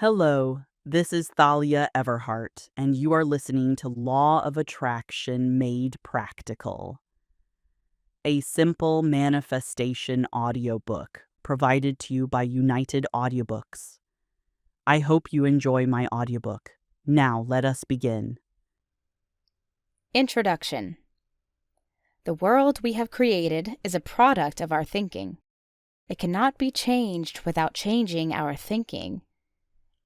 Hello, this is Thalia Everhart, and you are listening to Law of Attraction Made Practical, a simple manifestation audiobook provided to you by United Audiobooks. I hope you enjoy my audiobook. Now let us begin. Introduction. The world we have created is a product of our thinking. It cannot be changed without changing our thinking.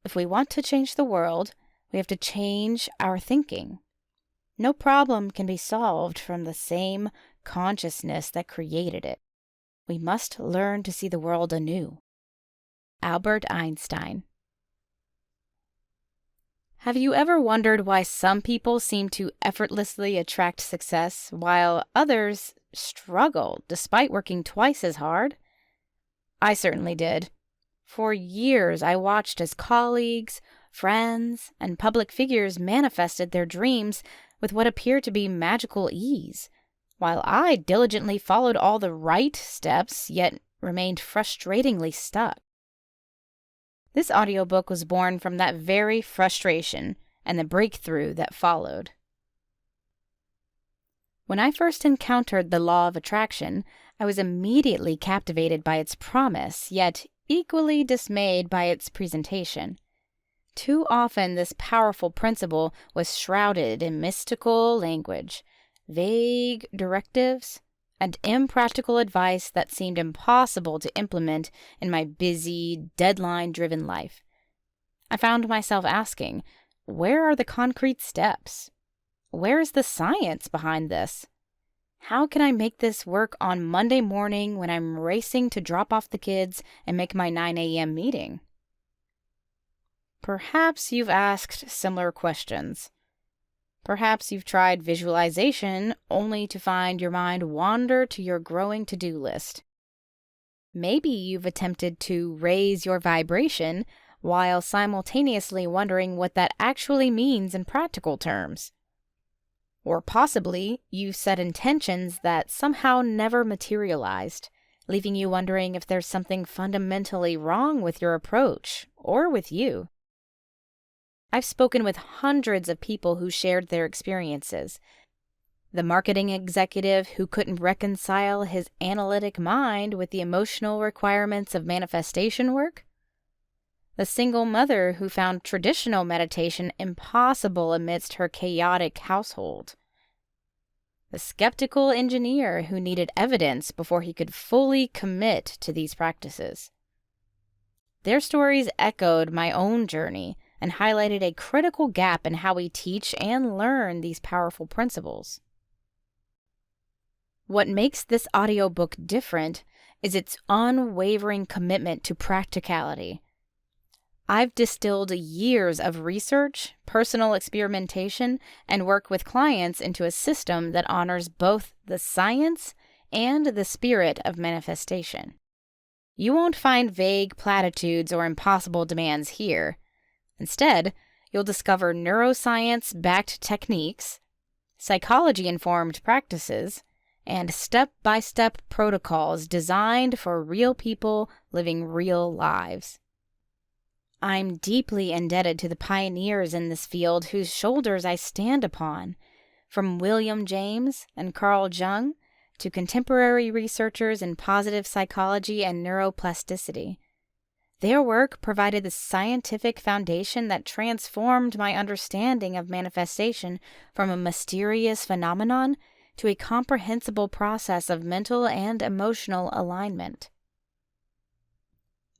If we want to change the world, we have to change our thinking. No problem can be solved from the same consciousness that created it. We must learn to see the world anew. Albert Einstein. Have you ever wondered why some people seem to effortlessly attract success while others struggle despite working twice as hard? I certainly did. For years, I watched as colleagues, friends, and public figures manifested their dreams with what appeared to be magical ease, while I diligently followed all the right steps, yet remained frustratingly stuck. This audiobook was born from that very frustration and the breakthrough that followed. When I first encountered the law of attraction, I was immediately captivated by its promise, yet equally dismayed by its presentation. Too often this powerful principle was shrouded in mystical language, vague directives, and impractical advice that seemed impossible to implement in my busy, deadline-driven life. I found myself asking, where are the concrete steps? Where is the science behind this? How can I make this work on Monday morning when I'm racing to drop off the kids and make my 9 a.m. meeting? Perhaps you've asked similar questions. Perhaps you've tried visualization only to find your mind wander to your growing to-do list. Maybe you've attempted to raise your vibration while simultaneously wondering what that actually means in practical terms. Or possibly you've set intentions that somehow never materialized, leaving you wondering if there's something fundamentally wrong with your approach or with you. I've spoken with hundreds of people who shared their experiences. The marketing executive who couldn't reconcile his analytic mind with the emotional requirements of manifestation work. The single mother who found traditional meditation impossible amidst her chaotic household. The skeptical engineer who needed evidence before he could fully commit to these practices. Their stories echoed my own journey and highlighted a critical gap in how we teach and learn these powerful principles. What makes this audiobook different is its unwavering commitment to practicality. I've distilled years of research, personal experimentation, and work with clients into a system that honors both the science and the spirit of manifestation. You won't find vague platitudes or impossible demands here. Instead, you'll discover neuroscience-backed techniques, psychology-informed practices, and step-by-step protocols designed for real people living real lives. I'm deeply indebted to the pioneers in this field whose shoulders I stand upon, from William James and Carl Jung to contemporary researchers in positive psychology and neuroplasticity. Their work provided the scientific foundation that transformed my understanding of manifestation from a mysterious phenomenon to a comprehensible process of mental and emotional alignment.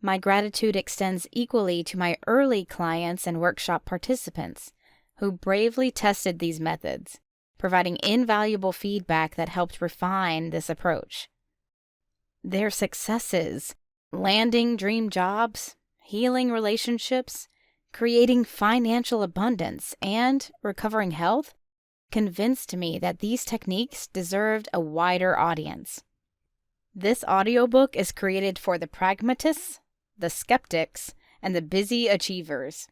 My gratitude extends equally to my early clients and workshop participants who bravely tested these methods, providing invaluable feedback that helped refine this approach. Their successes, landing dream jobs, healing relationships, creating financial abundance, and recovering health, convinced me that these techniques deserved a wider audience. This audiobook is created for the pragmatists, the skeptics, and the busy achievers.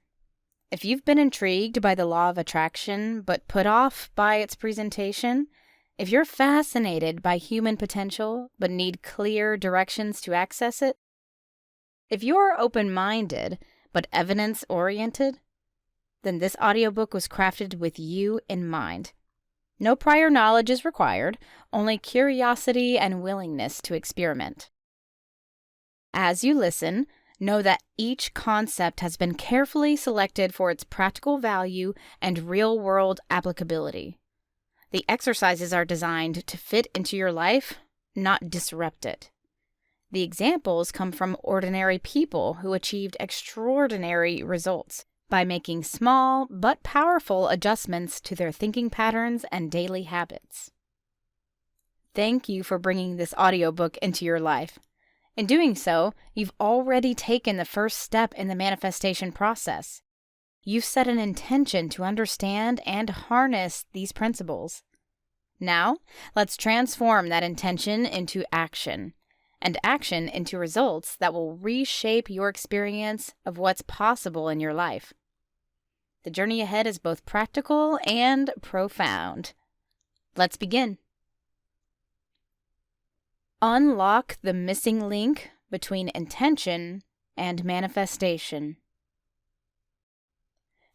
If you've been intrigued by the law of attraction but put off by its presentation, if you're fascinated by human potential but need clear directions to access it, if you're open-minded but evidence-oriented, then this audiobook was crafted with you in mind. No prior knowledge is required, only curiosity and willingness to experiment. As you listen, know that each concept has been carefully selected for its practical value and real-world applicability. The exercises are designed to fit into your life, not disrupt it. The examples come from ordinary people who achieved extraordinary results by making small but powerful adjustments to their thinking patterns and daily habits. Thank you for bringing this audiobook into your life. In doing so, you've already taken the first step in the manifestation process. You've set an intention to understand and harness these principles. Now, let's transform that intention into action, and action into results that will reshape your experience of what's possible in your life. The journey ahead is both practical and profound. Let's begin. Unlock the missing link between intention and manifestation.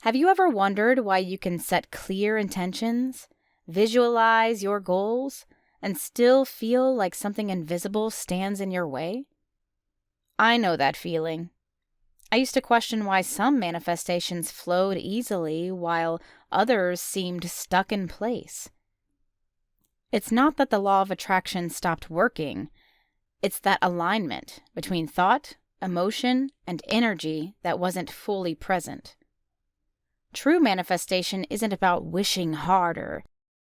Have you ever wondered why you can set clear intentions, visualize your goals, and still feel like something invisible stands in your way? I know that feeling. I used to question why some manifestations flowed easily while others seemed stuck in place. It's not that the law of attraction stopped working. It's that alignment between thought, emotion, and energy that wasn't fully present. True manifestation isn't about wishing harder.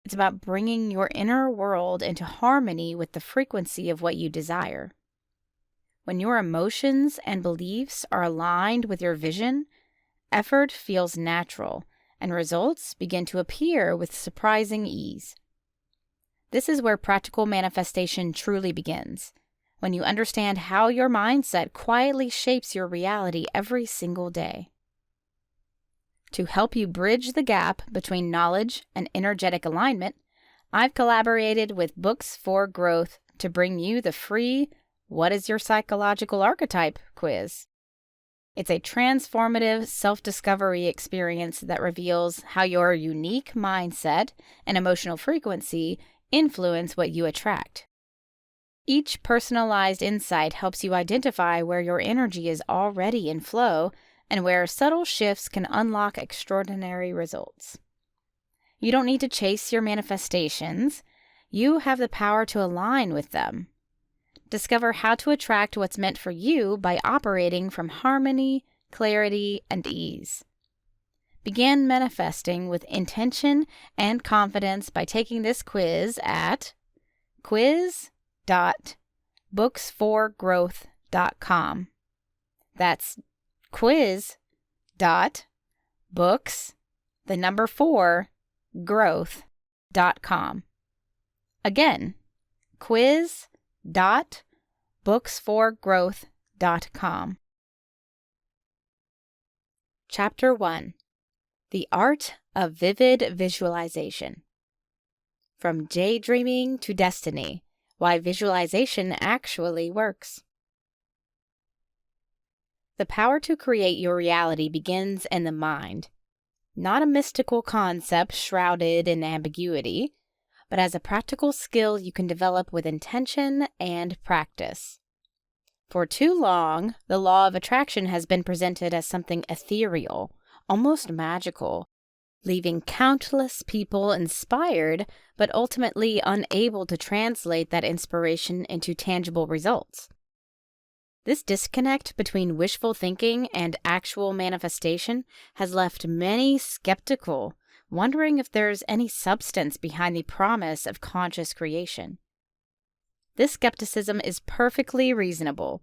It's about bringing your inner world into harmony with the frequency of what you desire. When your emotions and beliefs are aligned with your vision, effort feels natural, and results begin to appear with surprising ease. This is where practical manifestation truly begins, when you understand how your mindset quietly shapes your reality every single day. To help you bridge the gap between knowledge and energetic alignment, I've collaborated with Books for Growth to bring you the free What is Your Psychological Archetype quiz. It's a transformative self-discovery experience that reveals how your unique mindset and emotional frequency influence what you attract. Each personalized insight helps you identify where your energy is already in flow and where subtle shifts can unlock extraordinary results. You don't need to chase your manifestations. You have the power to align with them. Discover how to attract what's meant for you by operating from harmony, clarity, and ease. Begin manifesting with intention and confidence by taking this quiz at quiz.booksforgrowth.com. That's quiz.books4growth.com. Again, quiz.booksforgrowth.com. Chapter 1. The Art of Vivid Visualization. From Daydreaming to Destiny, Why Visualization Actually Works. The power to create your reality begins in the mind, not a mystical concept shrouded in ambiguity, but as a practical skill you can develop with intention and practice. For too long, the law of attraction has been presented as something ethereal, almost magical, leaving countless people inspired but ultimately unable to translate that inspiration into tangible results. This disconnect between wishful thinking and actual manifestation has left many skeptical, wondering if there's any substance behind the promise of conscious creation. This skepticism is perfectly reasonable.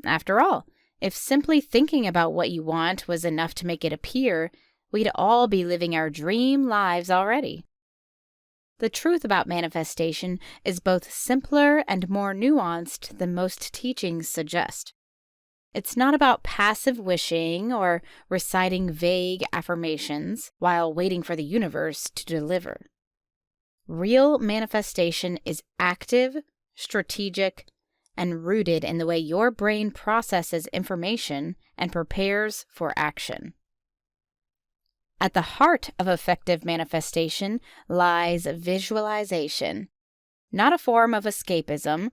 After all, if simply thinking about what you want was enough to make it appear, we'd all be living our dream lives already. The truth about manifestation is both simpler and more nuanced than most teachings suggest. It's not about passive wishing or reciting vague affirmations while waiting for the universe to deliver. Real manifestation is active, strategic, and rooted in the way your brain processes information and prepares for action. At the heart of effective manifestation lies visualization, not a form of escapism,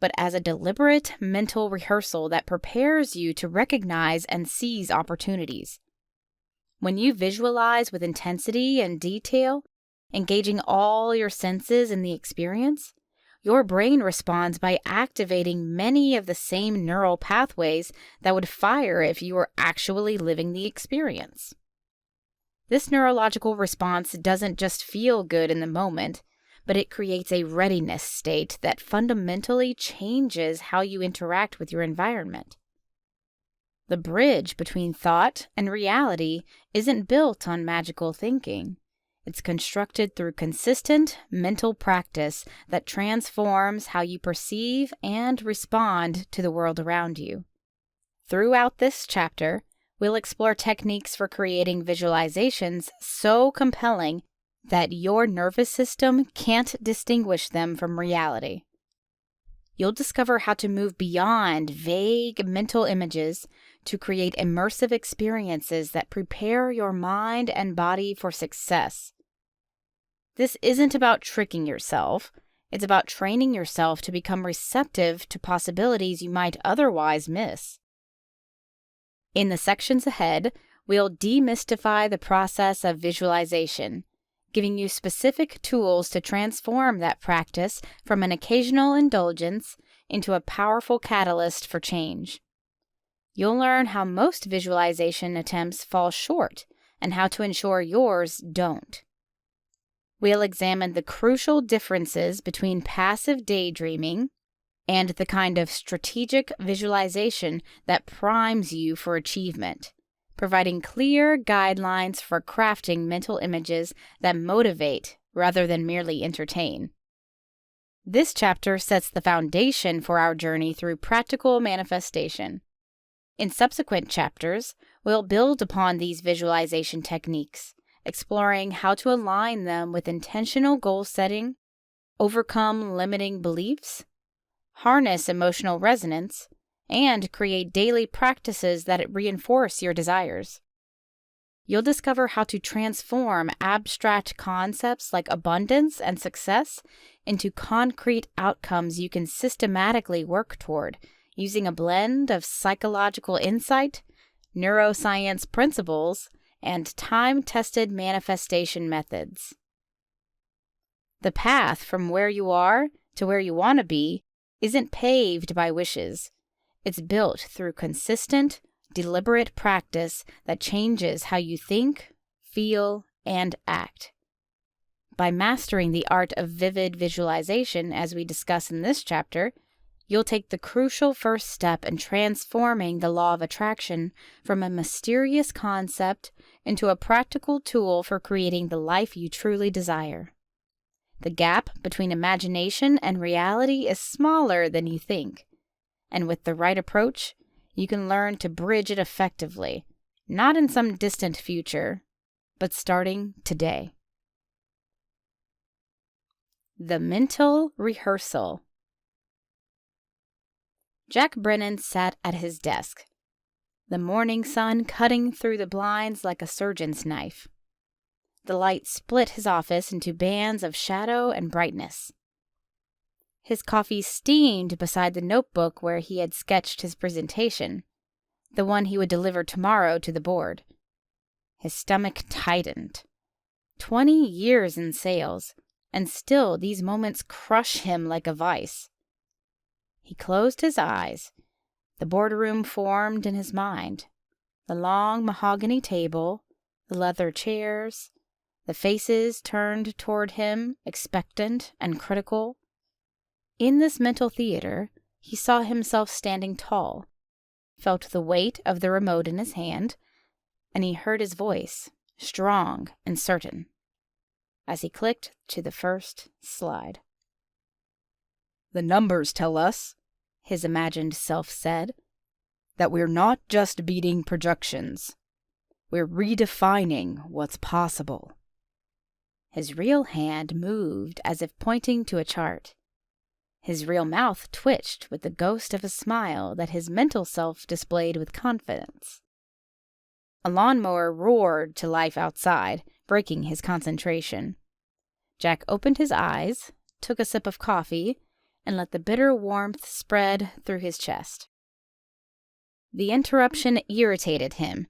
but as a deliberate mental rehearsal that prepares you to recognize and seize opportunities. When you visualize with intensity and detail, engaging all your senses in the experience, your brain responds by activating many of the same neural pathways that would fire if you were actually living the experience. This neurological response doesn't just feel good in the moment, but it creates a readiness state that fundamentally changes how you interact with your environment. The bridge between thought and reality isn't built on magical thinking. It's constructed through consistent mental practice that transforms how you perceive and respond to the world around you. Throughout this chapter, we'll explore techniques for creating visualizations so compelling that your nervous system can't distinguish them from reality. You'll discover how to move beyond vague mental images to create immersive experiences that prepare your mind and body for success. This isn't about tricking yourself. It's about training yourself to become receptive to possibilities you might otherwise miss. In the sections ahead, we'll demystify the process of visualization, giving you specific tools to transform that practice from an occasional indulgence into a powerful catalyst for change. You'll learn how most visualization attempts fall short and how to ensure yours don't. We'll examine the crucial differences between passive daydreaming and the kind of strategic visualization that primes you for achievement, providing clear guidelines for crafting mental images that motivate rather than merely entertain. This chapter sets the foundation for our journey through practical manifestation. In subsequent chapters, we'll build upon these visualization techniques, exploring how to align them with intentional goal setting, overcome limiting beliefs, harness emotional resonance, and create daily practices that reinforce your desires. You'll discover how to transform abstract concepts like abundance and success into concrete outcomes you can systematically work toward, using a blend of psychological insight, neuroscience principles, and time-tested manifestation methods. The path from where you are to where you want to be isn't paved by wishes. It's built through consistent, deliberate practice that changes how you think, feel, and act. By mastering the art of vivid visualization, as we discuss in this chapter, you'll take the crucial first step in transforming the law of attraction from a mysterious concept into a practical tool for creating the life you truly desire. The gap between imagination and reality is smaller than you think, and with the right approach, you can learn to bridge it effectively, not in some distant future, but starting today. The mental rehearsal. Jack Brennan sat at his desk, the morning sun cutting through the blinds like a surgeon's knife. The light split his office into bands of shadow and brightness. His coffee steamed beside the notebook where he had sketched his presentation, the one he would deliver tomorrow to the board. His stomach tightened. 20 years in sales, and still these moments crush him like a vice. He closed his eyes. The boardroom formed in his mind. The long mahogany table, the leather chairs, the faces turned toward him, expectant and critical. In this mental theater, he saw himself standing tall, felt the weight of the remote in his hand, and he heard his voice, strong and certain, as he clicked to the first slide. "The numbers tell us," his imagined self said, "that we're not just beating projections. We're redefining what's possible." His real hand moved as if pointing to a chart. His real mouth twitched with the ghost of a smile that his mental self displayed with confidence. A lawnmower roared to life outside, breaking his concentration. Jack opened his eyes, took a sip of coffee, and let the bitter warmth spread through his chest. The interruption irritated him,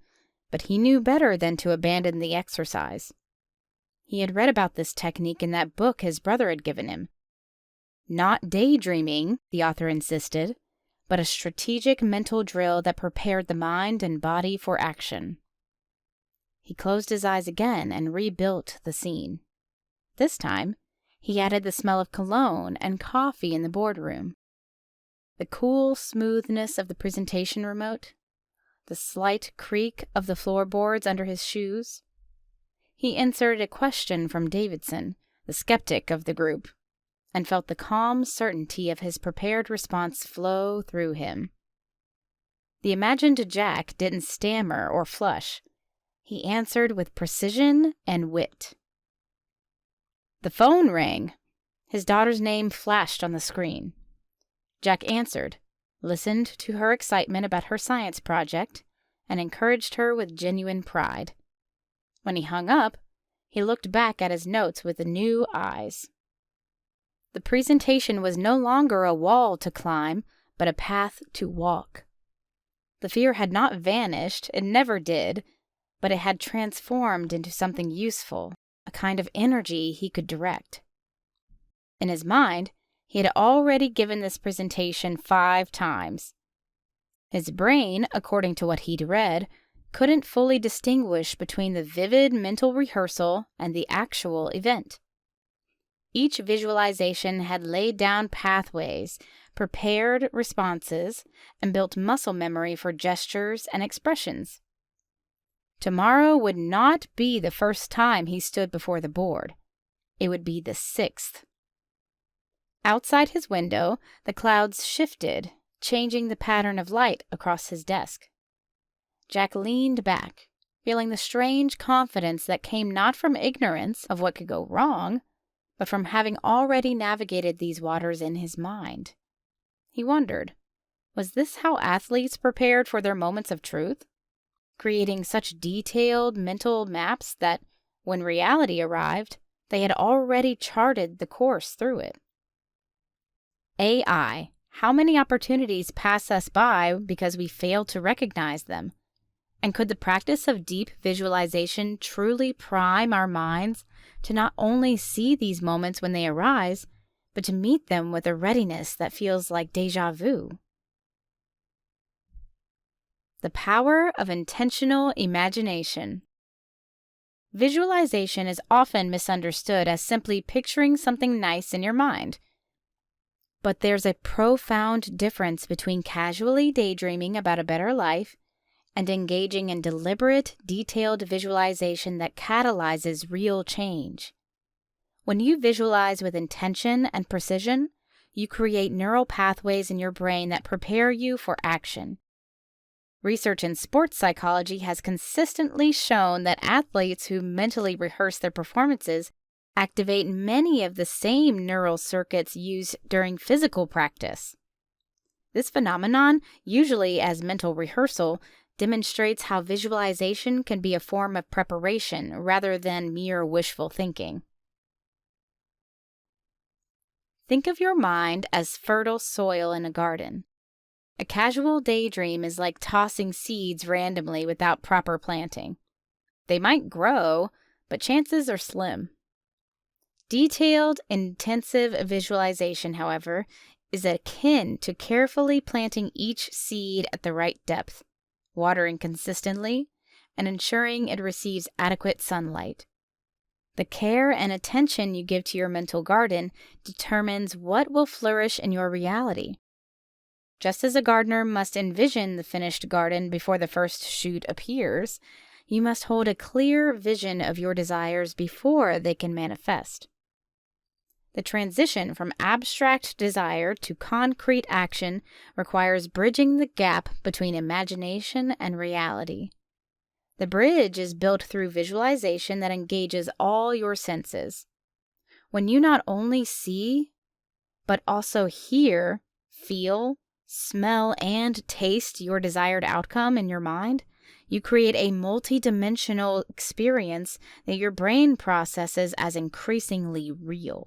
but he knew better than to abandon the exercise. He had read about this technique in that book his brother had given him. Not daydreaming, the author insisted, but a strategic mental drill that prepared the mind and body for action. He closed his eyes again and rebuilt the scene. This time, he added the smell of cologne and coffee in the boardroom. The cool smoothness of the presentation remote, the slight creak of the floorboards under his shoes. He inserted a question from Davidson, the skeptic of the group, and felt the calm certainty of his prepared response flow through him. The imagined Jack didn't stammer or flush. He answered with precision and wit. The phone rang. His daughter's name flashed on the screen. Jack answered, listened to her excitement about her science project, and encouraged her with genuine pride. When he hung up, he looked back at his notes with new eyes. The presentation was no longer a wall to climb, but a path to walk. The fear had not vanished, it never did, but it had transformed into something useful, a kind of energy he could direct. In his mind, he had already given this presentation 5 times. His brain, according to what he'd read, couldn't fully distinguish between the vivid mental rehearsal and the actual event. Each visualization had laid down pathways, prepared responses, and built muscle memory for gestures and expressions. Tomorrow would not be the first time he stood before the board. It would be the 6th. Outside his window, the clouds shifted, changing the pattern of light across his desk. Jack leaned back, feeling the strange confidence that came not from ignorance of what could go wrong, but from having already navigated these waters in his mind. He wondered, was this how athletes prepared for their moments of truth? Creating such detailed mental maps that, when reality arrived, they had already charted the course through it. AI. How many opportunities pass us by because we fail to recognize them? And could the practice of deep visualization truly prime our minds to not only see these moments when they arise, but to meet them with a readiness that feels like déjà vu? The power of intentional imagination. Visualization is often misunderstood as simply picturing something nice in your mind. But there's a profound difference between casually daydreaming about a better life and engaging in deliberate, detailed visualization that catalyzes real change. When you visualize with intention and precision, you create neural pathways in your brain that prepare you for action. Research in sports psychology has consistently shown that athletes who mentally rehearse their performances activate many of the same neural circuits used during physical practice. This phenomenon, usually as mental rehearsal, demonstrates how visualization can be a form of preparation rather than mere wishful thinking. Think of your mind as fertile soil in a garden. A casual daydream is like tossing seeds randomly without proper planting. They might grow, but chances are slim. Detailed, intensive visualization, however, is akin to carefully planting each seed at the right depth, watering consistently, and ensuring it receives adequate sunlight. The care and attention you give to your mental garden determines what will flourish in your reality. Just as a gardener must envision the finished garden before the first shoot appears, you must hold a clear vision of your desires before they can manifest. The transition from abstract desire to concrete action requires bridging the gap between imagination and reality. The bridge is built through visualization that engages all your senses. When you not only see, but also hear, feel, smell, and taste your desired outcome in your mind, you create a multi-dimensional experience that your brain processes as increasingly real.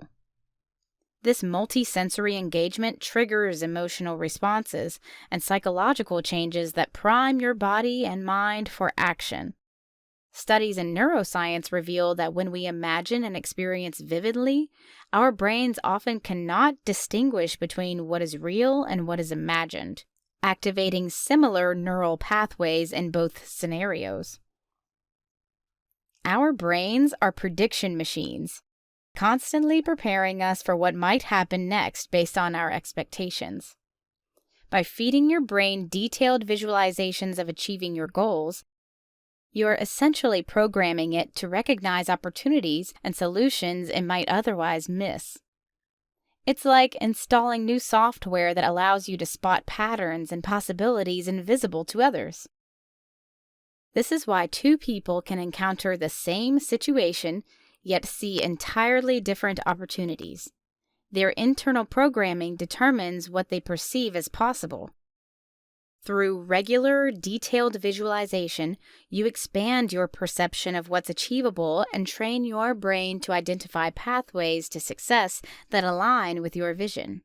This multi-sensory engagement triggers emotional responses and psychological changes that prime your body and mind for action. Studies in neuroscience reveal that when we imagine and experience vividly, our brains often cannot distinguish between what is real and what is imagined, activating similar neural pathways in both scenarios. Our brains are prediction machines, constantly preparing us for what might happen next based on our expectations. By feeding your brain detailed visualizations of achieving your goals, you're essentially programming it to recognize opportunities and solutions it might otherwise miss. It's like installing new software that allows you to spot patterns and possibilities invisible to others. This is why two people can encounter the same situation yet see entirely different opportunities. Their internal programming determines what they perceive as possible. Through regular, detailed visualization, you expand your perception of what's achievable and train your brain to identify pathways to success that align with your vision.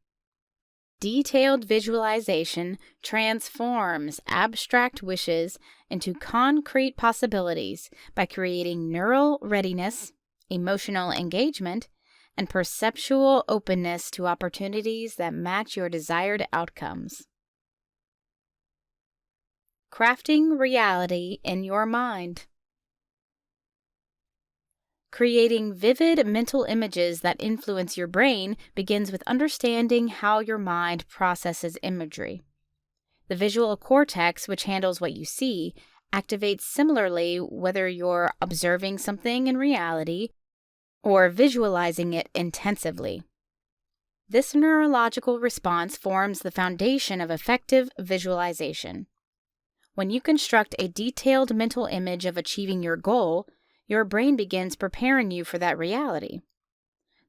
Detailed visualization transforms abstract wishes into concrete possibilities by creating neural readiness, emotional engagement, and perceptual openness to opportunities that match your desired outcomes. Crafting reality in your mind. Creating vivid mental images that influence your brain begins with understanding how your mind processes imagery. The visual cortex, which handles what you see, activates similarly whether you're observing something in reality or visualizing it intensively. This neurological response forms the foundation of effective visualization. When you construct a detailed mental image of achieving your goal, your brain begins preparing you for that reality.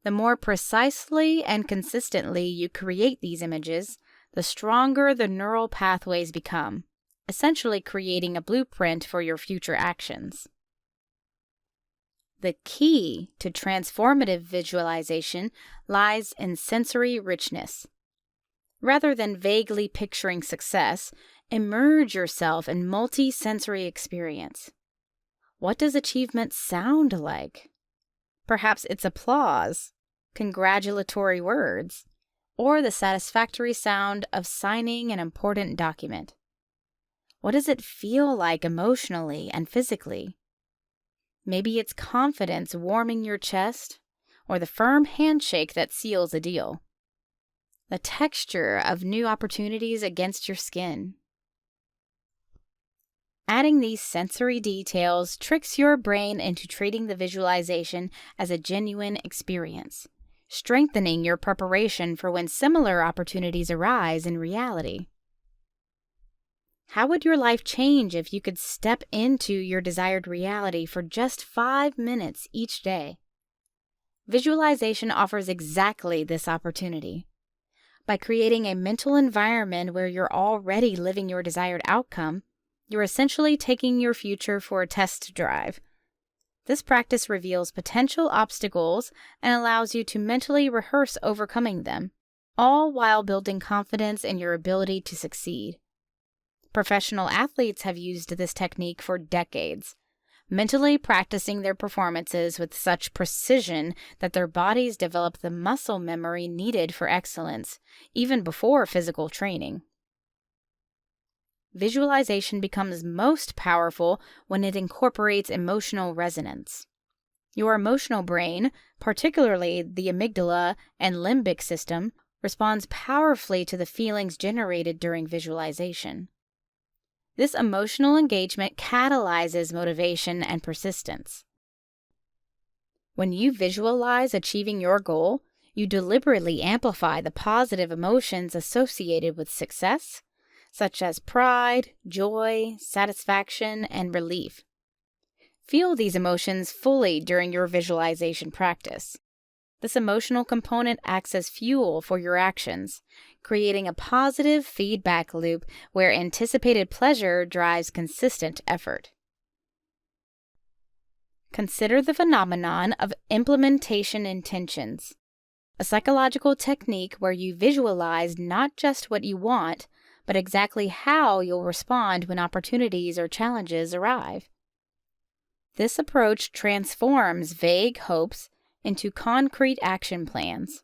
The more precisely and consistently you create these images, the stronger the neural pathways become, essentially creating a blueprint for your future actions. The key to transformative visualization lies in sensory richness. Rather than vaguely picturing success, immerse yourself in multi-sensory experience. What does achievement sound like? Perhaps it's applause, congratulatory words, or the satisfactory sound of signing an important document. What does it feel like emotionally and physically? Maybe it's confidence warming your chest, or the firm handshake that seals a deal. The texture of new opportunities against your skin. Adding these sensory details tricks your brain into treating the visualization as a genuine experience, strengthening your preparation for when similar opportunities arise in reality. How would your life change if you could step into your desired reality for just 5 minutes each day? Visualization offers exactly this opportunity. By creating a mental environment where you're already living your desired outcome, you're essentially taking your future for a test drive. This practice reveals potential obstacles and allows you to mentally rehearse overcoming them, all while building confidence in your ability to succeed. Professional athletes have used this technique for decades, mentally practicing their performances with such precision that their bodies develop the muscle memory needed for excellence, even before physical training. Visualization becomes most powerful when it incorporates emotional resonance. Your emotional brain, particularly the amygdala and limbic system, responds powerfully to the feelings generated during visualization. This emotional engagement catalyzes motivation and persistence. When you visualize achieving your goal, you deliberately amplify the positive emotions associated with success, such as pride, joy, satisfaction, and relief. Feel these emotions fully during your visualization practice. This emotional component acts as fuel for your actions, creating a positive feedback loop where anticipated pleasure drives consistent effort. Consider the phenomenon of implementation intentions, a psychological technique where you visualize not just what you want, but exactly how you'll respond when opportunities or challenges arrive. This approach transforms vague hopes into concrete action plans.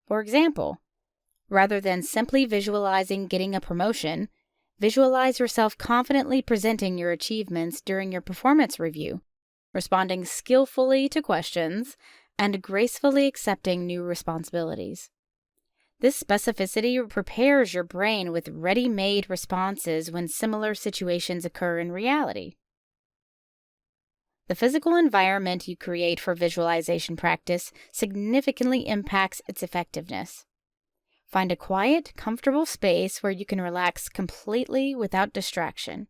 For example, rather than simply visualizing getting a promotion, visualize yourself confidently presenting your achievements during your performance review, responding skillfully to questions, and gracefully accepting new responsibilities. This specificity prepares your brain with ready-made responses when similar situations occur in reality. The physical environment you create for visualization practice significantly impacts its effectiveness. Find a quiet, comfortable space where you can relax completely without distraction.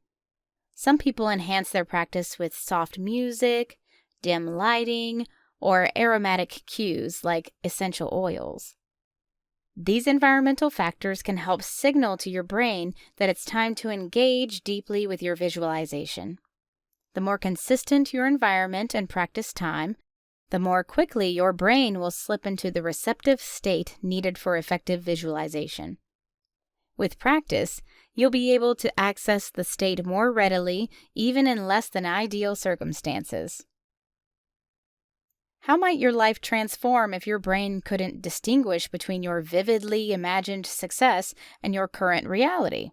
Some people enhance their practice with soft music, dim lighting, or aromatic cues like essential oils. These environmental factors can help signal to your brain that it's time to engage deeply with your visualization. The more consistent your environment and practice time, the more quickly your brain will slip into the receptive state needed for effective visualization. With practice, you'll be able to access the state more readily, even in less than ideal circumstances. How might your life transform if your brain couldn't distinguish between your vividly imagined success and your current reality?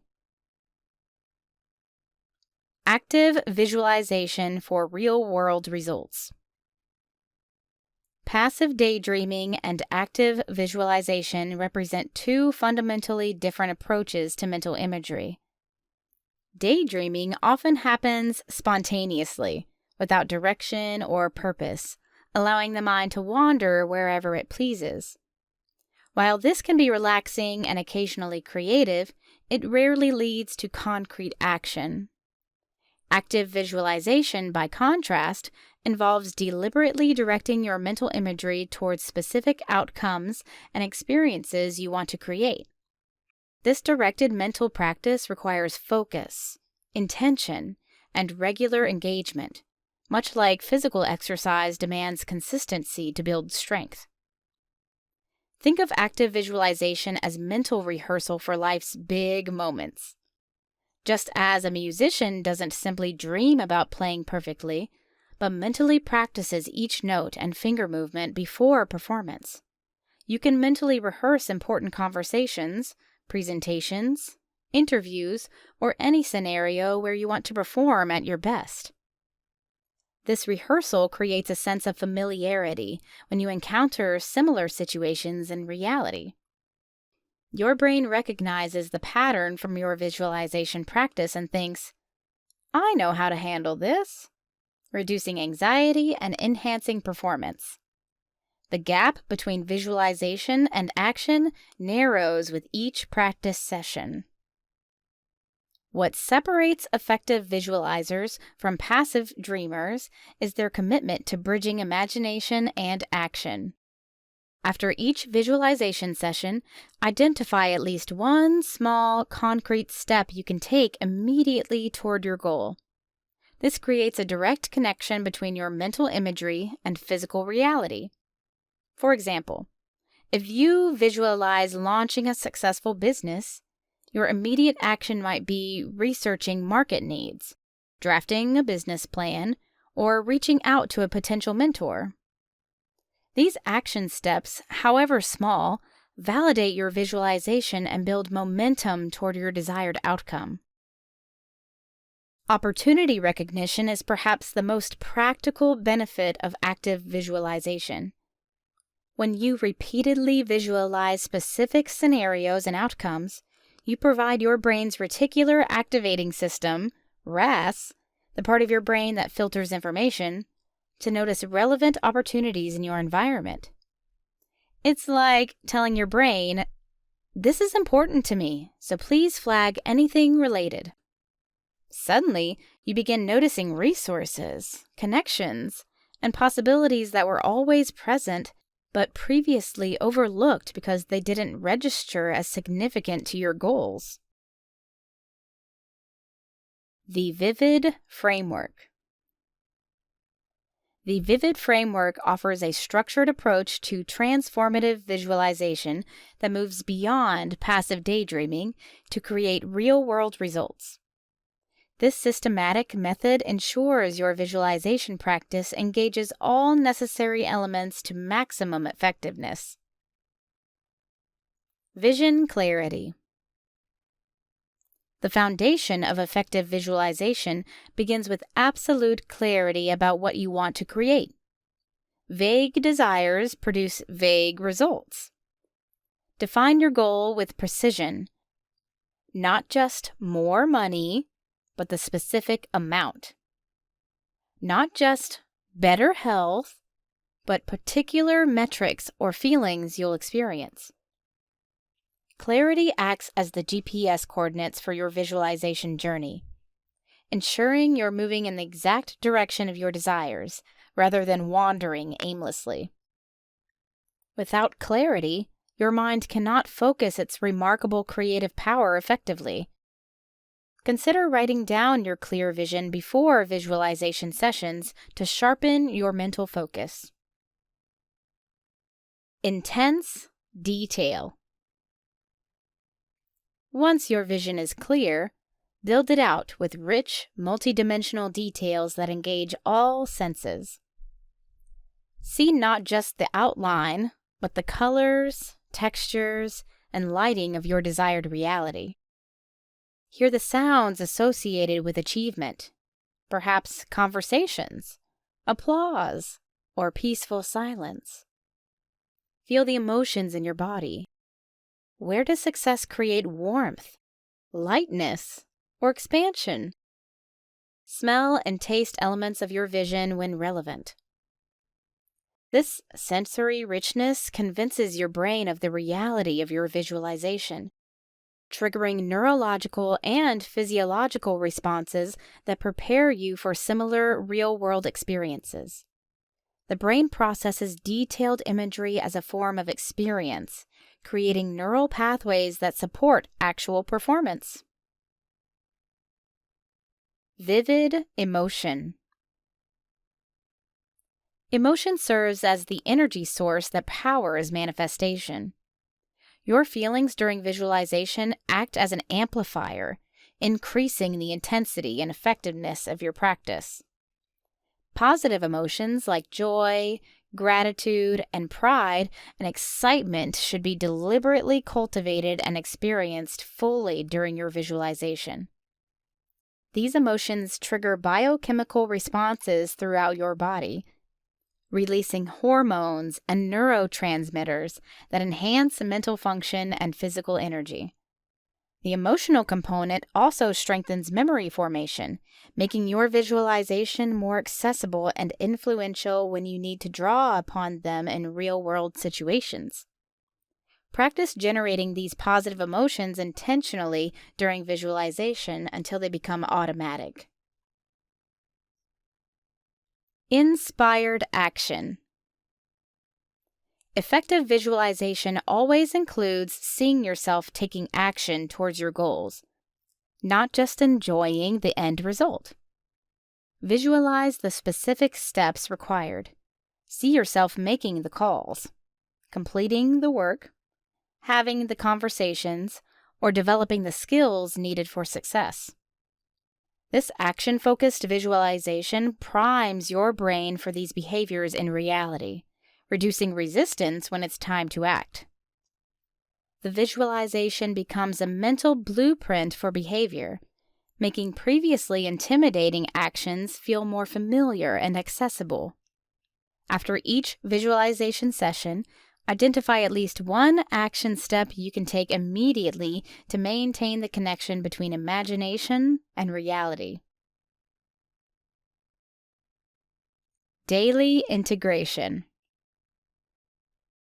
Active visualization for real-world results. Passive daydreaming and active visualization represent two fundamentally different approaches to mental imagery. Daydreaming often happens spontaneously, without direction or purpose, allowing the mind to wander wherever it pleases. While this can be relaxing and occasionally creative, it rarely leads to concrete action. Active visualization, by contrast, involves deliberately directing your mental imagery towards specific outcomes and experiences you want to create. This directed mental practice requires focus, intention, and regular engagement, much like physical exercise demands consistency to build strength. Think of active visualization as mental rehearsal for life's big moments. Just as a musician doesn't simply dream about playing perfectly, but mentally practices each note and finger movement before a performance, you can mentally rehearse important conversations, presentations, interviews, or any scenario where you want to perform at your best. This rehearsal creates a sense of familiarity when you encounter similar situations in reality. Your brain recognizes the pattern from your visualization practice and thinks, "I know how to handle this," reducing anxiety and enhancing performance. The gap between visualization and action narrows with each practice session. What separates effective visualizers from passive dreamers is their commitment to bridging imagination and action. After each visualization session, identify at least one small, concrete step you can take immediately toward your goal. This creates a direct connection between your mental imagery and physical reality. For example, if you visualize launching a successful business, your immediate action might be researching market needs, drafting a business plan, or reaching out to a potential mentor. These action steps, however small, validate your visualization and build momentum toward your desired outcome. Opportunity recognition is perhaps the most practical benefit of active visualization. When you repeatedly visualize specific scenarios and outcomes, you provide your brain's reticular activating system, RAS, the part of your brain that filters information, to notice relevant opportunities in your environment. It's like telling your brain, "This is important to me, so please flag anything related." Suddenly, you begin noticing resources, connections, and possibilities that were always present but previously overlooked because they didn't register as significant to your goals. The Vivid Framework. The Vivid Framework offers a structured approach to transformative visualization that moves beyond passive daydreaming to create real-world results. This systematic method ensures your visualization practice engages all necessary elements to maximum effectiveness. Vision clarity. The foundation of effective visualization begins with absolute clarity about what you want to create. Vague desires produce vague results. Define your goal with precision, not just more money, but the specific amount. Not just better health, but particular metrics or feelings you'll experience. Clarity acts as the GPS coordinates for your visualization journey, ensuring you're moving in the exact direction of your desires rather than wandering aimlessly. Without clarity, your mind cannot focus its remarkable creative power effectively. Consider writing down your clear vision before visualization sessions to sharpen your mental focus. Intense detail. Once your vision is clear, build it out with rich, multidimensional details that engage all senses. See not just the outline, but the colors, textures, and lighting of your desired reality. Hear the sounds associated with achievement, perhaps conversations, applause, or peaceful silence. Feel the emotions in your body. Where does success create warmth, lightness, or expansion? Smell and taste elements of your vision when relevant. This sensory richness convinces your brain of the reality of your visualization, triggering neurological and physiological responses that prepare you for similar real-world experiences. The brain processes detailed imagery as a form of experience, creating neural pathways that support actual performance. Vivid emotion. Emotion serves as the energy source that powers manifestation. Your feelings during visualization act as an amplifier, increasing the intensity and effectiveness of your practice. Positive emotions like joy, gratitude, and pride and excitement should be deliberately cultivated and experienced fully during your visualization. These emotions trigger biochemical responses throughout your body, releasing hormones and neurotransmitters that enhance mental function and physical energy. The emotional component also strengthens memory formation, making your visualization more accessible and influential when you need to draw upon them in real-world situations. Practice generating these positive emotions intentionally during visualization until they become automatic. Inspired action. Effective visualization always includes seeing yourself taking action towards your goals, not just enjoying the end result. Visualize the specific steps required. See yourself making the calls, completing the work, having the conversations, or developing the skills needed for success. This action-focused visualization primes your brain for these behaviors in reality, reducing resistance when it's time to act. The visualization becomes a mental blueprint for behavior, making previously intimidating actions feel more familiar and accessible. After each visualization session, identify at least one action step you can take immediately to maintain the connection between imagination and reality. Daily integration.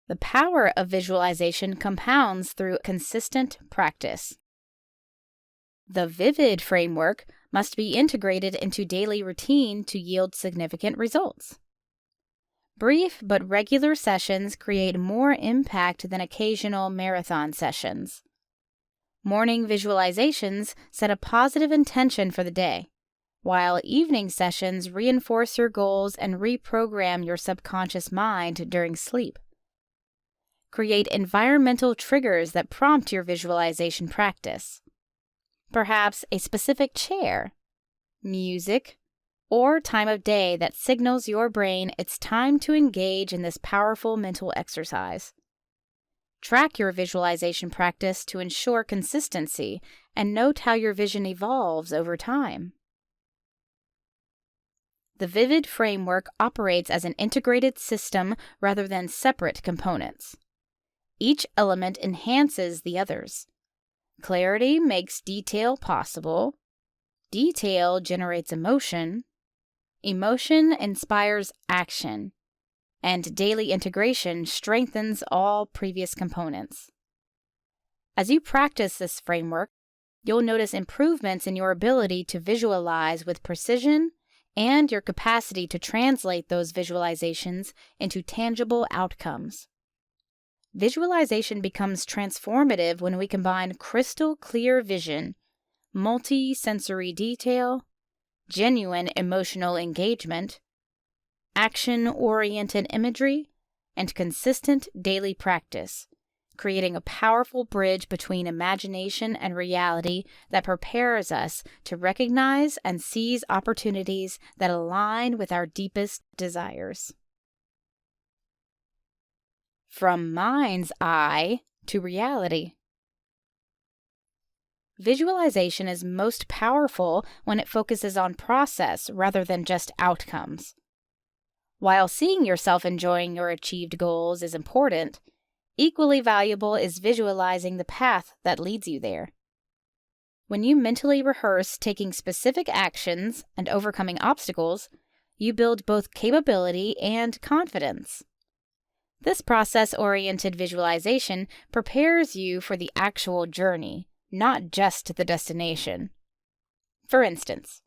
The power of visualization compounds through consistent practice. The Vivid framework must be integrated into daily routine to yield significant results. Brief but regular sessions create more impact than occasional marathon sessions. Morning visualizations set a positive intention for the day, while evening sessions reinforce your goals and reprogram your subconscious mind during sleep. Create environmental triggers that prompt your visualization practice. Perhaps a specific chair, music, or time of day that signals your brain it's time to engage in this powerful mental exercise. Track your visualization practice to ensure consistency and note how your vision evolves over time. The Vivid framework operates as an integrated system rather than separate components. Each element enhances the others. Clarity makes detail possible. Detail generates emotion. Emotion inspires action. And daily integration strengthens all previous components. As you practice this framework, you'll notice improvements in your ability to visualize with precision and your capacity to translate those visualizations into tangible outcomes. Visualization becomes transformative when we combine crystal clear vision, multi-sensory detail, genuine emotional engagement, action-oriented imagery, and consistent daily practice, creating a powerful bridge between imagination and reality that prepares us to recognize and seize opportunities that align with our deepest desires. From mind's eye to reality. Visualization is most powerful when it focuses on process rather than just outcomes. While seeing yourself enjoying your achieved goals is important, equally valuable is visualizing the path that leads you there. When you mentally rehearse taking specific actions and overcoming obstacles, you build both capability and confidence. This process-oriented visualization prepares you for the actual journey, not just the destination. For instance,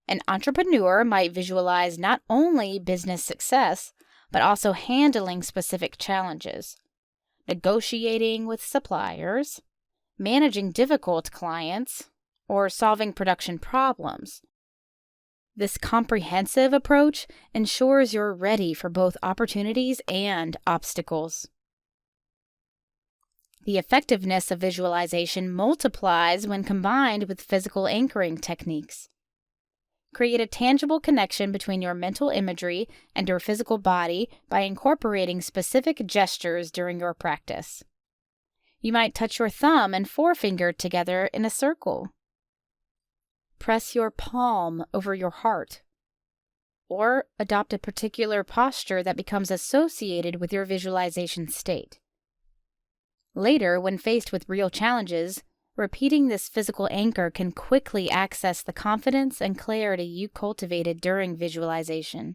an entrepreneur might visualize not only business success, but also handling specific challenges, negotiating with suppliers, managing difficult clients, or solving production problems. This comprehensive approach ensures you're ready for both opportunities and obstacles. The effectiveness of visualization multiplies when combined with physical anchoring techniques. Create a tangible connection between your mental imagery and your physical body by incorporating specific gestures during your practice. You might touch your thumb and forefinger together in a circle. Press your palm over your heart. Or adopt a particular posture that becomes associated with your visualization state. Later, when faced with real challenges, repeating this physical anchor can quickly access the confidence and clarity you cultivated during visualization.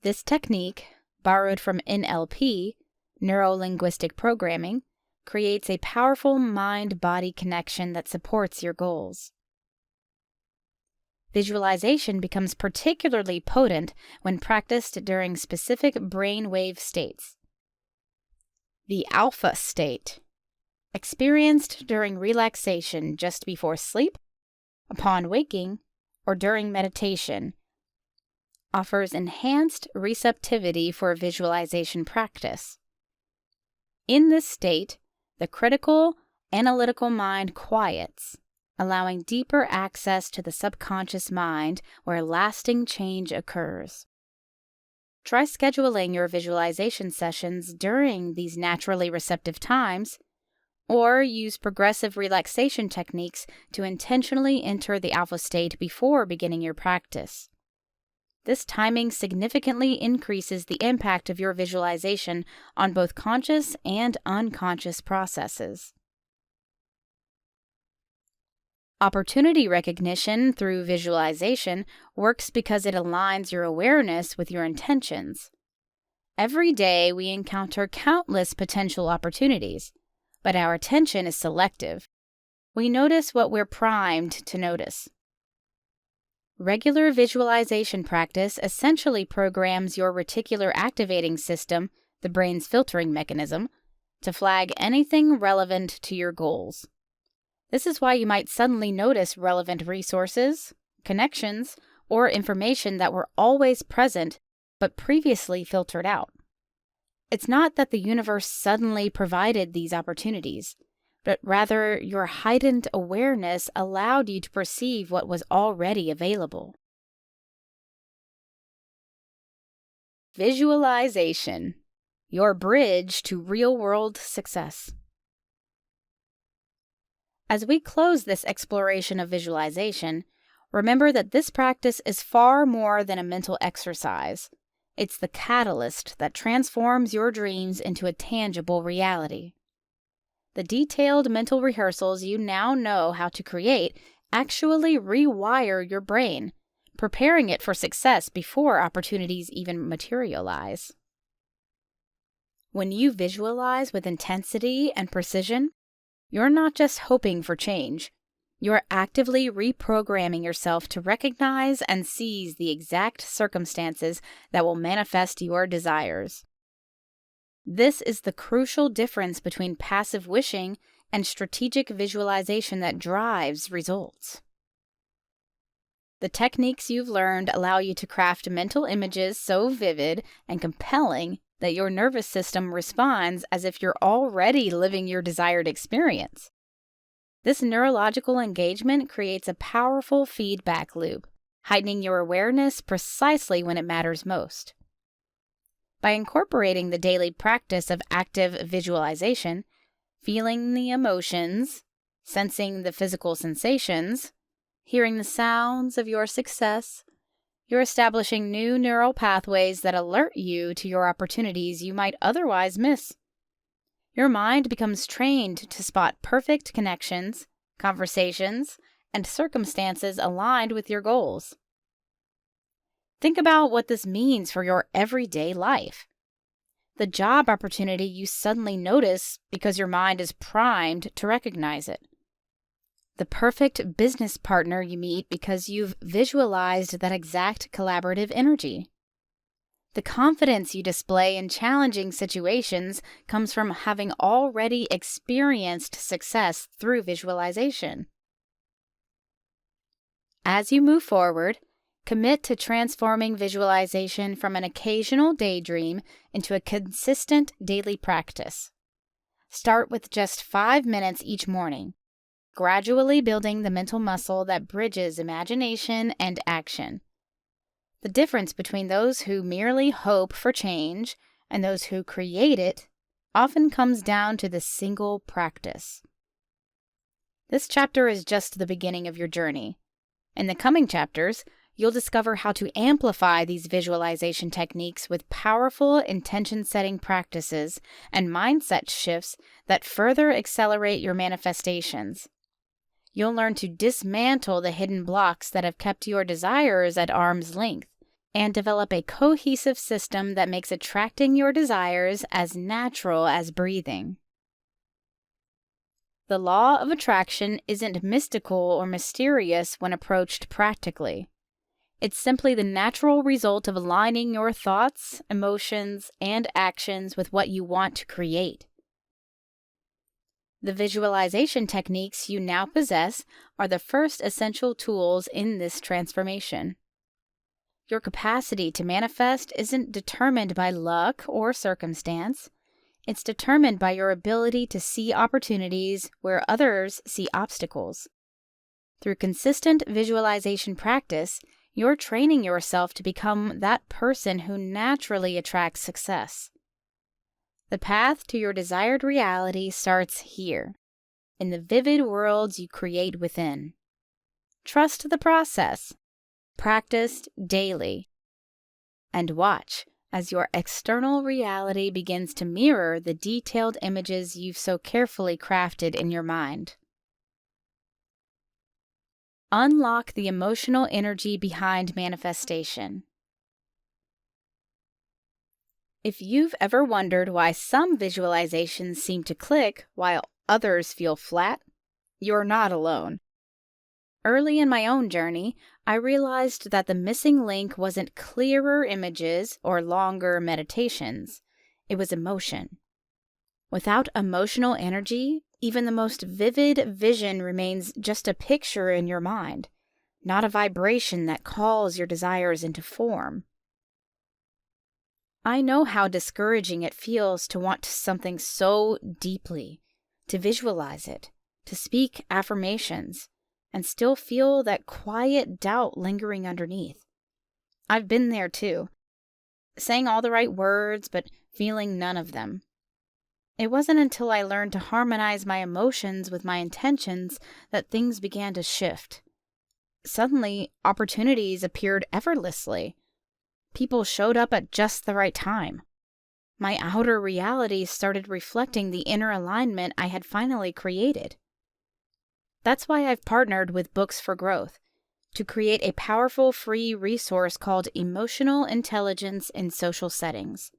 This technique, borrowed from NLP, neuro-linguistic programming, creates a powerful mind-body connection that supports your goals. Visualization becomes particularly potent when practiced during specific brainwave states. The alpha state, experienced during relaxation just before sleep, upon waking, or during meditation, offers enhanced receptivity for visualization practice. In this state, the critical, analytical mind quiets, allowing deeper access to the subconscious mind where lasting change occurs. Try scheduling your visualization sessions during these naturally receptive times, or use progressive relaxation techniques to intentionally enter the alpha state before beginning your practice. This timing significantly increases the impact of your visualization on both conscious and unconscious processes. Opportunity recognition through visualization works because it aligns your awareness with your intentions. Every day we encounter countless potential opportunities, but our attention is selective. We notice what we're primed to notice. Regular visualization practice essentially programs your reticular activating system, the brain's filtering mechanism, to flag anything relevant to your goals. This is why you might suddenly notice relevant resources, connections, or information that were always present but previously filtered out. It's not that the universe suddenly provided these opportunities, but rather your heightened awareness allowed you to perceive what was already available. Visualization, your bridge to real-world success. As we close this exploration of visualization, remember that this practice is far more than a mental exercise. It's the catalyst that transforms your dreams into a tangible reality. The detailed mental rehearsals you now know how to create actually rewire your brain, preparing it for success before opportunities even materialize. When you visualize with intensity and precision, you're not just hoping for change. You're actively reprogramming yourself to recognize and seize the exact circumstances that will manifest your desires. This is the crucial difference between passive wishing and strategic visualization that drives results. The techniques you've learned allow you to craft mental images so vivid and compelling that your nervous system responds as if you're already living your desired experience. This neurological engagement creates a powerful feedback loop, heightening your awareness precisely when it matters most. By incorporating the daily practice of active visualization, feeling the emotions, sensing the physical sensations, hearing the sounds of your success, you're establishing new neural pathways that alert you to your opportunities you might otherwise miss. Your mind becomes trained to spot perfect connections, conversations, and circumstances aligned with your goals. Think about what this means for your everyday life. The job opportunity you suddenly notice because your mind is primed to recognize it. The perfect business partner you meet because you've visualized that exact collaborative energy. The confidence you display in challenging situations comes from having already experienced success through visualization. As you move forward, commit to transforming visualization from an occasional daydream into a consistent daily practice. Start with just 5 minutes each morning, gradually building the mental muscle that bridges imagination and action. The difference between those who merely hope for change and those who create it often comes down to the single practice. This chapter is just the beginning of your journey. In the coming chapters, you'll discover how to amplify these visualization techniques with powerful intention-setting practices and mindset shifts that further accelerate your manifestations. You'll learn to dismantle the hidden blocks that have kept your desires at arm's length and develop a cohesive system that makes attracting your desires as natural as breathing. The law of attraction isn't mystical or mysterious when approached practically. It's simply the natural result of aligning your thoughts, emotions, and actions with what you want to create. The visualization techniques you now possess are the first essential tools in this transformation. Your capacity to manifest isn't determined by luck or circumstance. It's determined by your ability to see opportunities where others see obstacles. Through consistent visualization practice, you're training yourself to become that person who naturally attracts success. The path to your desired reality starts here, in the vivid worlds you create within. Trust the process, practiced daily, and watch as your external reality begins to mirror the detailed images you've so carefully crafted in your mind. Unlock the emotional energy behind manifestation. If you've ever wondered why some visualizations seem to click while others feel flat, you're not alone. Early in my own journey, I realized that the missing link wasn't clearer images or longer meditations. It was emotion. Without emotional energy, even the most vivid vision remains just a picture in your mind, not a vibration that calls your desires into form. I know how discouraging it feels to want something so deeply, to visualize it, to speak affirmations, and still feel that quiet doubt lingering underneath. I've been there too, saying all the right words, but feeling none of them. It wasn't until I learned to harmonize my emotions with my intentions that things began to shift. Suddenly, opportunities appeared effortlessly. People showed up at just the right time. My outer reality started reflecting the inner alignment I had finally created. That's why I've partnered with Books for Growth to create a powerful free resource called Emotional Intelligence in Social Settings.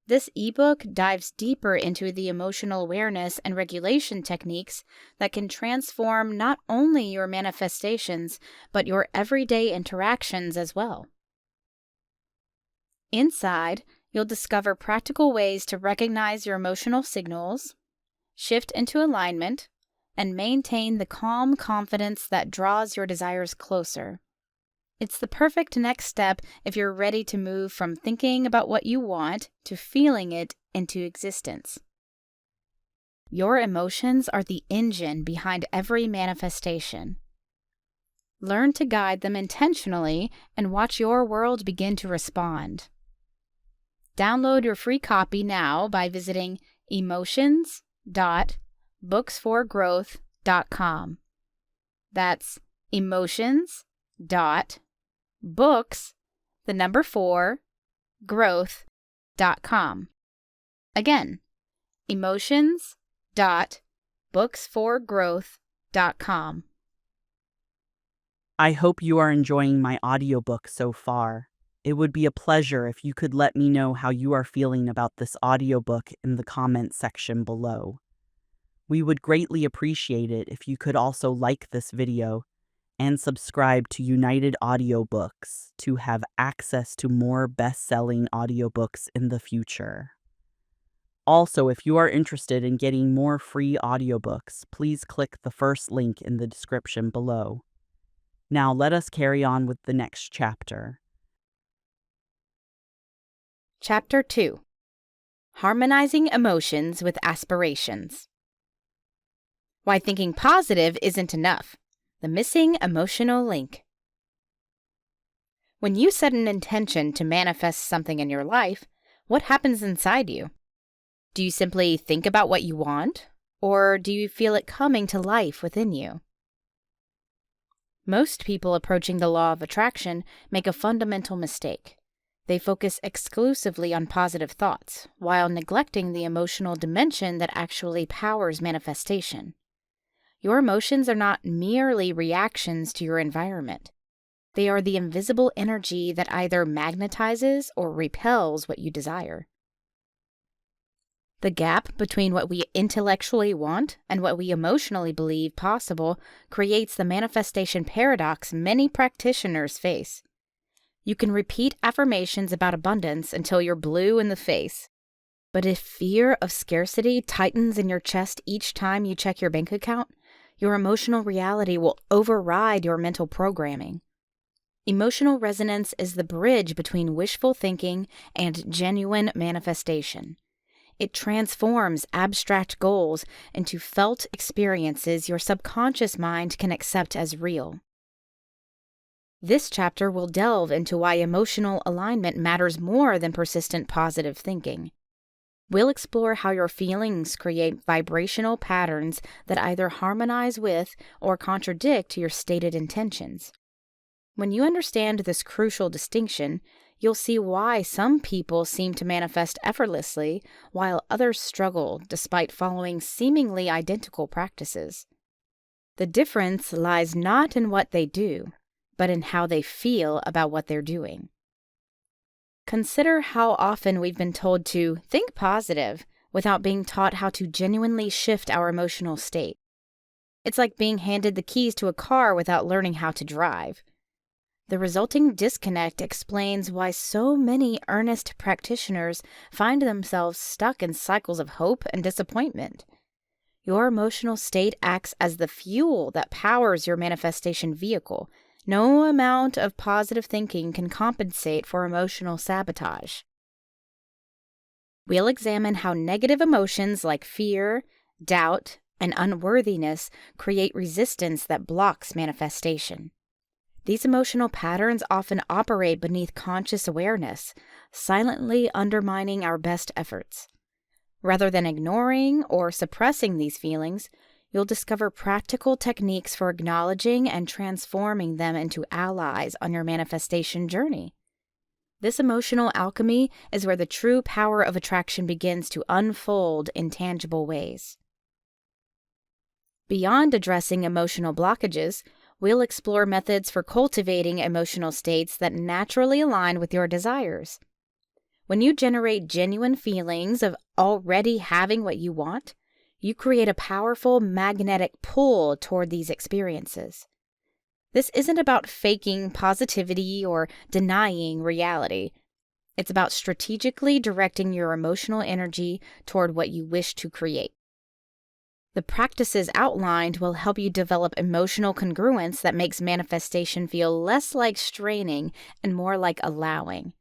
This ebook dives deeper into the emotional awareness and regulation techniques that can transform not only your manifestations, but your everyday interactions as well. Inside, you'll discover practical ways to recognize your emotional signals, shift into alignment, and maintain the calm confidence that draws your desires closer. It's the perfect next step if you're ready to move from thinking about what you want to feeling it into existence. Your emotions are the engine behind every manifestation. Learn to guide them intentionally and watch your world begin to respond. Download your free copy now by visiting emotions.booksforgrowth.com. That's emotions.books, the number 4, growth.com. Again, emotions.booksforgrowth.com. I hope you are enjoying my audiobook so far. It would be a pleasure if you could let me know how you are feeling about this audiobook in the comments section below. We would greatly appreciate it if you could also like this video and subscribe to United Audiobooks to have access to more best-selling audiobooks in the future. Also, if you are interested in getting more free audiobooks, please click the first link in the description below. Now let us carry on with the next chapter. Chapter 2. Harmonizing Emotions with Aspirations. Why thinking positive isn't enough. The missing emotional link. When you set an intention to manifest something in your life, what happens inside you? Do you simply think about what you want, or do you feel it coming to life within you? Most people approaching the law of attraction make a fundamental mistake. They focus exclusively on positive thoughts, while neglecting the emotional dimension that actually powers manifestation. Your emotions are not merely reactions to your environment. They are the invisible energy that either magnetizes or repels what you desire. The gap between what we intellectually want and what we emotionally believe possible creates the manifestation paradox many practitioners face. You can repeat affirmations about abundance until you're blue in the face. But if fear of scarcity tightens in your chest each time you check your bank account, your emotional reality will override your mental programming. Emotional resonance is the bridge between wishful thinking and genuine manifestation. It transforms abstract goals into felt experiences your subconscious mind can accept as real. This chapter will delve into why emotional alignment matters more than persistent positive thinking. We'll explore how your feelings create vibrational patterns that either harmonize with or contradict your stated intentions. When you understand this crucial distinction, you'll see why some people seem to manifest effortlessly while others struggle despite following seemingly identical practices. The difference lies not in what they do, but in how they feel about what they're doing. Consider how often we've been told to think positive without being taught how to genuinely shift our emotional state. It's like being handed the keys to a car without learning how to drive. The resulting disconnect explains why so many earnest practitioners find themselves stuck in cycles of hope and disappointment. Your emotional state acts as the fuel that powers your manifestation vehicle. No amount of positive thinking can compensate for emotional sabotage. We'll examine how negative emotions like fear, doubt, and unworthiness create resistance that blocks manifestation. These emotional patterns often operate beneath conscious awareness, silently undermining our best efforts. Rather than ignoring or suppressing these feelings, you'll discover practical techniques for acknowledging and transforming them into allies on your manifestation journey. This emotional alchemy is where the true power of attraction begins to unfold in tangible ways. Beyond addressing emotional blockages, we'll explore methods for cultivating emotional states that naturally align with your desires. When you generate genuine feelings of already having what you want, you create a powerful magnetic pull toward these experiences. This isn't about faking positivity or denying reality. It's about strategically directing your emotional energy toward what you wish to create. The practices outlined will help you develop emotional congruence that makes manifestation feel less like straining and more like allowing.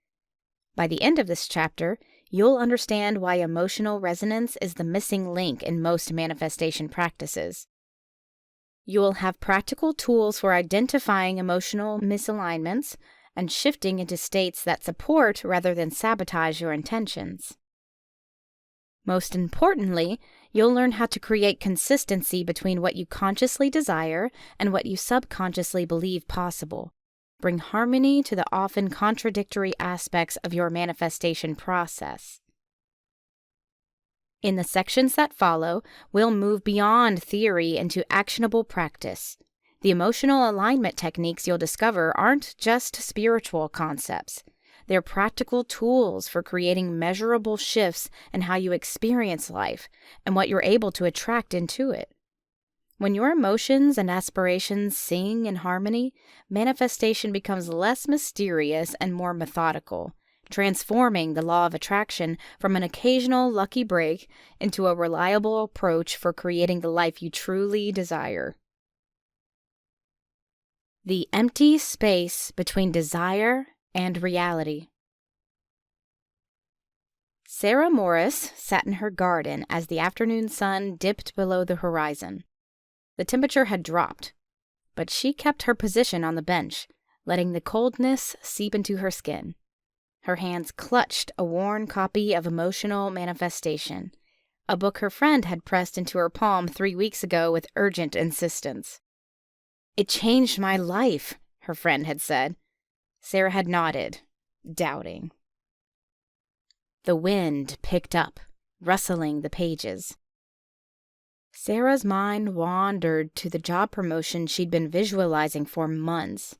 By the end of this chapter, you'll understand why emotional resonance is the missing link in most manifestation practices. You will have practical tools for identifying emotional misalignments and shifting into states that support rather than sabotage your intentions. Most importantly, you'll learn how to create consistency between what you consciously desire and what you subconsciously believe possible. Bring harmony to the often contradictory aspects of your manifestation process. In the sections that follow, we'll move beyond theory into actionable practice. The emotional alignment techniques you'll discover aren't just spiritual concepts. They're practical tools for creating measurable shifts in how you experience life and what you're able to attract into it. When your emotions and aspirations sing in harmony, manifestation becomes less mysterious and more methodical, transforming the law of attraction from an occasional lucky break into a reliable approach for creating the life you truly desire. The empty space between desire and reality. Sarah Morris sat in her garden as the afternoon sun dipped below the horizon. The temperature had dropped, but she kept her position on the bench, letting the coldness seep into her skin. Her hands clutched a worn copy of Emotional Manifestation, a book her friend had pressed into her palm 3 weeks ago with urgent insistence. "It changed my life," her friend had said. Sarah had nodded, doubting. The wind picked up, rustling the pages. Sarah's mind wandered to the job promotion she'd been visualizing for months.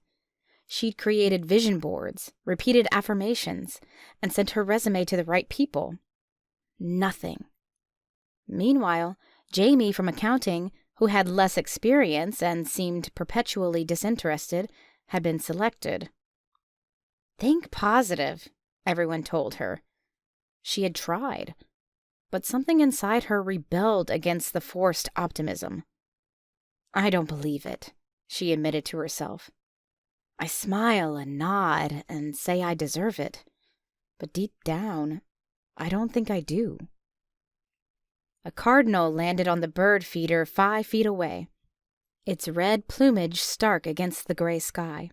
She'd created vision boards, repeated affirmations, and sent her resume to the right people. Nothing. Meanwhile, Jamie from accounting, who had less experience and seemed perpetually disinterested, had been selected. "Think positive," everyone told her. She had tried, but something inside her rebelled against the forced optimism. "I don't believe it," she admitted to herself. "I smile and nod and say I deserve it, but deep down, I don't think I do." A cardinal landed on the bird feeder 5 feet away, its red plumage stark against the gray sky.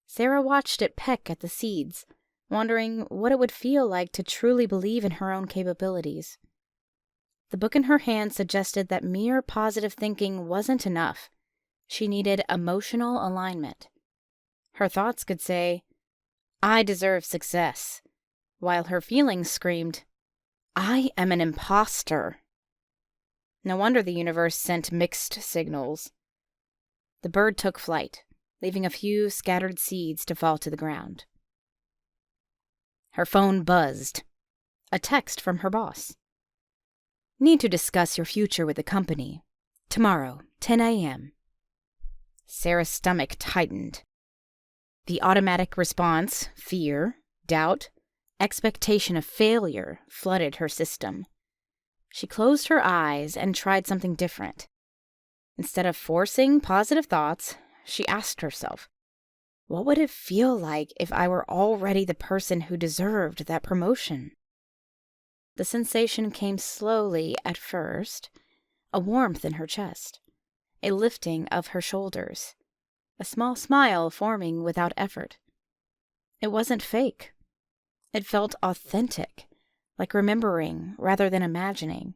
Sarah watched it peck at the seeds, wondering what it would feel like to truly believe in her own capabilities. The book in her hand suggested that mere positive thinking wasn't enough. She needed emotional alignment. Her thoughts could say, "I deserve success," while her feelings screamed, "I am an imposter." No wonder the universe sent mixed signals. The bird took flight, leaving a few scattered seeds to fall to the ground. Her phone buzzed. A text from her boss. "Need to discuss your future with the company. Tomorrow, 10 a.m. Sarah's stomach tightened. The automatic response, fear, doubt, expectation of failure, flooded her system. She closed her eyes and tried something different. Instead of forcing positive thoughts, she asked herself, what would it feel like if I were already the person who deserved that promotion? The sensation came slowly at first, a warmth in her chest, a lifting of her shoulders, a small smile forming without effort. It wasn't fake. It felt authentic, like remembering rather than imagining.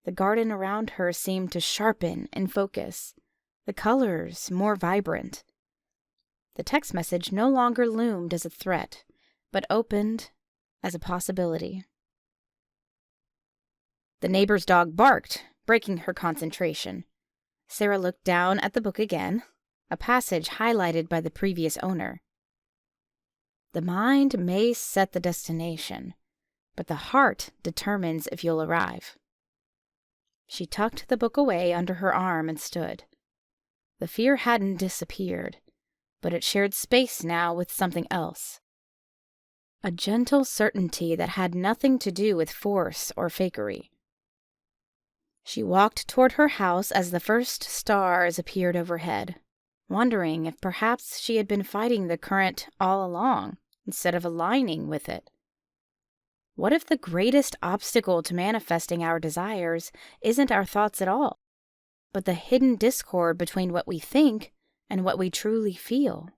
The garden around her seemed to sharpen and focus, the colors more vibrant. The text message no longer loomed as a threat, but opened as a possibility. The neighbor's dog barked, breaking her concentration. Sarah looked down at the book again, a passage highlighted by the previous owner. The mind may set the destination, but the heart determines if you'll arrive. She tucked the book away under her arm and stood. The fear hadn't disappeared, but it shared space now with something else. A gentle certainty that had nothing to do with force or fakery. She walked toward her house as the first stars appeared overhead, wondering if perhaps she had been fighting the current all along instead of aligning with it. What if the greatest obstacle to manifesting our desires isn't our thoughts at all, but the hidden discord between what we think and what we truly feel?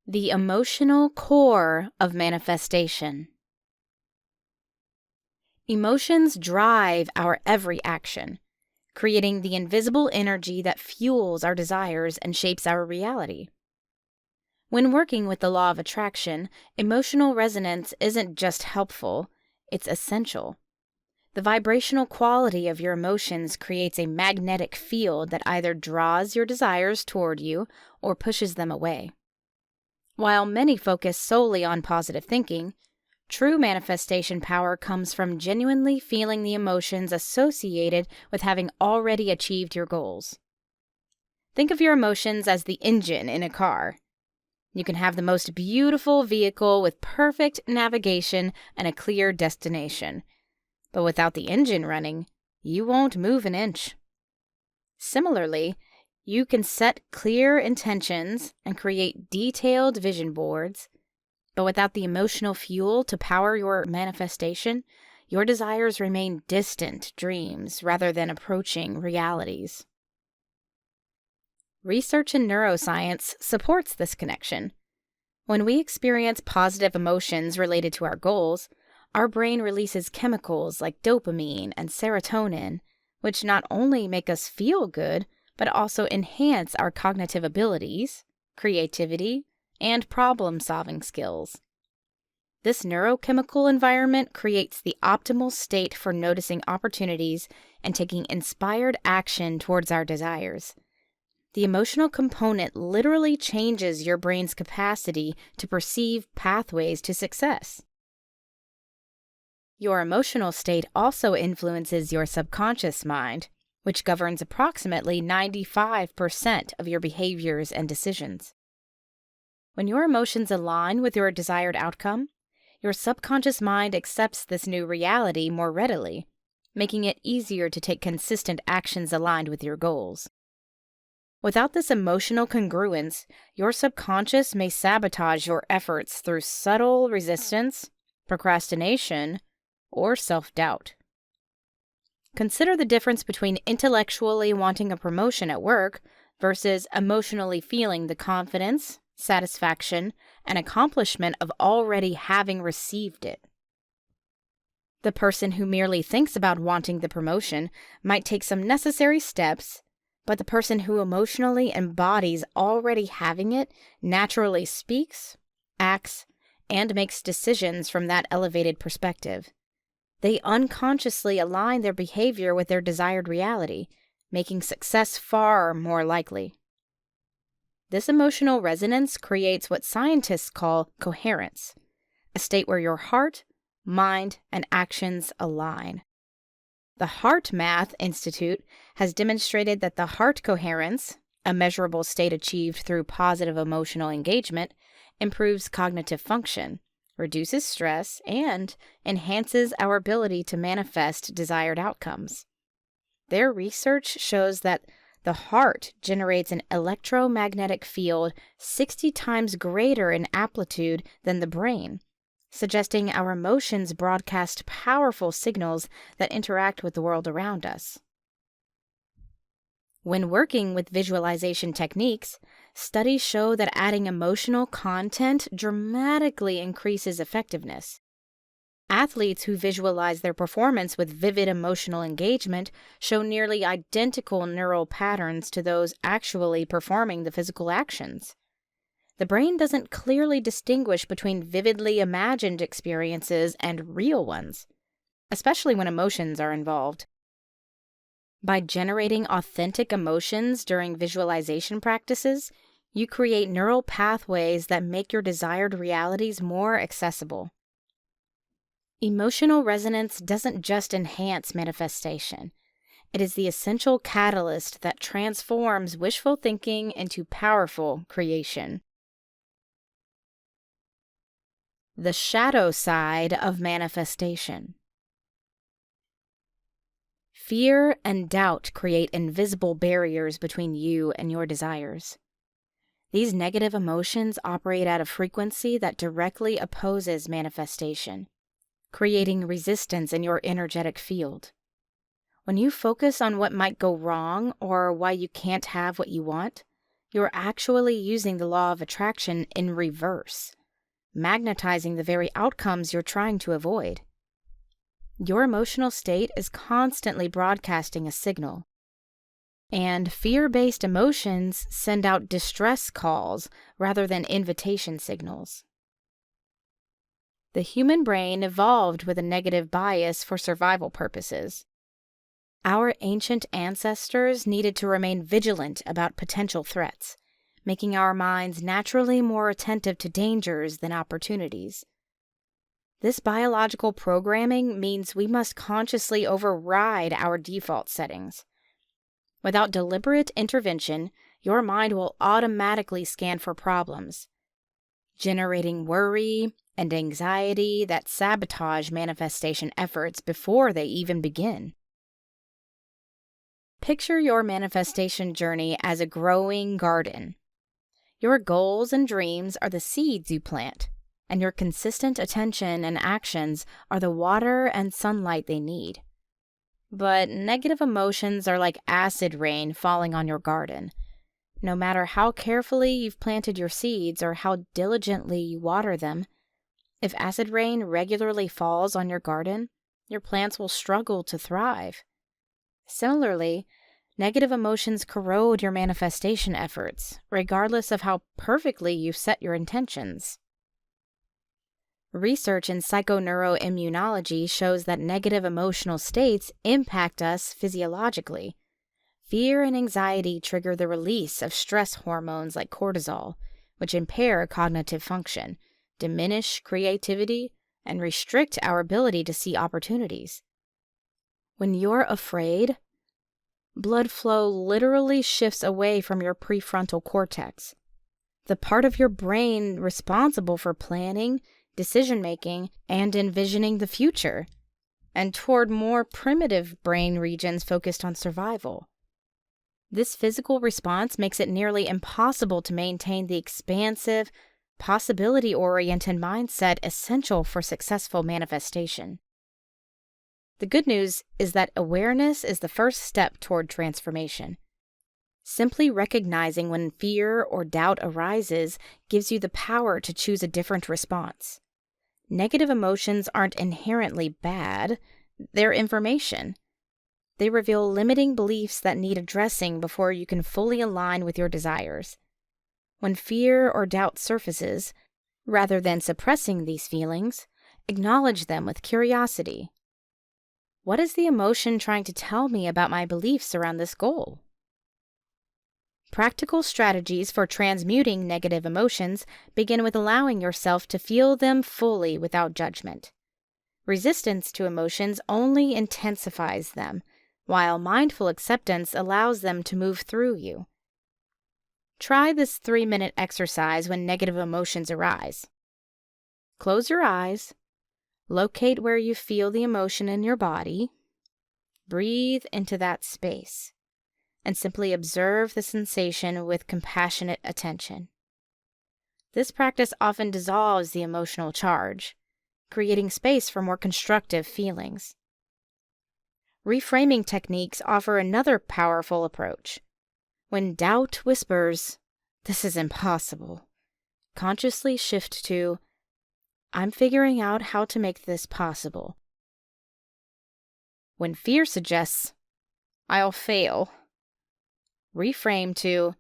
The emotional core of manifestation. Emotions drive our every action, creating the invisible energy that fuels our desires and shapes our reality. When working with the law of attraction, emotional resonance isn't just helpful, it's essential. The vibrational quality of your emotions creates a magnetic field that either draws your desires toward you or pushes them away. While many focus solely on positive thinking, true manifestation power comes from genuinely feeling the emotions associated with having already achieved your goals. Think of your emotions as the engine in a car. You can have the most beautiful vehicle with perfect navigation and a clear destination. But without the engine running, you won't move an inch. Similarly, you can set clear intentions and create detailed vision boards, but without the emotional fuel to power your manifestation, your desires remain distant dreams rather than approaching realities. Research in neuroscience supports this connection. When we experience positive emotions related to our goals, our brain releases chemicals like dopamine and serotonin, which not only make us feel good, but also enhance our cognitive abilities, creativity, and problem-solving skills. This neurochemical environment creates the optimal state for noticing opportunities and taking inspired action towards our desires. The emotional component literally changes your brain's capacity to perceive pathways to success. Your emotional state also influences your subconscious mind, which governs approximately 95% of your behaviors and decisions. When your emotions align with your desired outcome, your subconscious mind accepts this new reality more readily, making it easier to take consistent actions aligned with your goals. Without this emotional congruence, your subconscious may sabotage your efforts through subtle resistance, procrastination, or self-doubt. Consider the difference between intellectually wanting a promotion at work versus emotionally feeling the confidence, satisfaction, and accomplishment of already having received it. The person who merely thinks about wanting the promotion might take some necessary steps, but the person who emotionally embodies already having it naturally speaks, acts, and makes decisions from that elevated perspective. They unconsciously align their behavior with their desired reality, making success far more likely. This emotional resonance creates what scientists call coherence, a state where your heart, mind, and actions align. The Heart Math Institute has demonstrated that the heart coherence, a measurable state achieved through positive emotional engagement, improves cognitive function, reduces stress, and enhances our ability to manifest desired outcomes. Their research shows that the heart generates an electromagnetic field 60 times greater in amplitude than the brain, suggesting our emotions broadcast powerful signals that interact with the world around us. When working with visualization techniques, studies show that adding emotional content dramatically increases effectiveness. Athletes who visualize their performance with vivid emotional engagement show nearly identical neural patterns to those actually performing the physical actions. The brain doesn't clearly distinguish between vividly imagined experiences and real ones, especially when emotions are involved. By generating authentic emotions during visualization practices, you create neural pathways that make your desired realities more accessible. Emotional resonance doesn't just enhance manifestation. It is the essential catalyst that transforms wishful thinking into powerful creation. The shadow side of manifestation. Fear and doubt create invisible barriers between you and your desires. These negative emotions operate at a frequency that directly opposes manifestation, creating resistance in your energetic field. When you focus on what might go wrong or why you can't have what you want, you're actually using the law of attraction in reverse, magnetizing the very outcomes you're trying to avoid. Your emotional state is constantly broadcasting a signal, and fear-based emotions send out distress calls rather than invitation signals. The human brain evolved with a negative bias for survival purposes. Our ancient ancestors needed to remain vigilant about potential threats, making our minds naturally more attentive to dangers than opportunities. This biological programming means we must consciously override our default settings. Without deliberate intervention, your mind will automatically scan for problems, generating worry and anxiety that sabotage manifestation efforts before they even begin. Picture your manifestation journey as a growing garden. Your goals and dreams are the seeds you plant, and your consistent attention and actions are the water and sunlight they need. But negative emotions are like acid rain falling on your garden. No matter how carefully you've planted your seeds or how diligently you water them, if acid rain regularly falls on your garden, your plants will struggle to thrive. Similarly, negative emotions corrode your manifestation efforts, regardless of how perfectly you've set your intentions. Research in psychoneuroimmunology shows that negative emotional states impact us physiologically. Fear and anxiety trigger the release of stress hormones like cortisol, which impair cognitive function, diminish creativity, and restrict our ability to see opportunities. When you're afraid, blood flow literally shifts away from your prefrontal cortex, the part of your brain responsible for planning, decision-making, and envisioning the future, and toward more primitive brain regions focused on survival. This physical response makes it nearly impossible to maintain the expansive, possibility-oriented mindset essential for successful manifestation. The good news is that awareness is the first step toward transformation. Simply recognizing when fear or doubt arises gives you the power to choose a different response. Negative emotions aren't inherently bad, they're information. They reveal limiting beliefs that need addressing before you can fully align with your desires. When fear or doubt surfaces, rather than suppressing these feelings, acknowledge them with curiosity. What is the emotion trying to tell me about my beliefs around this goal? Practical strategies for transmuting negative emotions begin with allowing yourself to feel them fully without judgment. Resistance to emotions only intensifies them, while mindful acceptance allows them to move through you. Try this 3-minute exercise when negative emotions arise. Close your eyes, locate where you feel the emotion in your body, breathe into that space, and simply observe the sensation with compassionate attention. This practice often dissolves the emotional charge, creating space for more constructive feelings. Reframing techniques offer another powerful approach. When doubt whispers, "This is impossible," consciously shift to, "I'm figuring out how to make this possible." When fear suggests, "I'll fail," reframe to,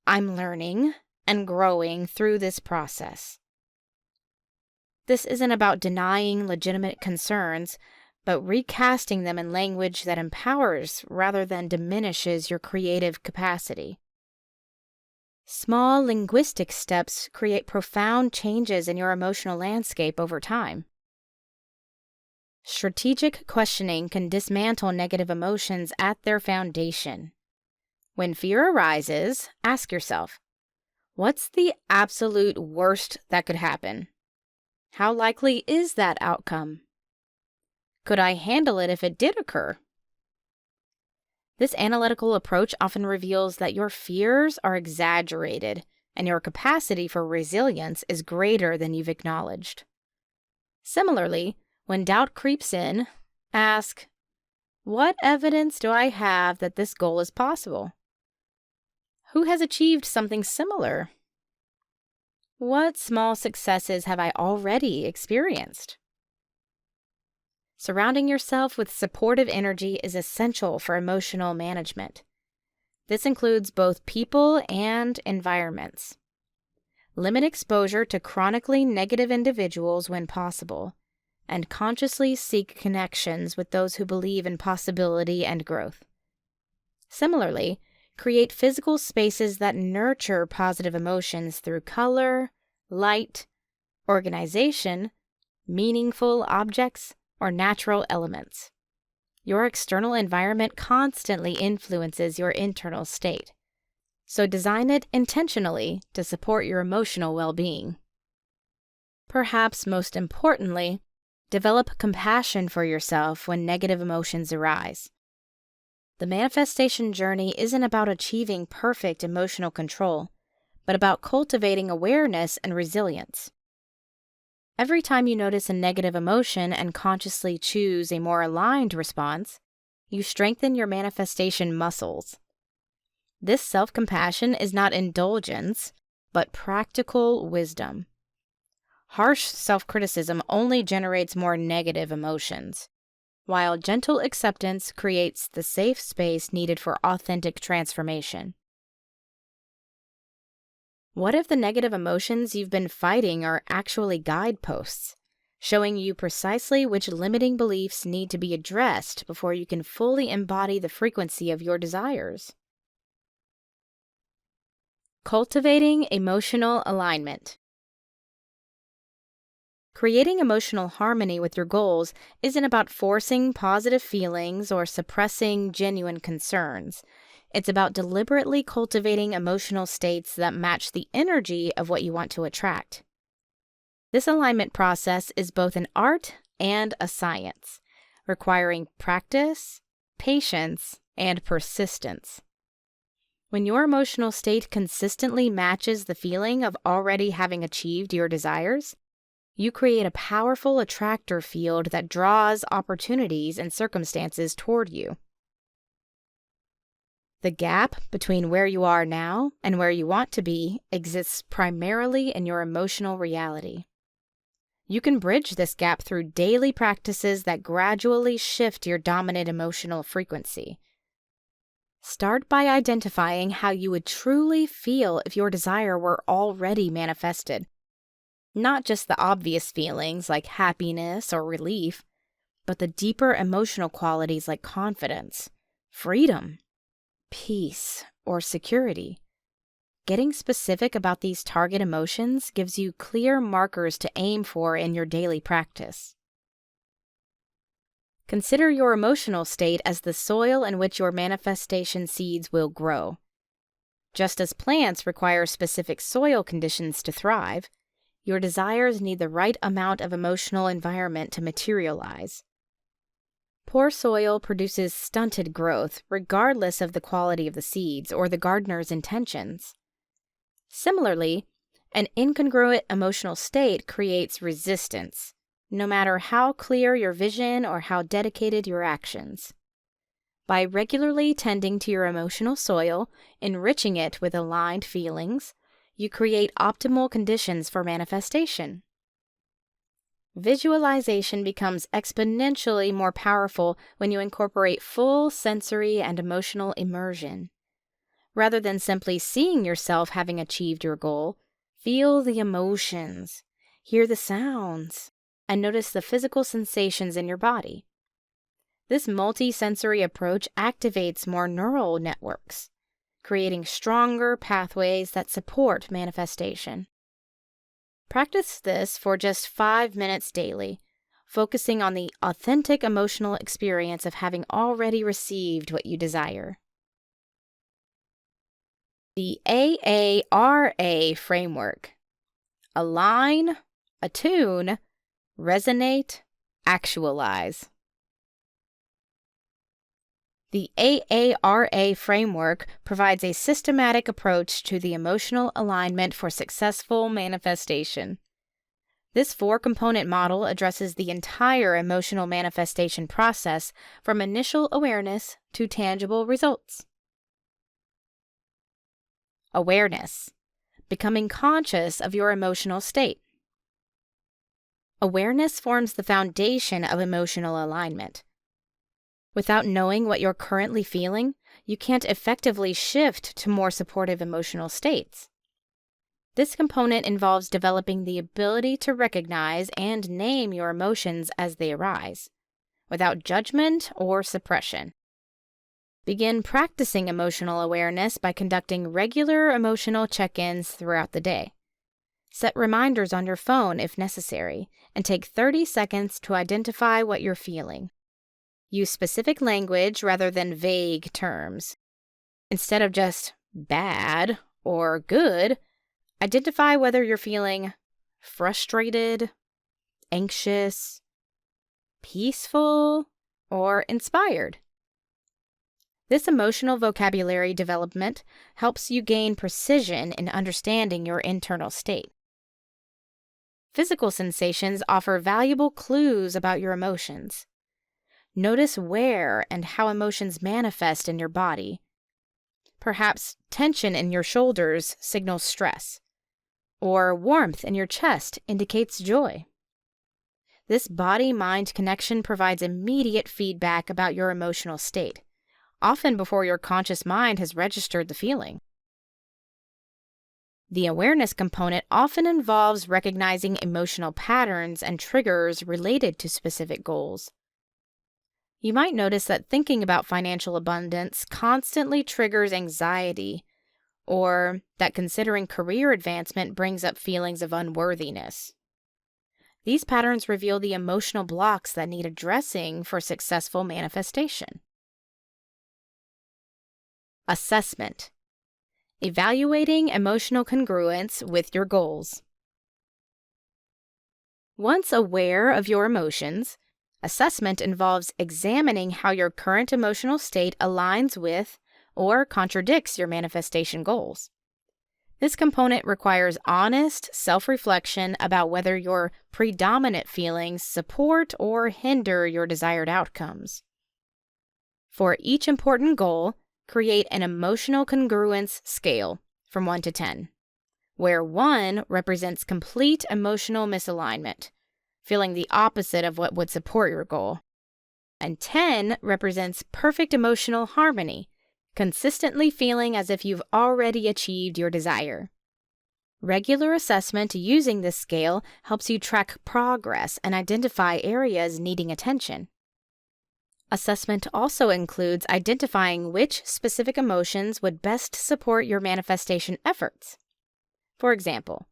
"I'm learning and growing through this process." This isn't about denying legitimate concerns, but recasting them in language that empowers rather than diminishes your creative capacity. Small linguistic steps create profound changes in your emotional landscape over time. Strategic questioning can dismantle negative emotions at their foundation. When fear arises, ask yourself, what's the absolute worst that could happen? How likely is that outcome? Could I handle it if it did occur? This analytical approach often reveals that your fears are exaggerated and your capacity for resilience is greater than you've acknowledged. Similarly, when doubt creeps in, ask, what evidence do I have that this goal is possible? Who has achieved something similar? What small successes have I already experienced? Surrounding yourself with supportive energy is essential for emotional management. This includes both people and environments. Limit exposure to chronically negative individuals when possible, and consciously seek connections with those who believe in possibility and growth. Similarly, create physical spaces that nurture positive emotions through color, light, organization, meaningful objects, or natural elements. Your external environment constantly influences your internal state, so design it intentionally to support your emotional well-being. Perhaps most importantly, develop compassion for yourself when negative emotions arise. The manifestation journey isn't about achieving perfect emotional control, but about cultivating awareness and resilience. Every time you notice a negative emotion and consciously choose a more aligned response, you strengthen your manifestation muscles. This self-compassion is not indulgence, but practical wisdom. Harsh self-criticism only generates more negative emotions, while gentle acceptance creates the safe space needed for authentic transformation. What if the negative emotions you've been fighting are actually guideposts, showing you precisely which limiting beliefs need to be addressed before you can fully embody the frequency of your desires? Cultivating emotional alignment. Creating emotional harmony with your goals isn't about forcing positive feelings or suppressing genuine concerns. It's about deliberately cultivating emotional states that match the energy of what you want to attract. This alignment process is both an art and a science, requiring practice, patience, and persistence. When your emotional state consistently matches the feeling of already having achieved your desires, you create a powerful attractor field that draws opportunities and circumstances toward you. The gap between where you are now and where you want to be exists primarily in your emotional reality. You can bridge this gap through daily practices that gradually shift your dominant emotional frequency. Start by identifying how you would truly feel if your desire were already manifested. Not just the obvious feelings like happiness or relief, but the deeper emotional qualities like confidence, freedom, peace, or security. Getting specific about these target emotions gives you clear markers to aim for in your daily practice. Consider your emotional state as the soil in which your manifestation seeds will grow. Just as plants require specific soil conditions to thrive, your desires need the right amount of emotional environment to materialize. Poor soil produces stunted growth, regardless of the quality of the seeds or the gardener's intentions. Similarly, an incongruent emotional state creates resistance, no matter how clear your vision or how dedicated your actions. By regularly tending to your emotional soil, enriching it with aligned feelings, you create optimal conditions for manifestation. Visualization becomes exponentially more powerful when you incorporate full sensory and emotional immersion. Rather than simply seeing yourself having achieved your goal, feel the emotions, hear the sounds, and notice the physical sensations in your body. This multi-sensory approach activates more neural networks, creating stronger pathways that support manifestation. Practice this for just 5 minutes daily, focusing on the authentic emotional experience of having already received what you desire. The AARA framework: align, attune, resonate, actualize. The AARA framework provides a systematic approach to the emotional alignment for successful manifestation. This 4-component model addresses the entire emotional manifestation process from initial awareness to tangible results. Awareness: becoming conscious of your emotional state. Awareness forms the foundation of emotional alignment. Without knowing what you're currently feeling, you can't effectively shift to more supportive emotional states. This component involves developing the ability to recognize and name your emotions as they arise, without judgment or suppression. Begin practicing emotional awareness by conducting regular emotional check-ins throughout the day. Set reminders on your phone if necessary, and take 30 seconds to identify what you're feeling. Use specific language rather than vague terms. Instead of just bad or good, identify whether you're feeling frustrated, anxious, peaceful, or inspired. This emotional vocabulary development helps you gain precision in understanding your internal state. Physical sensations offer valuable clues about your emotions. Notice where and how emotions manifest in your body. Perhaps tension in your shoulders signals stress, or warmth in your chest indicates joy. This body-mind connection provides immediate feedback about your emotional state, often before your conscious mind has registered the feeling. The awareness component often involves recognizing emotional patterns and triggers related to specific goals. You might notice that thinking about financial abundance constantly triggers anxiety, or that considering career advancement brings up feelings of unworthiness. These patterns reveal the emotional blocks that need addressing for successful manifestation. Assessment: evaluating emotional congruence with your goals. Once aware of your emotions, assessment involves examining how your current emotional state aligns with or contradicts your manifestation goals. This component requires honest self-reflection about whether your predominant feelings support or hinder your desired outcomes. For each important goal, create an emotional congruence scale from 1 to 10, where 1 represents complete emotional misalignment, feeling the opposite of what would support your goal, and 10 represents perfect emotional harmony, consistently feeling as if you've already achieved your desire. Regular assessment using this scale helps you track progress and identify areas needing attention. Assessment also includes identifying which specific emotions would best support your manifestation efforts. For example,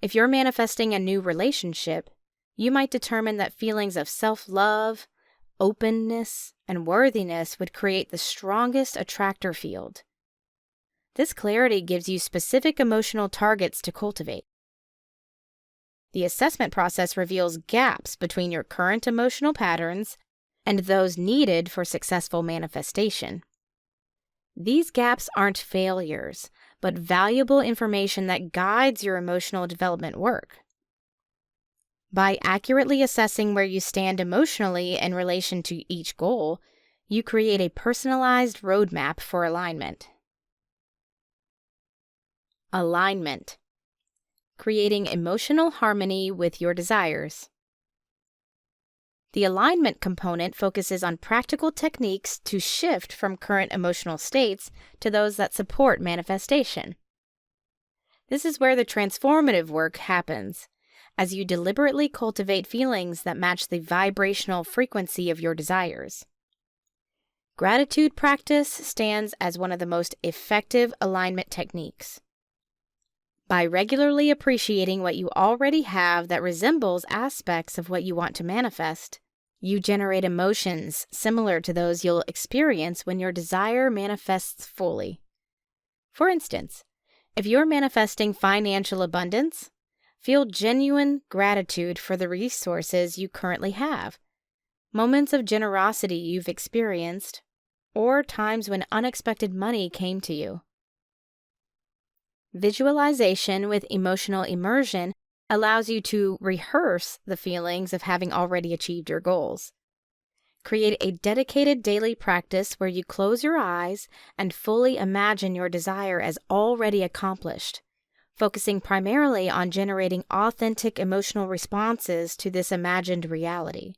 if you're manifesting a new relationship, you might determine that feelings of self-love, openness, and worthiness would create the strongest attractor field. This clarity gives you specific emotional targets to cultivate. The assessment process reveals gaps between your current emotional patterns and those needed for successful manifestation. These gaps aren't failures, but valuable information that guides your emotional development work. By accurately assessing where you stand emotionally in relation to each goal, you create a personalized roadmap for alignment. Alignment. Creating emotional harmony with your desires. The alignment component focuses on practical techniques to shift from current emotional states to those that support manifestation. This is where the transformative work happens, as you deliberately cultivate feelings that match the vibrational frequency of your desires. Gratitude practice stands as one of the most effective alignment techniques. By regularly appreciating what you already have that resembles aspects of what you want to manifest, you generate emotions similar to those you'll experience when your desire manifests fully. For instance, if you're manifesting financial abundance, feel genuine gratitude for the resources you currently have, moments of generosity you've experienced, or times when unexpected money came to you. Visualization with emotional immersion allows you to rehearse the feelings of having already achieved your goals. Create a dedicated daily practice where you close your eyes and fully imagine your desire as already accomplished, focusing primarily on generating authentic emotional responses to this imagined reality.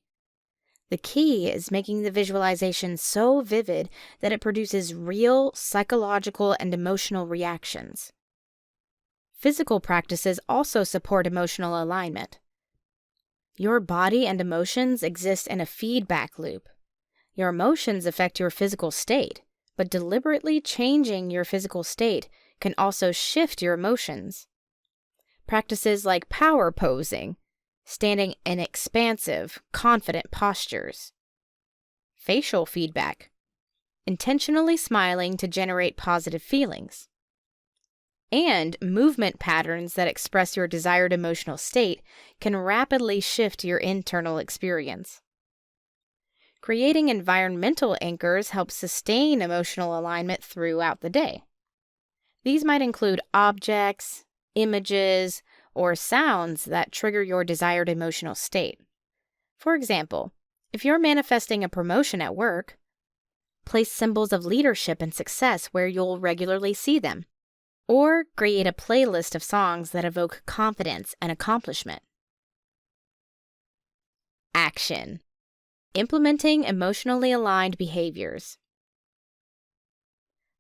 The key is making the visualization so vivid that it produces real psychological and emotional reactions. Physical practices also support emotional alignment. Your body and emotions exist in a feedback loop. Your emotions affect your physical state, but deliberately changing your physical state can also shift your emotions. Practices like power posing, standing in expansive, confident postures. Facial feedback, intentionally smiling to generate positive feelings. And movement patterns that express your desired emotional state can rapidly shift your internal experience. Creating environmental anchors helps sustain emotional alignment throughout the day. These might include objects, images, or sounds that trigger your desired emotional state. For example, if you're manifesting a promotion at work, place symbols of leadership and success where you'll regularly see them. Or create a playlist of songs that evoke confidence and accomplishment. Action. Implementing emotionally aligned behaviors.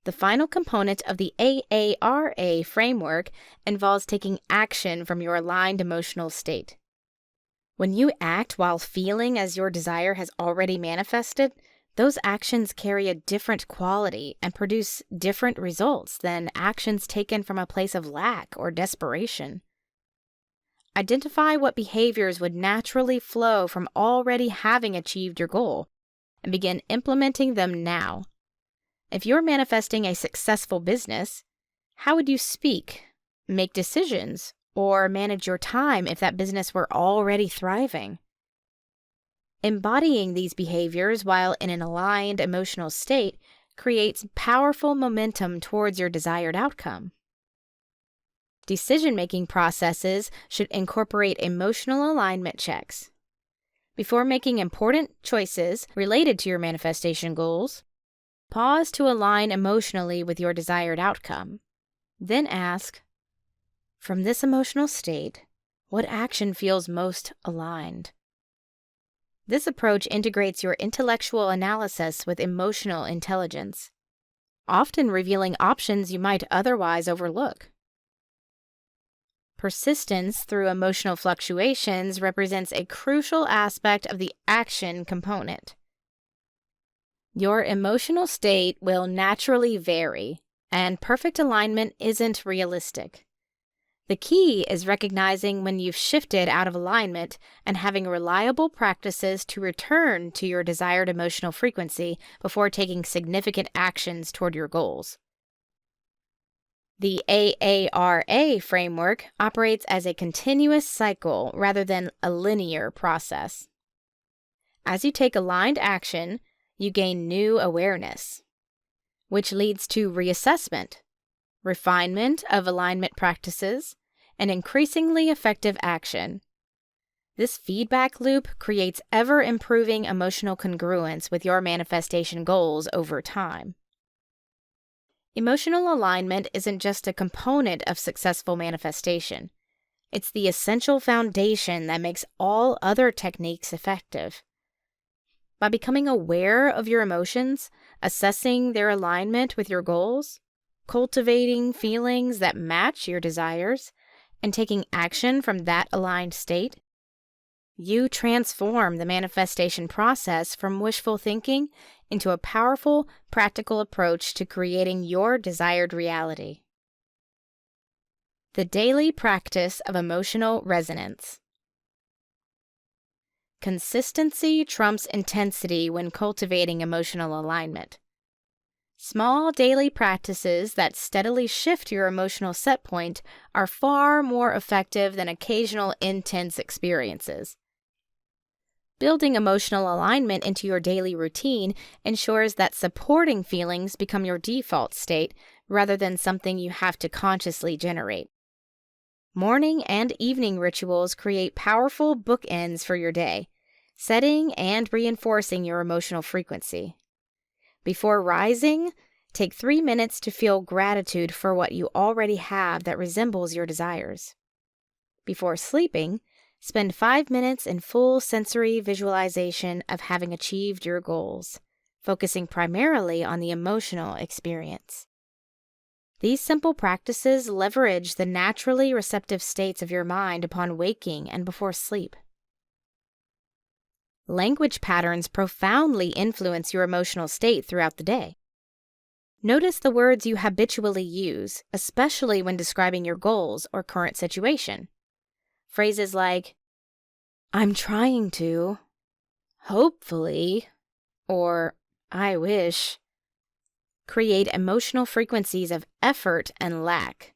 The final component of the AARA framework involves taking action from your aligned emotional state. When you act while feeling as your desire has already manifested, those actions carry a different quality and produce different results than actions taken from a place of lack or desperation. Identify what behaviors would naturally flow from already having achieved your goal and begin implementing them now. If you're manifesting a successful business, how would you speak, make decisions, or manage your time if that business were already thriving? Embodying these behaviors while in an aligned emotional state creates powerful momentum towards your desired outcome. Decision-making processes should incorporate emotional alignment checks. Before making important choices related to your manifestation goals, pause to align emotionally with your desired outcome. Then ask, from this emotional state, what action feels most aligned? This approach integrates your intellectual analysis with emotional intelligence, often revealing options you might otherwise overlook. Persistence through emotional fluctuations represents a crucial aspect of the action component. Your emotional state will naturally vary, and perfect alignment isn't realistic. The key is recognizing when you've shifted out of alignment and having reliable practices to return to your desired emotional frequency before taking significant actions toward your goals. The AARA framework operates as a continuous cycle rather than a linear process. As you take aligned action, you gain new awareness, which leads to reassessment, refinement of alignment practices, and increasingly effective action. This feedback loop creates ever-improving emotional congruence with your manifestation goals over time. Emotional alignment isn't just a component of successful manifestation. It's the essential foundation that makes all other techniques effective. By becoming aware of your emotions, assessing their alignment with your goals, cultivating feelings that match your desires, and taking action from that aligned state, you transform the manifestation process from wishful thinking into a powerful, practical approach to creating your desired reality. The daily practice of emotional resonance. Consistency trumps intensity when cultivating emotional alignment. Small daily practices that steadily shift your emotional set point are far more effective than occasional intense experiences. Building emotional alignment into your daily routine ensures that supporting feelings become your default state rather than something you have to consciously generate. Morning and evening rituals create powerful bookends for your day, setting and reinforcing your emotional frequency. Before rising, take 3 minutes to feel gratitude for what you already have that resembles your desires. Before sleeping, spend 5 minutes in full sensory visualization of having achieved your goals, focusing primarily on the emotional experience. These simple practices leverage the naturally receptive states of your mind upon waking and before sleep. Language patterns profoundly influence your emotional state throughout the day. Notice the words you habitually use, especially when describing your goals or current situation. Phrases like, "I'm trying to," "hopefully," or "I wish," create emotional frequencies of effort and lack.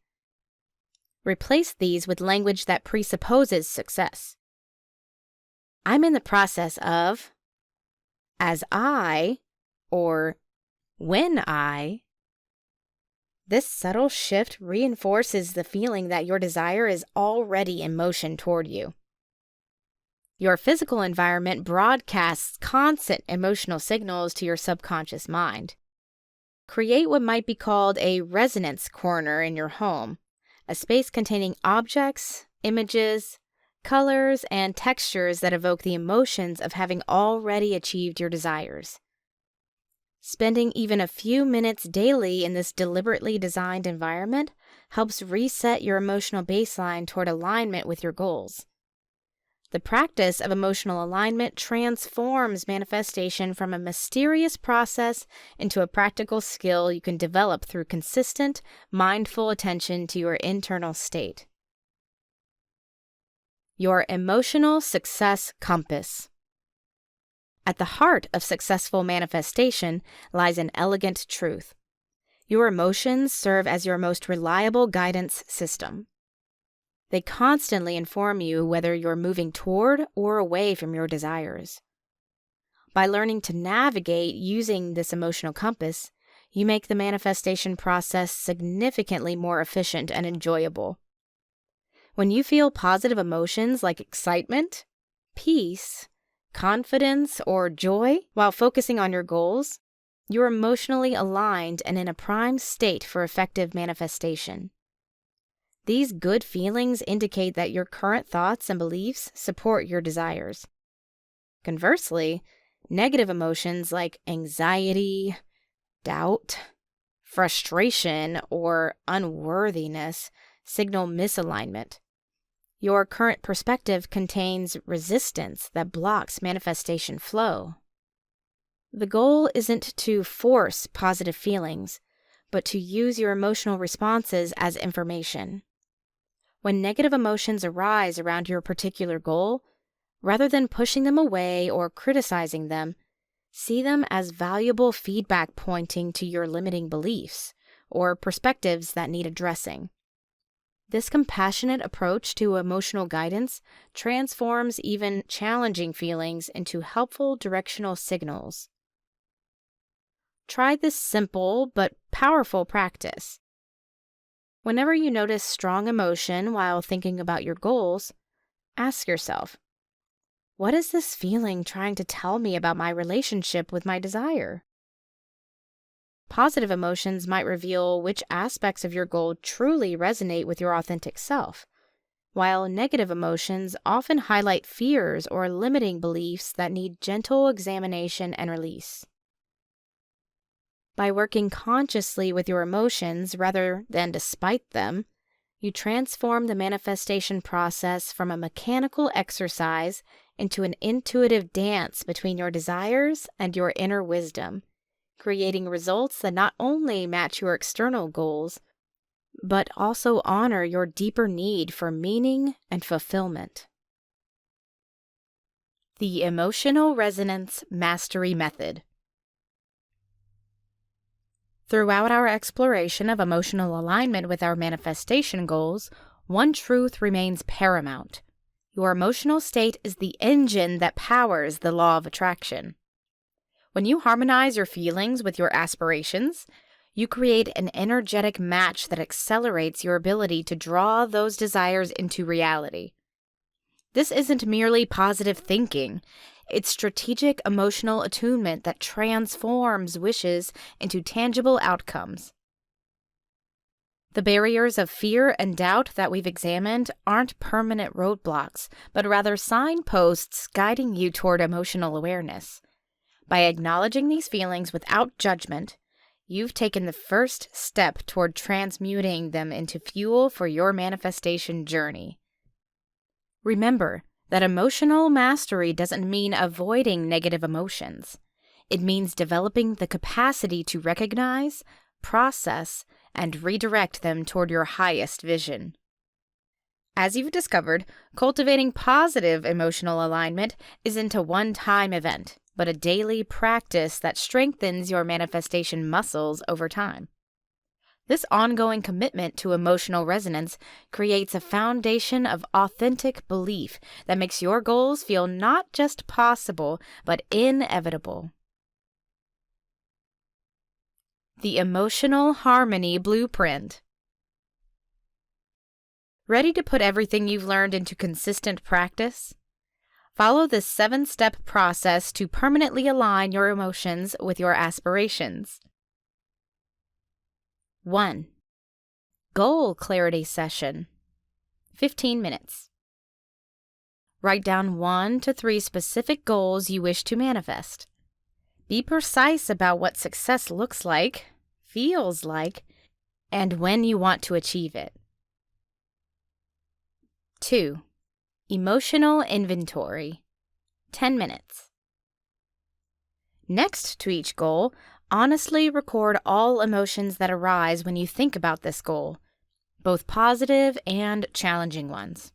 Replace these with language that presupposes success. "I'm in the process of," "as I," or "when I." This subtle shift reinforces the feeling that your desire is already in motion toward you. Your physical environment broadcasts constant emotional signals to your subconscious mind. Create what might be called a resonance corner in your home, a space containing objects, images, colors, and textures that evoke the emotions of having already achieved your desires. Spending even a few minutes daily in this deliberately designed environment helps reset your emotional baseline toward alignment with your goals. The practice of emotional alignment transforms manifestation from a mysterious process into a practical skill you can develop through consistent, mindful attention to your internal state. Your emotional success compass. At the heart of successful manifestation lies an elegant truth. Your emotions serve as your most reliable guidance system. They constantly inform you whether you're moving toward or away from your desires. By learning to navigate using this emotional compass, you make the manifestation process significantly more efficient and enjoyable. When you feel positive emotions like excitement, peace, confidence, or joy while focusing on your goals, you're emotionally aligned and in a prime state for effective manifestation. These good feelings indicate that your current thoughts and beliefs support your desires. Conversely, negative emotions like anxiety, doubt, frustration, or unworthiness signal misalignment. Your current perspective contains resistance that blocks manifestation flow. The goal isn't to force positive feelings, but to use your emotional responses as information. When negative emotions arise around your particular goal, rather than pushing them away or criticizing them, see them as valuable feedback pointing to your limiting beliefs or perspectives that need addressing. This compassionate approach to emotional guidance transforms even challenging feelings into helpful directional signals. Try this simple but powerful practice. Whenever you notice strong emotion while thinking about your goals, ask yourself, what is this feeling trying to tell me about my relationship with my desire? Positive emotions might reveal which aspects of your goal truly resonate with your authentic self, while negative emotions often highlight fears or limiting beliefs that need gentle examination and release. By working consciously with your emotions rather than despite them, you transform the manifestation process from a mechanical exercise into an intuitive dance between your desires and your inner wisdom, creating results that not only match your external goals, but also honor your deeper need for meaning and fulfillment. The Emotional Resonance Mastery Method. Throughout our exploration of emotional alignment with our manifestation goals, one truth remains paramount. Your emotional state is the engine that powers the law of attraction. When you harmonize your feelings with your aspirations, you create an energetic match that accelerates your ability to draw those desires into reality. This isn't merely positive thinking. It's strategic emotional attunement that transforms wishes into tangible outcomes. The barriers of fear and doubt that we've examined aren't permanent roadblocks, but rather signposts guiding you toward emotional awareness. By acknowledging these feelings without judgment, you've taken the first step toward transmuting them into fuel for your manifestation journey. Remember that emotional mastery doesn't mean avoiding negative emotions. It means developing the capacity to recognize, process, and redirect them toward your highest vision. As you've discovered, cultivating positive emotional alignment isn't a one-time event, but a daily practice that strengthens your manifestation muscles over time. This ongoing commitment to emotional resonance creates a foundation of authentic belief that makes your goals feel not just possible, but inevitable. The Emotional Harmony Blueprint. Ready to put everything you've learned into consistent practice? Follow this 7-step process to permanently align your emotions with your aspirations. 1. Goal clarity session. 15 minutes. Write down 1 to 3 specific goals you wish to manifest. Be precise about what success looks like, feels like, and when you want to achieve it. 2. Emotional inventory. 10 minutes. Next to each goal, honestly record all emotions that arise when you think about this goal, both positive and challenging ones.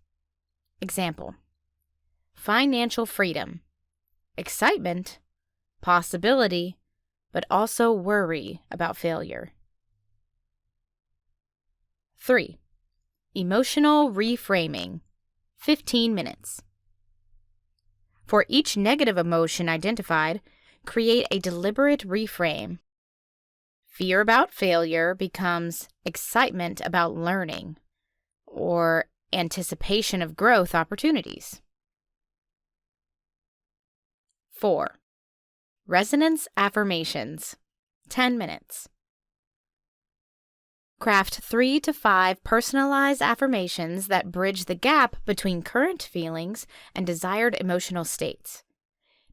Example: financial freedom, excitement, possibility, but also worry about failure. 3. Emotional reframing. 15 minutes. For each negative emotion identified, create a deliberate reframe. Fear about failure becomes excitement about learning, or anticipation of growth opportunities. 4. Resonance affirmations. 10 minutes. Craft 3 to 5 personalized affirmations that bridge the gap between current feelings and desired emotional states.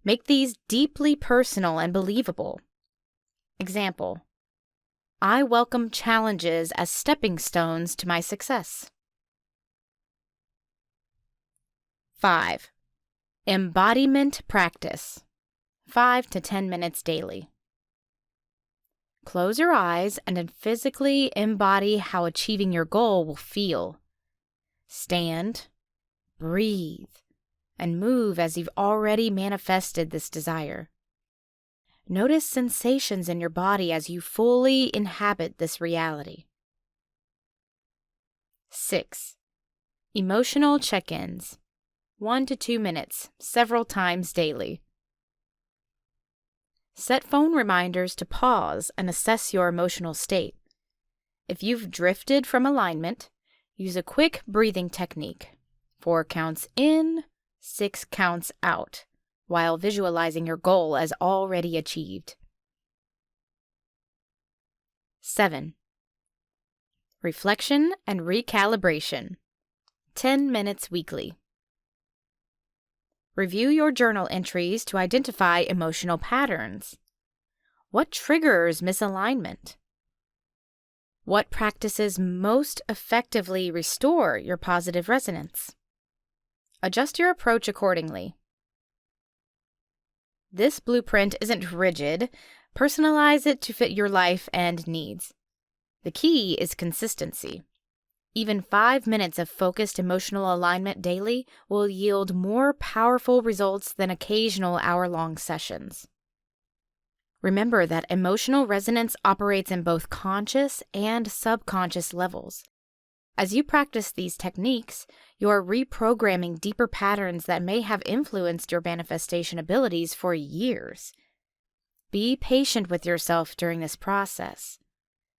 Make these deeply personal and believable. Example: I welcome challenges as stepping stones to my success. 5. Embodiment practice. 5 to 10 minutes daily. Close your eyes and then physically embody how achieving your goal will feel. Stand, breathe, and move as you've already manifested this desire. Notice sensations in your body as you fully inhabit this reality. 6. Emotional check-ins. 1 to 2 minutes, several times daily. Set phone reminders to pause and assess your emotional state. If you've drifted from alignment, use a quick breathing technique. 4 counts in, 6 counts out, while visualizing your goal as already achieved. 7. Reflection and recalibration. 10 minutes weekly. Review your journal entries to identify emotional patterns. What triggers misalignment? What practices most effectively restore your positive resonance? Adjust your approach accordingly. This blueprint isn't rigid. Personalize it to fit your life and needs. The key is consistency. Even 5 minutes of focused emotional alignment daily will yield more powerful results than occasional hour-long sessions. Remember that emotional resonance operates in both conscious and subconscious levels. As you practice these techniques, you are reprogramming deeper patterns that may have influenced your manifestation abilities for years. Be patient with yourself during this process.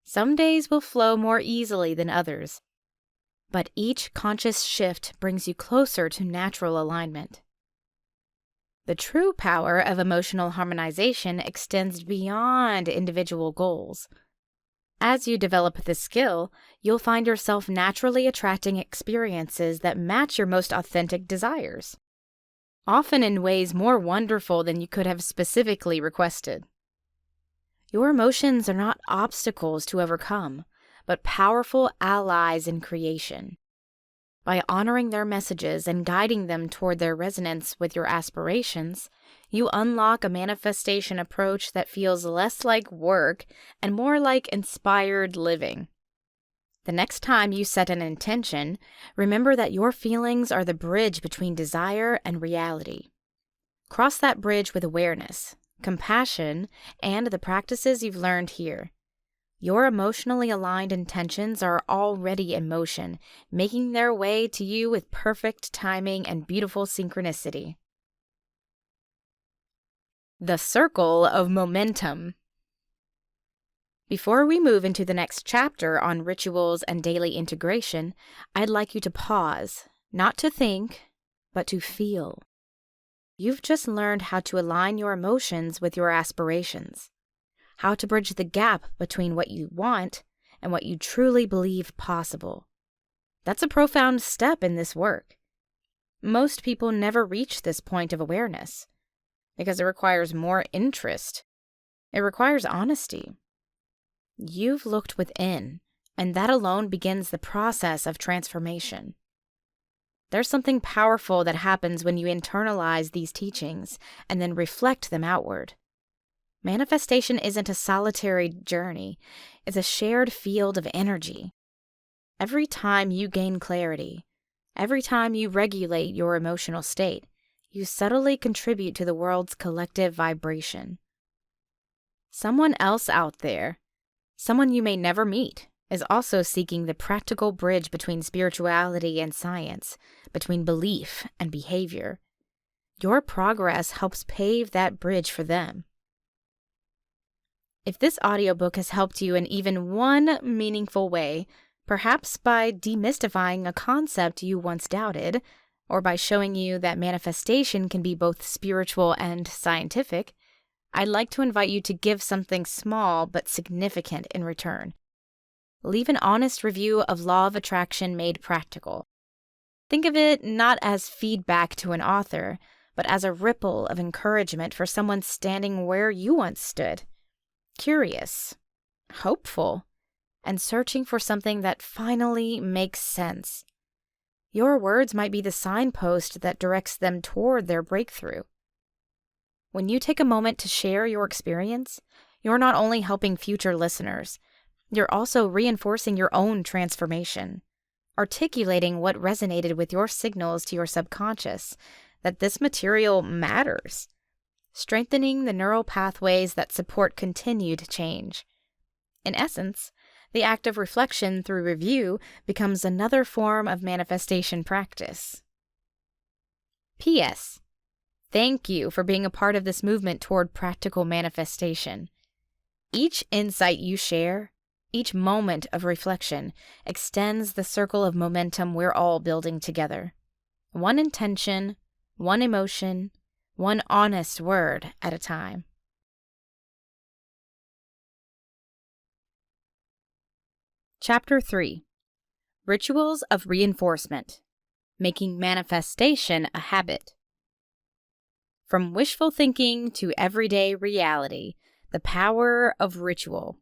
Some days will flow more easily than others, but each conscious shift brings you closer to natural alignment. The true power of emotional harmonization extends beyond individual goals. As you develop this skill, you'll find yourself naturally attracting experiences that match your most authentic desires, often in ways more wonderful than you could have specifically requested. Your emotions are not obstacles to overcome, but powerful allies in creation. By honoring their messages and guiding them toward their resonance with your aspirations, you unlock a manifestation approach that feels less like work and more like inspired living. The next time you set an intention, remember that your feelings are the bridge between desire and reality. Cross that bridge with awareness, compassion, and the practices you've learned here. Your emotionally aligned intentions are already in motion, making their way to you with perfect timing and beautiful synchronicity. The circle of momentum. Before we move into the next chapter on rituals and daily integration, I'd like you to pause, not to think, but to feel. You've just learned how to align your emotions with your aspirations, how to bridge the gap between what you want and what you truly believe possible. That's a profound step in this work. Most people never reach this point of awareness because it requires more interest. It requires honesty. You've looked within, and that alone begins the process of transformation. There's something powerful that happens when you internalize these teachings and then reflect them outward. Manifestation isn't a solitary journey, it's a shared field of energy. Every time you gain clarity, every time you regulate your emotional state, you subtly contribute to the world's collective vibration. Someone else out there, someone you may never meet, is also seeking the practical bridge between spirituality and science, between belief and behavior. Your progress helps pave that bridge for them. If this audiobook has helped you in even one meaningful way, perhaps by demystifying a concept you once doubted, or by showing you that manifestation can be both spiritual and scientific, I'd like to invite you to give something small but significant in return. Leave an honest review of Law of Attraction Made Practical. Think of it not as feedback to an author, but as a ripple of encouragement for someone standing where you once stood. Curious, hopeful, and searching for something that finally makes sense. Your words might be the signpost that directs them toward their breakthrough. When you take a moment to share your experience, you're not only helping future listeners, you're also reinforcing your own transformation. articulating what resonated with your signals to your subconscious, that this material matters, strengthening the neural pathways that support continued change. In essence, the act of reflection through review becomes another form of manifestation practice. P.S. Thank you for being a part of this movement toward practical manifestation. Each insight you share, each moment of reflection, extends the circle of momentum we're all building together. One intention, one emotion, one honest word at a time. Chapter 3. Rituals of Reinforcement. Making Manifestation a Habit. From wishful thinking to everyday reality, the power of ritual.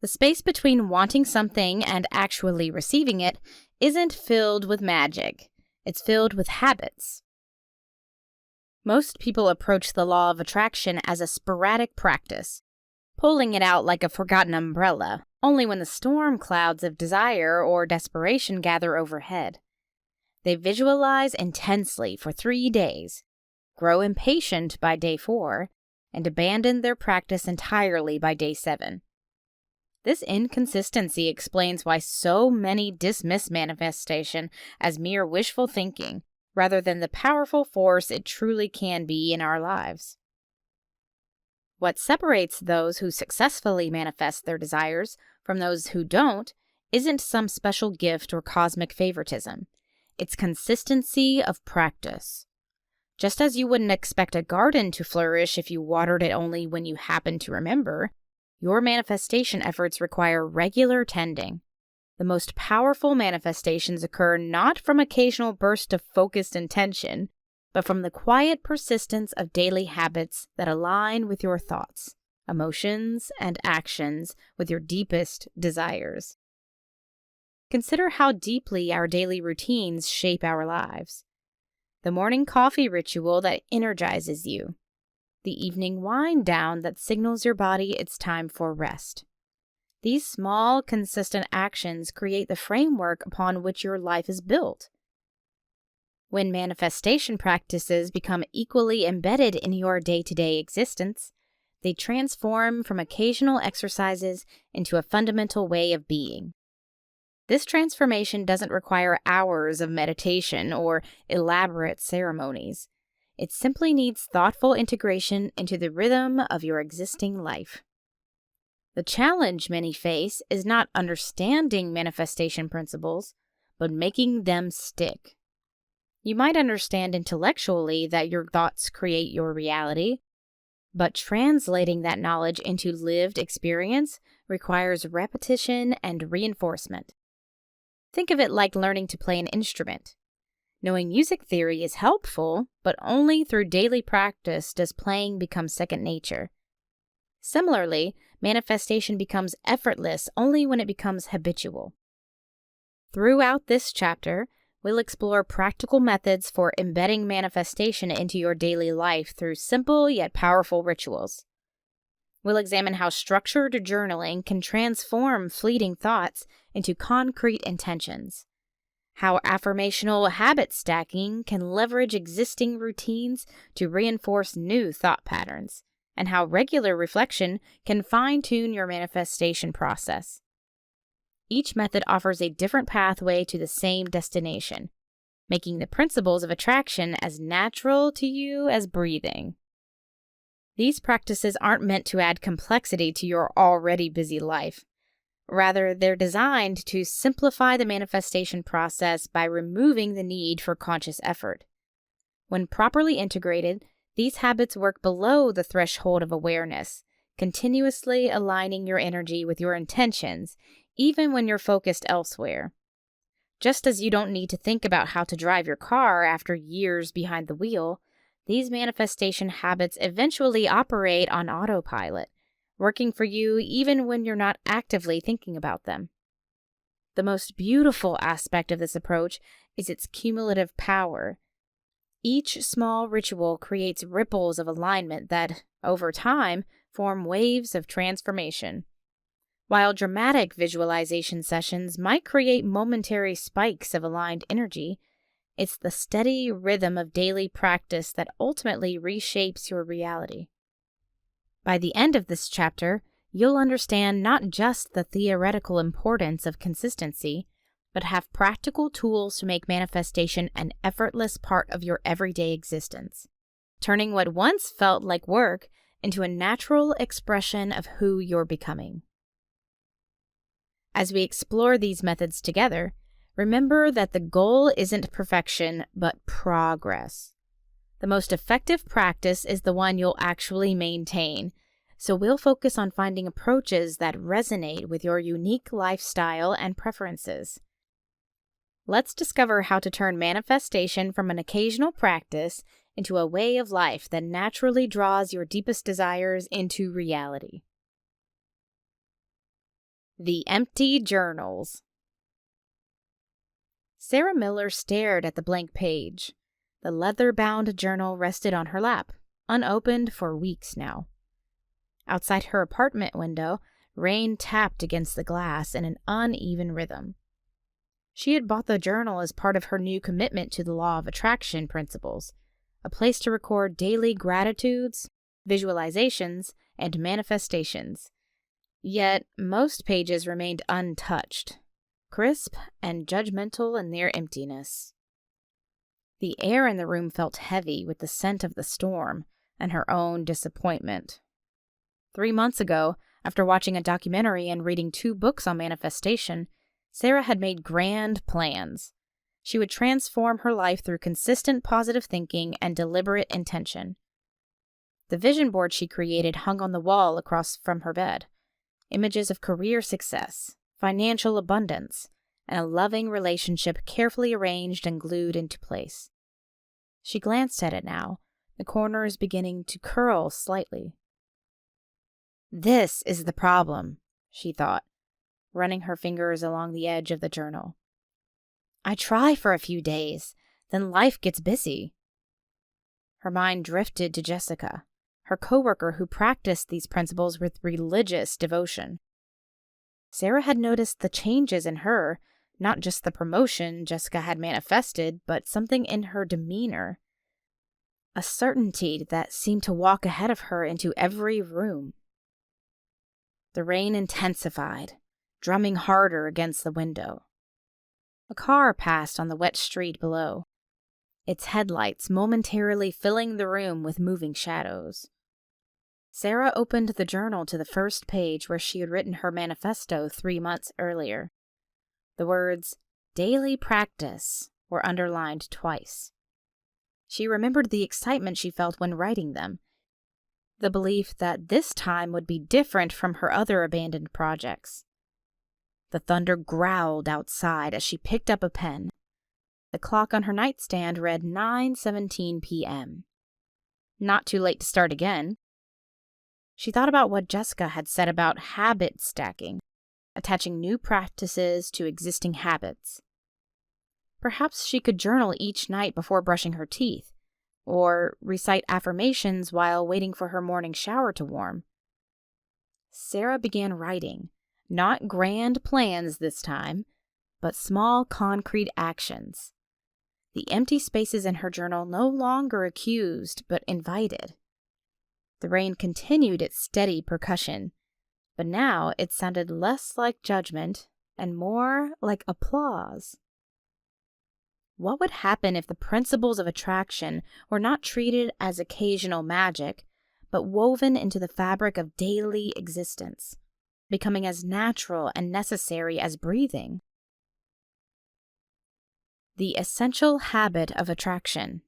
The space between wanting something and actually receiving it isn't filled with magic. It's filled with habits. Most people approach the law of attraction as a sporadic practice, pulling it out like a forgotten umbrella, only when the storm clouds of desire or desperation gather overhead. They visualize intensely for 3 days, grow impatient by day 4, and abandon their practice entirely by day 7. This inconsistency explains why so many dismiss manifestation as mere wishful thinking, rather than the powerful force it truly can be in our lives. What separates those who successfully manifest their desires from those who don't isn't some special gift or cosmic favoritism. It's consistency of practice. Just as you wouldn't expect a garden to flourish if you watered it only when you happen to remember, your manifestation efforts require regular tending. The most powerful manifestations occur not from occasional bursts of focused intention, but from the quiet persistence of daily habits that align with your thoughts, emotions, and actions with your deepest desires. Consider how deeply our daily routines shape our lives. The morning coffee ritual that energizes you. The evening wind down that signals your body it's time for rest. These small, consistent actions create the framework upon which your life is built. When manifestation practices become equally embedded in your day-to-day existence, they transform from occasional exercises into a fundamental way of being. This transformation doesn't require hours of meditation or elaborate ceremonies. It simply needs thoughtful integration into the rhythm of your existing life. The challenge many face is not understanding manifestation principles, but making them stick. You might understand intellectually that your thoughts create your reality, but translating that knowledge into lived experience requires repetition and reinforcement. Think of it like learning to play an instrument. Knowing music theory is helpful, but only through daily practice does playing become second nature. Similarly, manifestation becomes effortless only when it becomes habitual. Throughout this chapter, we'll explore practical methods for embedding manifestation into your daily life through simple yet powerful rituals. We'll examine how structured journaling can transform fleeting thoughts into concrete intentions, how affirmational habit stacking can leverage existing routines to reinforce new thought patterns, and how regular reflection can fine-tune your manifestation process. Each method offers a different pathway to the same destination, making the principles of attraction as natural to you as breathing. These practices aren't meant to add complexity to your already busy life. Rather, they're designed to simplify the manifestation process by removing the need for conscious effort. When properly integrated, these habits work below the threshold of awareness, continuously aligning your energy with your intentions, even when you're focused elsewhere. Just as you don't need to think about how to drive your car after years behind the wheel, these manifestation habits eventually operate on autopilot, working for you even when you're not actively thinking about them. The most beautiful aspect of this approach is its cumulative power. Each small ritual creates ripples of alignment that, over time, form waves of transformation. While dramatic visualization sessions might create momentary spikes of aligned energy, it's the steady rhythm of daily practice that ultimately reshapes your reality. By the end of this chapter, you'll understand not just the theoretical importance of consistency, but have practical tools to make manifestation an effortless part of your everyday existence, turning what once felt like work into a natural expression of who you're becoming. As we explore these methods together, remember that the goal isn't perfection, but progress. The most effective practice is the one you'll actually maintain, so we'll focus on finding approaches that resonate with your unique lifestyle and preferences. Let's discover how to turn manifestation from an occasional practice into a way of life that naturally draws your deepest desires into reality. The Empty Journals. Sarah Miller stared at the blank page. The leather-bound journal rested on her lap, unopened for weeks now. Outside her apartment window, rain tapped against the glass in an uneven rhythm. She had bought the journal as part of her new commitment to the law of attraction principles, a place to record daily gratitudes, visualizations, and manifestations. Yet most pages remained untouched, crisp and judgmental in their emptiness. The air in the room felt heavy with the scent of the storm and her own disappointment. 3 months ago, after watching a documentary and reading 2 books on manifestation, Sarah had made grand plans. She would transform her life through consistent positive thinking and deliberate intention. The vision board she created hung on the wall across from her bed. Images of career success, financial abundance, and a loving relationship carefully arranged and glued into place. She glanced at it now, the corners beginning to curl slightly. This is the problem, she thought, running her fingers along the edge of the journal. I try for a few days, then life gets busy. Her mind drifted to Jessica, her coworker who practiced these principles with religious devotion. Sarah had noticed the changes in her, not just the promotion Jessica had manifested, but something in her demeanor. A certainty that seemed to walk ahead of her into every room. The rain intensified, drumming harder against the window. A car passed on the wet street below, its headlights momentarily filling the room with moving shadows. Sarah opened the journal to the first page where she had written her manifesto 3 months earlier. The words, "daily practice," were underlined twice. She remembered the excitement she felt when writing them, the belief that this time would be different from her other abandoned projects. The thunder growled outside as she picked up a pen. The clock on her nightstand read 9:17 p.m. Not too late to start again. She thought about what Jessica had said about habit stacking, attaching new practices to existing habits. Perhaps she could journal each night before brushing her teeth, or recite affirmations while waiting for her morning shower to warm. Sarah began writing, not grand plans this time, but small concrete actions. The empty spaces in her journal no longer accused, but invited. The rain continued its steady percussion, but now it sounded less like judgment and more like applause. What would happen if the principles of attraction were not treated as occasional magic, but woven into the fabric of daily existence, becoming as natural and necessary as breathing? The essential habit of attraction.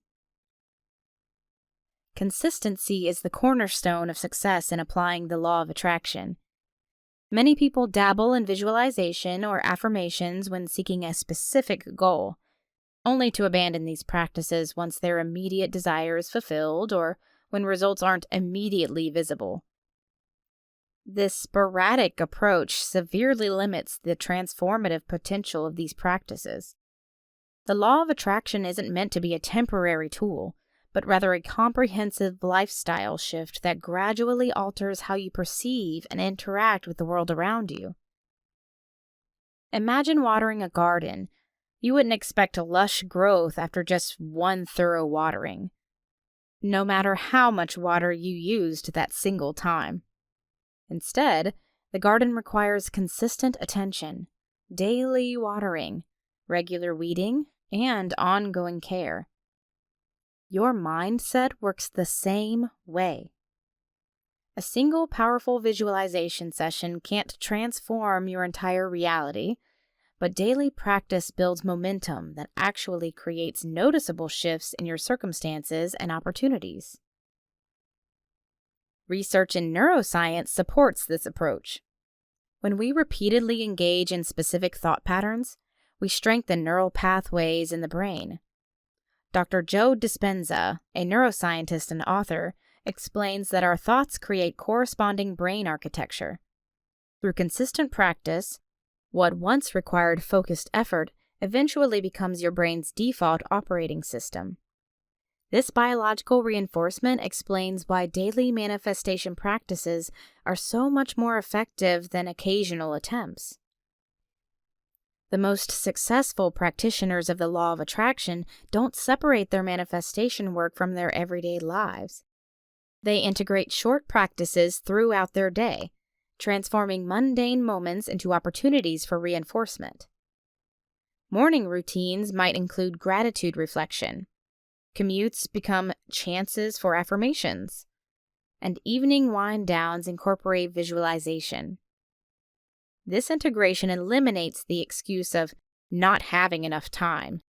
Consistency is the cornerstone of success in applying the law of attraction. Many people dabble in visualization or affirmations when seeking a specific goal, only to abandon these practices once their immediate desire is fulfilled or when results aren't immediately visible. This sporadic approach severely limits the transformative potential of these practices. The law of attraction isn't meant to be a temporary tool, but rather a comprehensive lifestyle shift that gradually alters how you perceive and interact with the world around you. Imagine watering a garden. You wouldn't expect a lush growth after just one thorough watering, no matter how much water you used that single time. Instead, the garden requires consistent attention, daily watering, regular weeding, and ongoing care. Your mindset works the same way. A single powerful visualization session can't transform your entire reality, but daily practice builds momentum that actually creates noticeable shifts in your circumstances and opportunities. Research in neuroscience supports this approach. When we repeatedly engage in specific thought patterns, we strengthen neural pathways in the brain. Dr. Joe Dispenza, a neuroscientist and author, explains that our thoughts create corresponding brain architecture. Through consistent practice, what once required focused effort eventually becomes your brain's default operating system. This biological reinforcement explains why daily manifestation practices are so much more effective than occasional attempts. The most successful practitioners of the law of attraction don't separate their manifestation work from their everyday lives. They integrate short practices throughout their day, transforming mundane moments into opportunities for reinforcement. Morning routines might include gratitude reflection. Commutes become chances for affirmations, and evening wind-downs incorporate visualization. This integration eliminates the excuse of not having enough time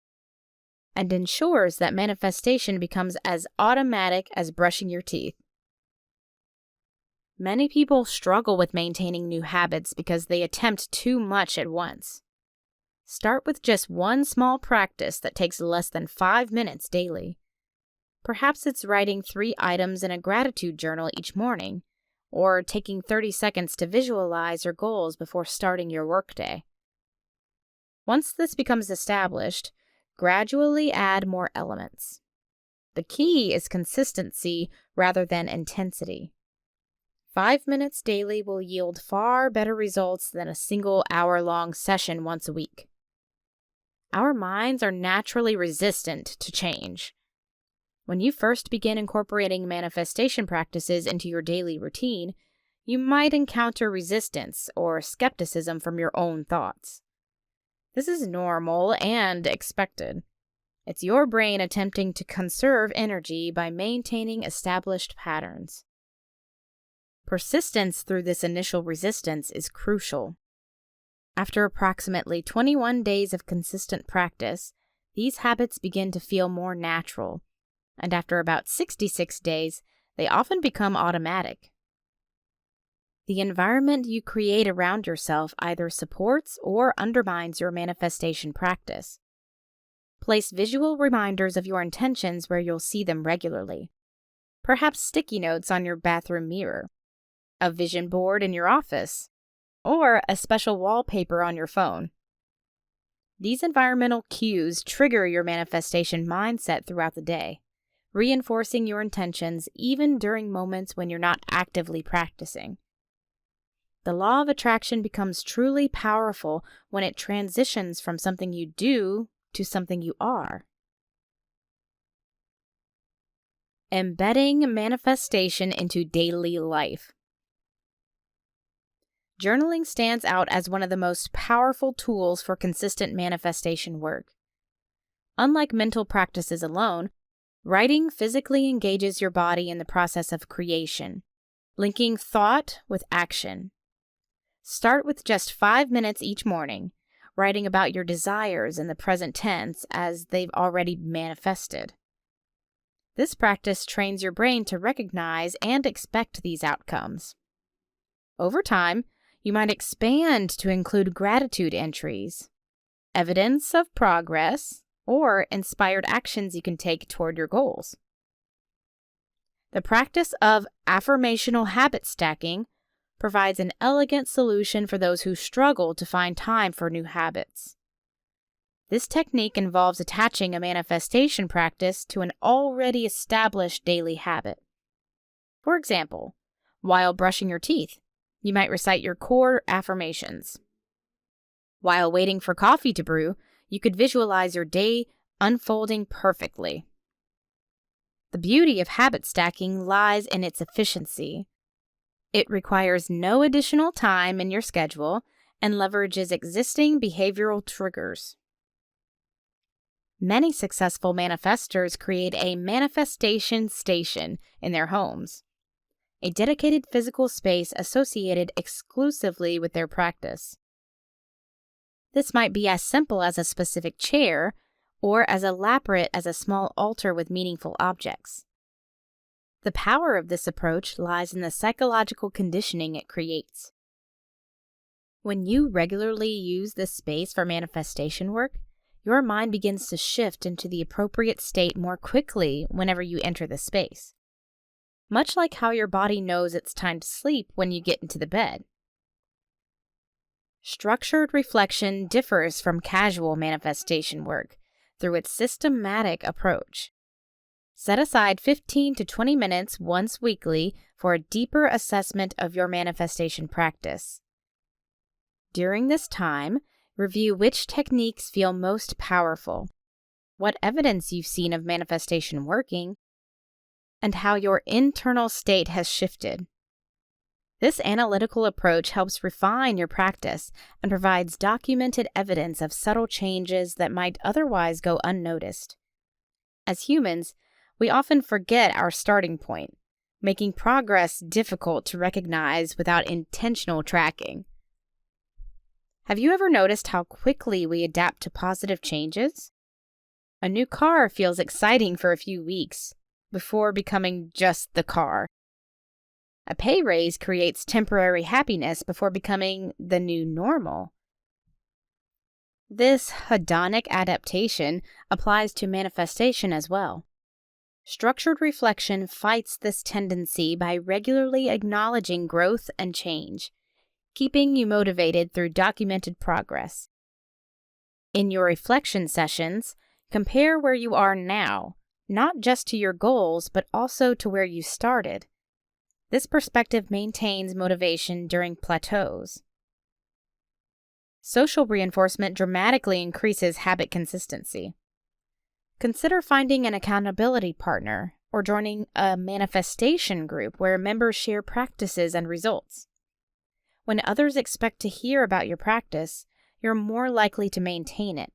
and ensures that manifestation becomes as automatic as brushing your teeth. Many people struggle with maintaining new habits because they attempt too much at once. Start with just one small practice that takes less than 5 minutes daily. Perhaps it's writing 3 items in a gratitude journal each morning, or taking 30 seconds to visualize your goals before starting your workday. Once this becomes established, gradually add more elements. The key is consistency rather than intensity. 5 minutes daily will yield far better results than a single hour-long session once a week. Our minds are naturally resistant to change. When you first begin incorporating manifestation practices into your daily routine, you might encounter resistance or skepticism from your own thoughts. This is normal and expected. It's your brain attempting to conserve energy by maintaining established patterns. Persistence through this initial resistance is crucial. After approximately 21 days of consistent practice, these habits begin to feel more natural, and after about 66 days, they often become automatic. The environment you create around yourself either supports or undermines your manifestation practice. Place visual reminders of your intentions where you'll see them regularly. Perhaps sticky notes on your bathroom mirror, a vision board in your office, or a special wallpaper on your phone. These environmental cues trigger your manifestation mindset throughout the day, reinforcing your intentions even during moments when you're not actively practicing. The law of attraction becomes truly powerful when it transitions from something you do to something you are. Embedding manifestation into daily life. Journaling stands out as one of the most powerful tools for consistent manifestation work. Unlike mental practices alone, writing physically engages your body in the process of creation, linking thought with action. Start with just 5 minutes each morning, writing about your desires in the present tense as they've already manifested. This practice trains your brain to recognize and expect these outcomes. Over time, you might expand to include gratitude entries, evidence of progress, or inspired actions you can take toward your goals. The practice of affirmational habit stacking provides an elegant solution for those who struggle to find time for new habits. This technique involves attaching a manifestation practice to an already established daily habit. For example, while brushing your teeth, you might recite your core affirmations. While waiting for coffee to brew, you could visualize your day unfolding perfectly. The beauty of habit stacking lies in its efficiency. It requires no additional time in your schedule and leverages existing behavioral triggers. Many successful manifestors create a manifestation station in their homes, a dedicated physical space associated exclusively with their practice. This might be as simple as a specific chair or as elaborate as a small altar with meaningful objects. The power of this approach lies in the psychological conditioning it creates. When you regularly use this space for manifestation work, your mind begins to shift into the appropriate state more quickly whenever you enter the space. Much like how your body knows it's time to sleep when you get into the bed. Structured reflection differs from casual manifestation work through its systematic approach. Set aside 15 to 20 minutes once weekly for a deeper assessment of your manifestation practice. During this time, review which techniques feel most powerful, what evidence you've seen of manifestation working, and how your internal state has shifted. This analytical approach helps refine your practice and provides documented evidence of subtle changes that might otherwise go unnoticed. As humans, we often forget our starting point, making progress difficult to recognize without intentional tracking. Have you ever noticed how quickly we adapt to positive changes? A new car feels exciting for a few weeks before becoming just the car. A pay raise creates temporary happiness before becoming the new normal. This hedonic adaptation applies to manifestation as well. Structured reflection fights this tendency by regularly acknowledging growth and change, keeping you motivated through documented progress. In your reflection sessions, compare where you are now, not just to your goals, but also to where you started. This perspective maintains motivation during plateaus. Social reinforcement dramatically increases habit consistency. Consider finding an accountability partner or joining a manifestation group where members share practices and results. When others expect to hear about your practice, you're more likely to maintain it.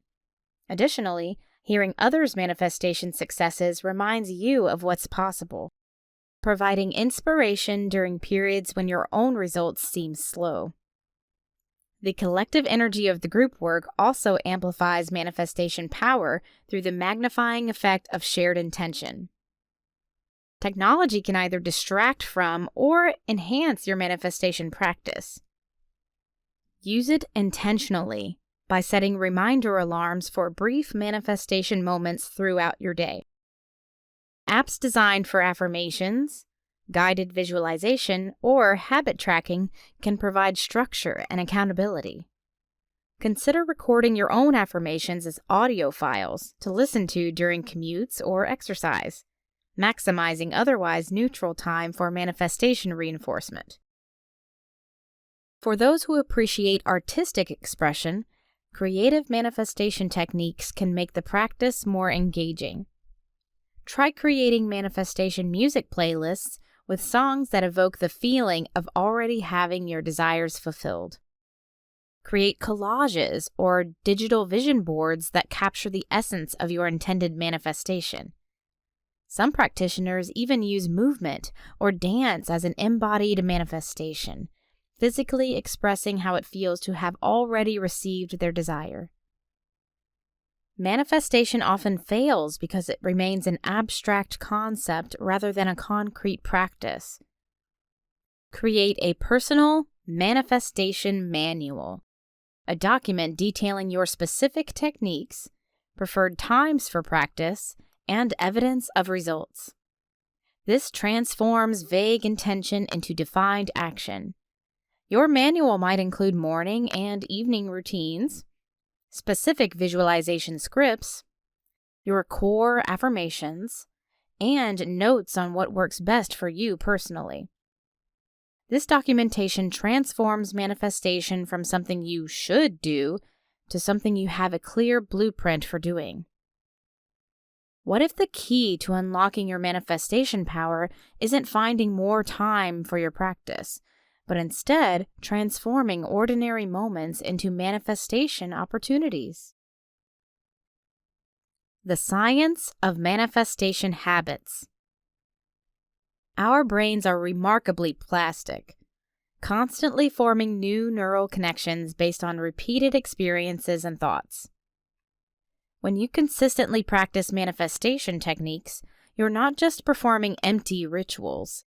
Additionally, hearing others' manifestation successes reminds you of what's possible, providing inspiration during periods when your own results seem slow. The collective energy of the group work also amplifies manifestation power through the magnifying effect of shared intention. Technology can either distract from or enhance your manifestation practice. Use it intentionally by setting reminder alarms for brief manifestation moments throughout your day. Apps designed for affirmations, guided visualization, or habit tracking can provide structure and accountability. Consider recording your own affirmations as audio files to listen to during commutes or exercise, maximizing otherwise neutral time for manifestation reinforcement. For those who appreciate artistic expression, creative manifestation techniques can make the practice more engaging. Try creating manifestation music playlists with songs that evoke the feeling of already having your desires fulfilled. Create collages or digital vision boards that capture the essence of your intended manifestation. Some practitioners even use movement or dance as an embodied manifestation, physically expressing how it feels to have already received their desire. Manifestation often fails because it remains an abstract concept rather than a concrete practice. Create a personal manifestation manual, a document detailing your specific techniques, preferred times for practice, and evidence of results. This transforms vague intention into defined action. Your manual might include morning and evening routines, specific visualization scripts, your core affirmations, and notes on what works best for you personally. This documentation transforms manifestation from something you should do to something you have a clear blueprint for doing. What if the key to unlocking your manifestation power isn't finding more time for your practice, but instead transforming ordinary moments into manifestation opportunities? The science of manifestation habits. Our brains are remarkably plastic, constantly forming new neural connections based on repeated experiences and thoughts. When you consistently practice manifestation techniques, you're not just performing empty rituals.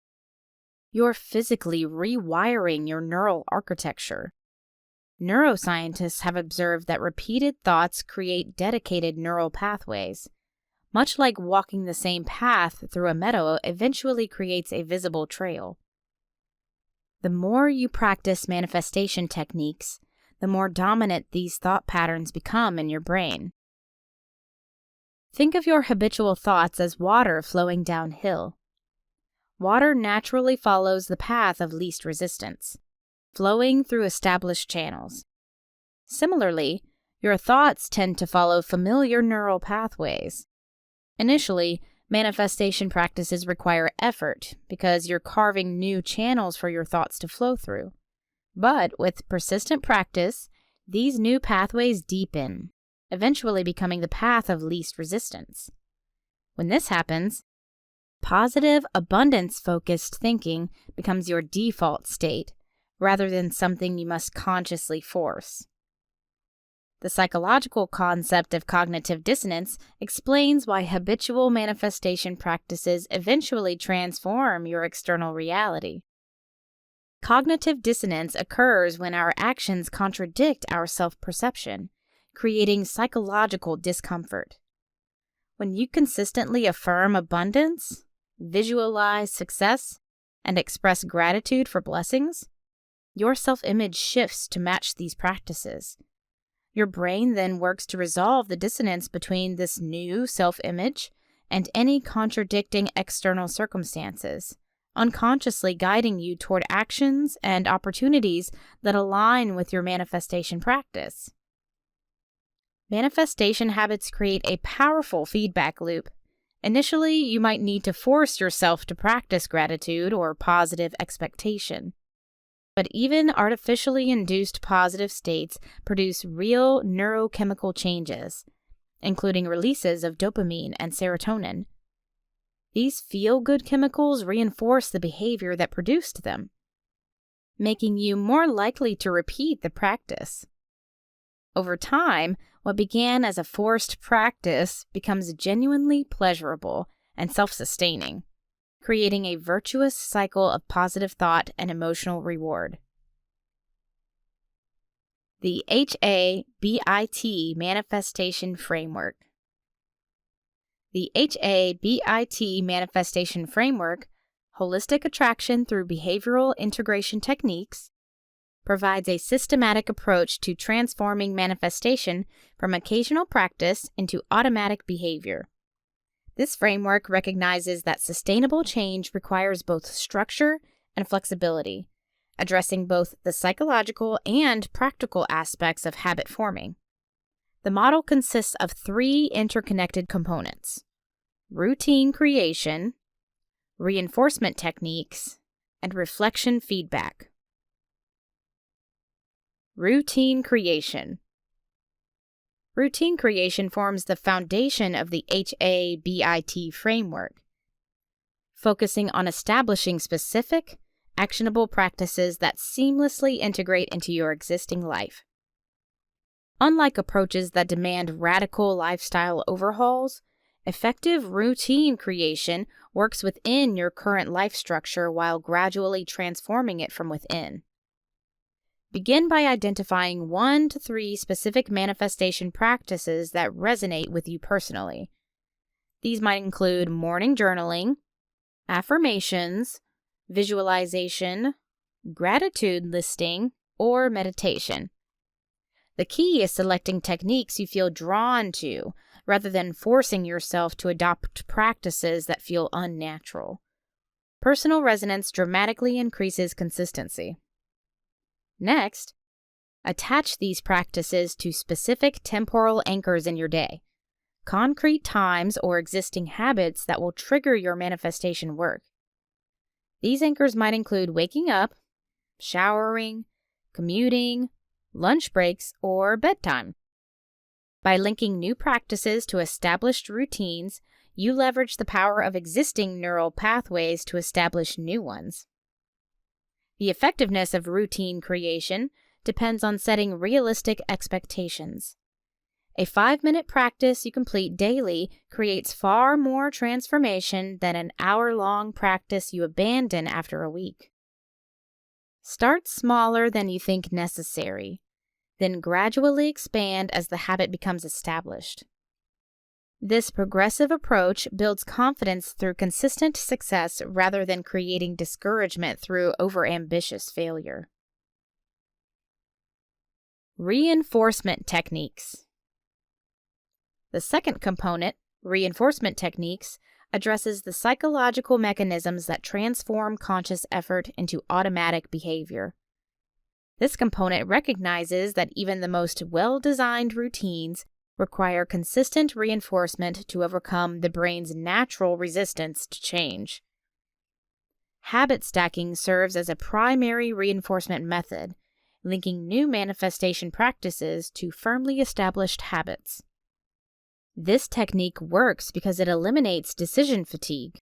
You're physically rewiring your neural architecture. Neuroscientists have observed that repeated thoughts create dedicated neural pathways. Much like walking the same path through a meadow eventually creates a visible trail. The more you practice manifestation techniques, the more dominant these thought patterns become in your brain. Think of your habitual thoughts as water flowing downhill. Water naturally follows the path of least resistance, flowing through established channels. Similarly, your thoughts tend to follow familiar neural pathways. Initially, manifestation practices require effort because you're carving new channels for your thoughts to flow through. But with persistent practice, these new pathways deepen, eventually becoming the path of least resistance. When this happens, positive, abundance-focused thinking becomes your default state, rather than something you must consciously force. The psychological concept of cognitive dissonance explains why habitual manifestation practices eventually transform your external reality. Cognitive dissonance occurs when our actions contradict our self-perception, creating psychological discomfort. When you consistently affirm abundance, visualize success, and express gratitude for blessings, your self-image shifts to match these practices. Your brain then works to resolve the dissonance between this new self-image and any contradicting external circumstances, unconsciously guiding you toward actions and opportunities that align with your manifestation practice. Manifestation habits create a powerful feedback loop. Initially, you might need to force yourself to practice gratitude or positive expectation. But even artificially induced positive states produce real neurochemical changes, including releases of dopamine and serotonin. These feel-good chemicals reinforce the behavior that produced them, making you more likely to repeat the practice. Over time, what began as a forced practice becomes genuinely pleasurable and self-sustaining, creating a virtuous cycle of positive thought and emotional reward. The HABIT Manifestation Framework. The HABIT Manifestation Framework, Holistic Attraction through Behavioral Integration Techniques, provides a systematic approach to transforming manifestation from occasional practice into automatic behavior. This framework recognizes that sustainable change requires both structure and flexibility, addressing both the psychological and practical aspects of habit forming. The model consists of 3 interconnected components: routine creation, reinforcement techniques, and reflection feedback. Routine creation. Routine creation forms the foundation of the HABIT framework, focusing on establishing specific, actionable practices that seamlessly integrate into your existing life. Unlike approaches that demand radical lifestyle overhauls, effective routine creation works within your current life structure while gradually transforming it from within. Begin by identifying 1 to 3 specific manifestation practices that resonate with you personally. These might include morning journaling, affirmations, visualization, gratitude listing, or meditation. The key is selecting techniques you feel drawn to, rather than forcing yourself to adopt practices that feel unnatural. Personal resonance dramatically increases consistency. Next, attach these practices to specific temporal anchors in your day, concrete times or existing habits that will trigger your manifestation work. These anchors might include waking up, showering, commuting, lunch breaks, or bedtime. By linking new practices to established routines, you leverage the power of existing neural pathways to establish new ones. The effectiveness of routine creation depends on setting realistic expectations. A 5-minute practice you complete daily creates far more transformation than an hour-long practice you abandon after a week. Start smaller than you think necessary, then gradually expand as the habit becomes established. This progressive approach builds confidence through consistent success rather than creating discouragement through overambitious failure. Reinforcement techniques. The second component, reinforcement techniques, addresses the psychological mechanisms that transform conscious effort into automatic behavior. This component recognizes that even the most well-designed routines require consistent reinforcement to overcome the brain's natural resistance to change. Habit stacking serves as a primary reinforcement method, linking new manifestation practices to firmly established habits. This technique works because it eliminates decision fatigue.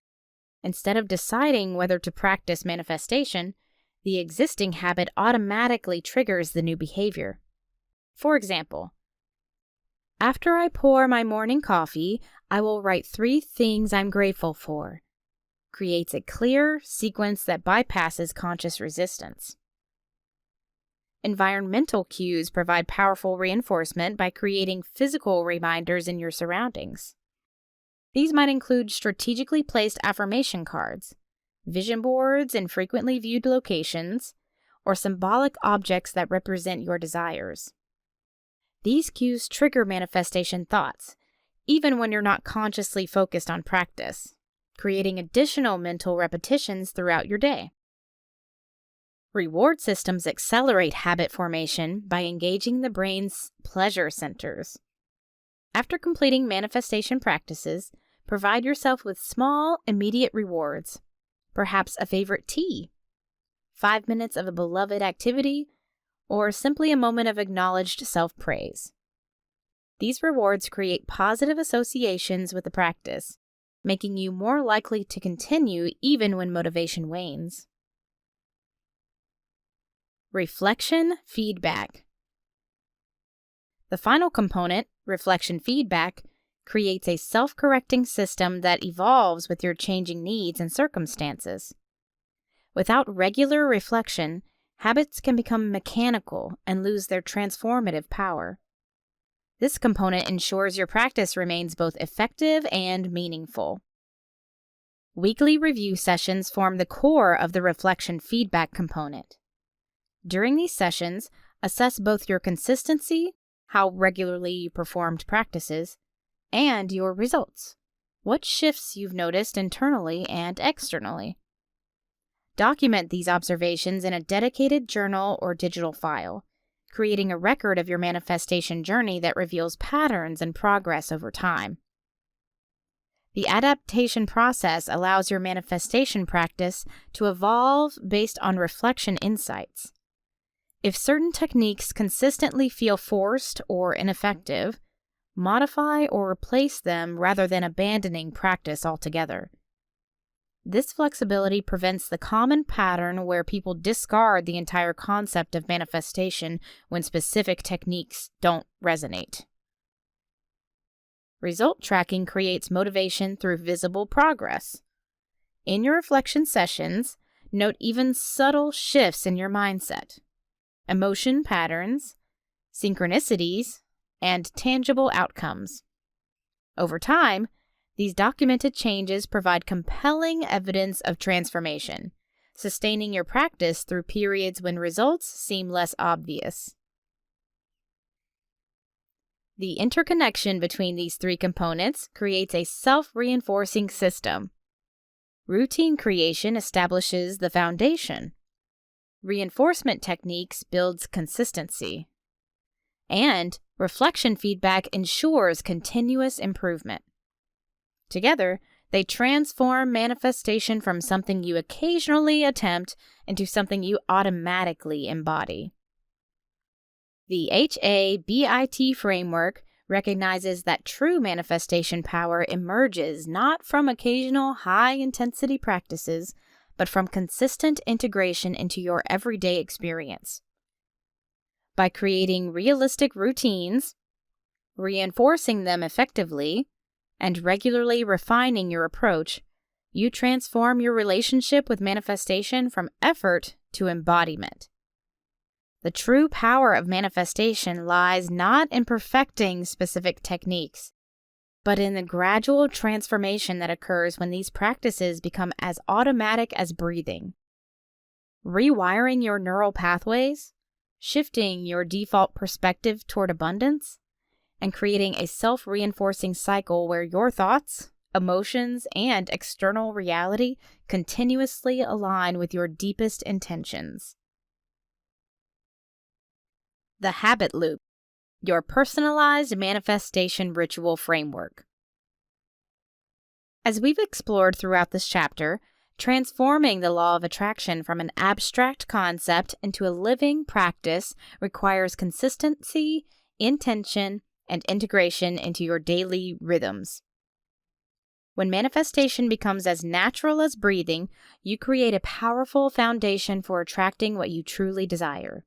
Instead of deciding whether to practice manifestation, the existing habit automatically triggers the new behavior. For example, after I pour my morning coffee, I will write 3 things I'm grateful for. Creates a clear sequence that bypasses conscious resistance. Environmental cues provide powerful reinforcement by creating physical reminders in your surroundings. These might include strategically placed affirmation cards, vision boards in frequently viewed locations, or symbolic objects that represent your desires. These cues trigger manifestation thoughts, even when you're not consciously focused on practice, creating additional mental repetitions throughout your day. Reward systems accelerate habit formation by engaging the brain's pleasure centers. After completing manifestation practices, provide yourself with small, immediate rewards, perhaps a favorite tea, 5 minutes of a beloved activity, or simply a moment of acknowledged self-praise. These rewards create positive associations with the practice, making you more likely to continue even when motivation wanes. Reflection feedback. The final component, reflection feedback, creates a self-correcting system that evolves with your changing needs and circumstances. Without regular reflection, habits can become mechanical and lose their transformative power. This component ensures your practice remains both effective and meaningful. Weekly review sessions form the core of the reflection feedback component. During these sessions, assess both your consistency, how regularly you performed practices, and your results, what shifts you've noticed internally and externally. Document these observations in a dedicated journal or digital file, creating a record of your manifestation journey that reveals patterns and progress over time. The adaptation process allows your manifestation practice to evolve based on reflection insights. If certain techniques consistently feel forced or ineffective, modify or replace them rather than abandoning practice altogether. This flexibility prevents the common pattern where people discard the entire concept of manifestation when specific techniques don't resonate. Result tracking creates motivation through visible progress. In your reflection sessions, note even subtle shifts in your mindset, emotion patterns, synchronicities, and tangible outcomes. Over time, these documented changes provide compelling evidence of transformation, sustaining your practice through periods when results seem less obvious. The interconnection between these three components creates a self-reinforcing system. Routine creation establishes the foundation. Reinforcement techniques builds consistency. And reflection feedback ensures continuous improvement. Together, they transform manifestation from something you occasionally attempt into something you automatically embody. The HABIT framework recognizes that true manifestation power emerges not from occasional high-intensity practices, but from consistent integration into your everyday experience. By creating realistic routines, reinforcing them effectively, and regularly refining your approach, you transform your relationship with manifestation from effort to embodiment. The true power of manifestation lies not in perfecting specific techniques, but in the gradual transformation that occurs when these practices become as automatic as breathing. Rewiring your neural pathways, shifting your default perspective toward abundance, and creating a self-reinforcing cycle where your thoughts, emotions, and external reality continuously align with your deepest intentions. The Habit Loop, your personalized manifestation ritual framework. As we've explored throughout this chapter, transforming the law of attraction from an abstract concept into a living practice requires consistency, intention, and integration into your daily rhythms. When manifestation becomes as natural as breathing, you create a powerful foundation for attracting what you truly desire.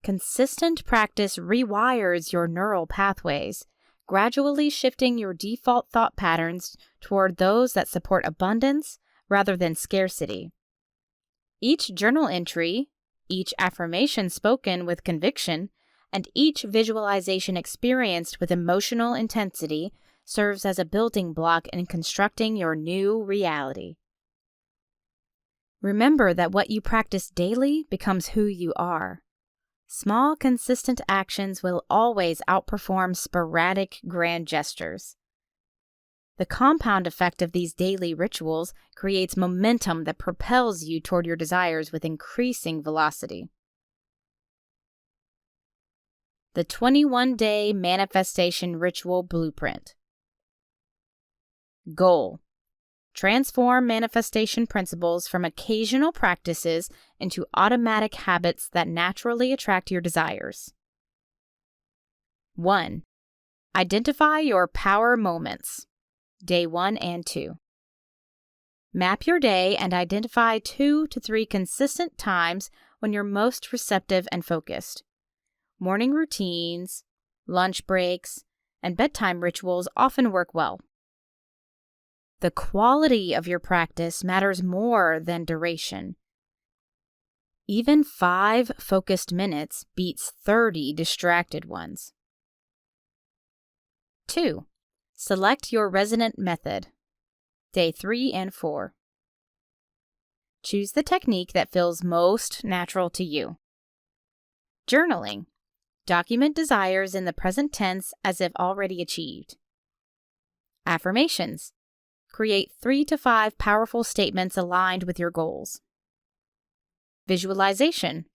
Consistent practice rewires your neural pathways, gradually shifting your default thought patterns toward those that support abundance rather than scarcity. Each journal entry, each affirmation spoken with conviction, and each visualization experienced with emotional intensity serves as a building block in constructing your new reality. Remember that what you practice daily becomes who you are. Small, consistent actions will always outperform sporadic, grand gestures. The compound effect of these daily rituals creates momentum that propels you toward your desires with increasing velocity. The 21-Day Manifestation Ritual Blueprint. Goal: transform manifestation principles from occasional practices into automatic habits that naturally attract your desires. 1. Identify your power moments. Day 1 and 2. Map your day and identify 2 to 3 consistent times when you're most receptive and focused. Morning routines, lunch breaks, and bedtime rituals often work well. The quality of your practice matters more than duration. Even 5 focused minutes beats 30 distracted ones. 2. Select your resonant method. Day 3 and 4. Choose the technique that feels most natural to you. Journaling. Document desires in the present tense as if already achieved. Affirmations. Create 3 to 5 powerful statements aligned with your goals. Visualization.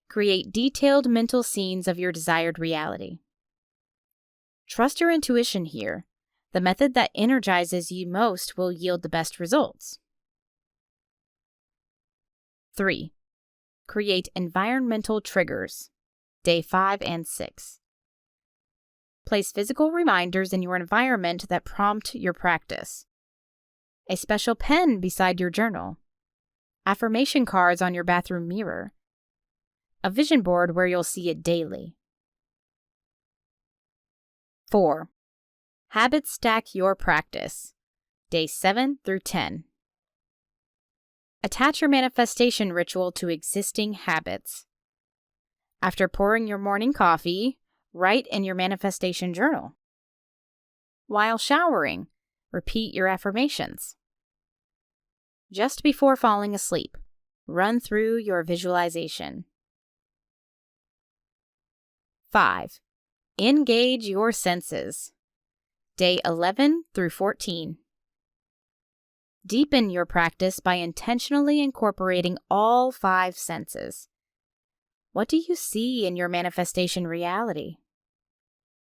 Create detailed mental scenes of your desired reality. Trust your intuition here. The method that energizes you most will yield the best results. 3. Create environmental triggers. Day 5 and 6. Place physical reminders in your environment that prompt your practice. A special pen beside your journal. Affirmation cards on your bathroom mirror. A vision board where you'll see it daily. 4. Habit stack your practice. Day 7 through 10. Attach your manifestation ritual to existing habits. After pouring your morning coffee, write in your manifestation journal. While showering, repeat your affirmations. Just before falling asleep, run through your visualization. 5. Engage your senses. Day 11 through 14. Deepen your practice by intentionally incorporating all 5 senses. What do you see in your manifestation reality?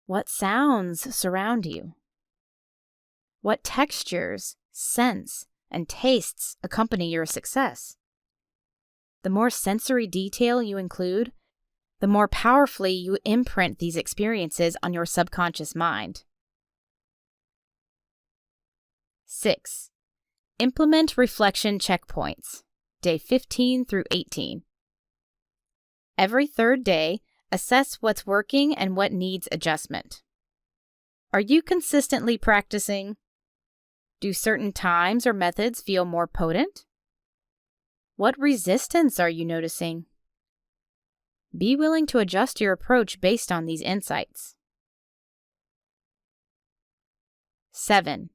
What sounds surround you? What textures, scents, and tastes accompany your success? The more sensory detail you include, the more powerfully you imprint these experiences on your subconscious mind. 6. Implement reflection checkpoints. Day 15 through 18. Every third day, assess what's working and what needs adjustment. Are you consistently practicing? Do certain times or methods feel more potent? What resistance are you noticing? Be willing to adjust your approach based on these insights. 7.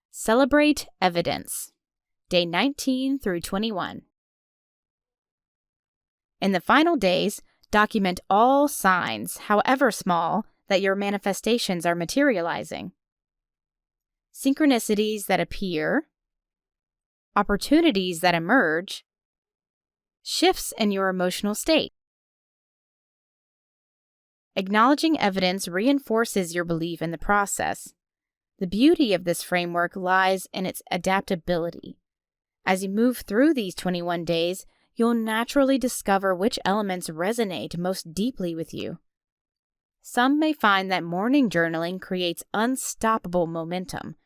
Celebrate evidence. Day 19 through 21. In the final days, document all signs, however small, that your manifestations are materializing. Synchronicities that appear, opportunities that emerge, shifts in your emotional state. Acknowledging evidence reinforces your belief in the process. The beauty of this framework lies in its adaptability. As you move through these 21 days, you'll naturally discover which elements resonate most deeply with you. Some may find that morning journaling creates unstoppable momentum,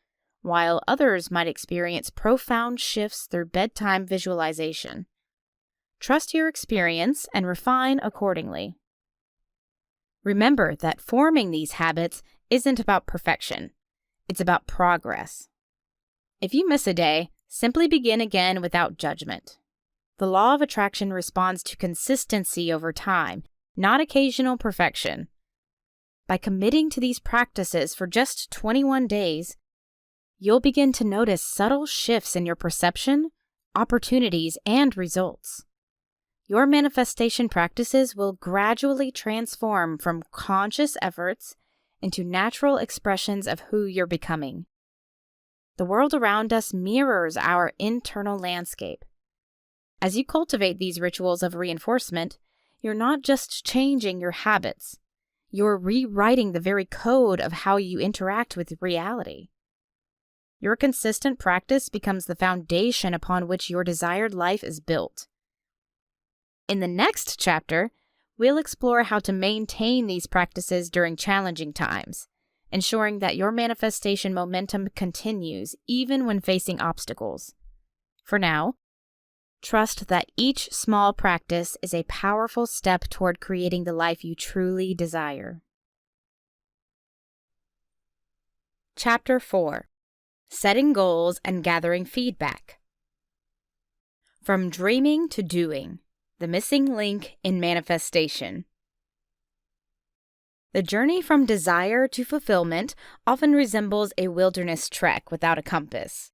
while others might experience profound shifts through bedtime visualization. Trust your experience and refine accordingly. Remember that forming these habits isn't about perfection. It's about progress. If you miss a day, simply begin again without judgment. The law of attraction responds to consistency over time, not occasional perfection. By committing to these practices for just 21 days, you'll begin to notice subtle shifts in your perception, opportunities, and results. Your manifestation practices will gradually transform from conscious efforts into natural expressions of who you're becoming. The world around us mirrors our internal landscape. As you cultivate these rituals of reinforcement, you're not just changing your habits, you're rewriting the very code of how you interact with reality. Your consistent practice becomes the foundation upon which your desired life is built. In the next chapter, we'll explore how to maintain these practices during challenging times, ensuring that your manifestation momentum continues even when facing obstacles. For now, trust that each small practice is a powerful step toward creating the life you truly desire. Chapter 4. Setting Goals and Gathering Feedback. From Dreaming to Doing. The missing link in manifestation. The journey from desire to fulfillment often resembles a wilderness trek without a compass.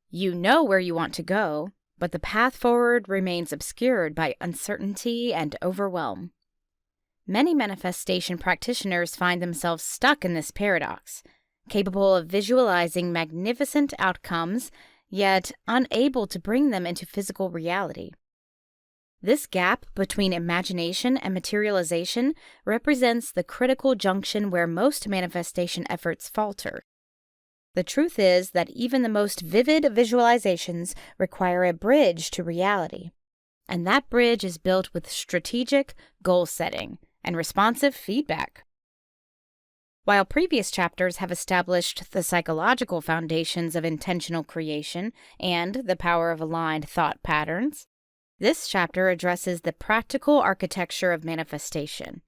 You know where you want to go, but the path forward remains obscured by uncertainty and overwhelm. Many manifestation practitioners find themselves stuck in this paradox, capable of visualizing magnificent outcomes, yet unable to bring them into physical reality. This gap between imagination and materialization represents the critical junction where most manifestation efforts falter. The truth is that even the most vivid visualizations require a bridge to reality, and that bridge is built with strategic goal setting and responsive feedback. While previous chapters have established the psychological foundations of intentional creation and the power of aligned thought patterns, this chapter addresses the practical architecture of manifestation.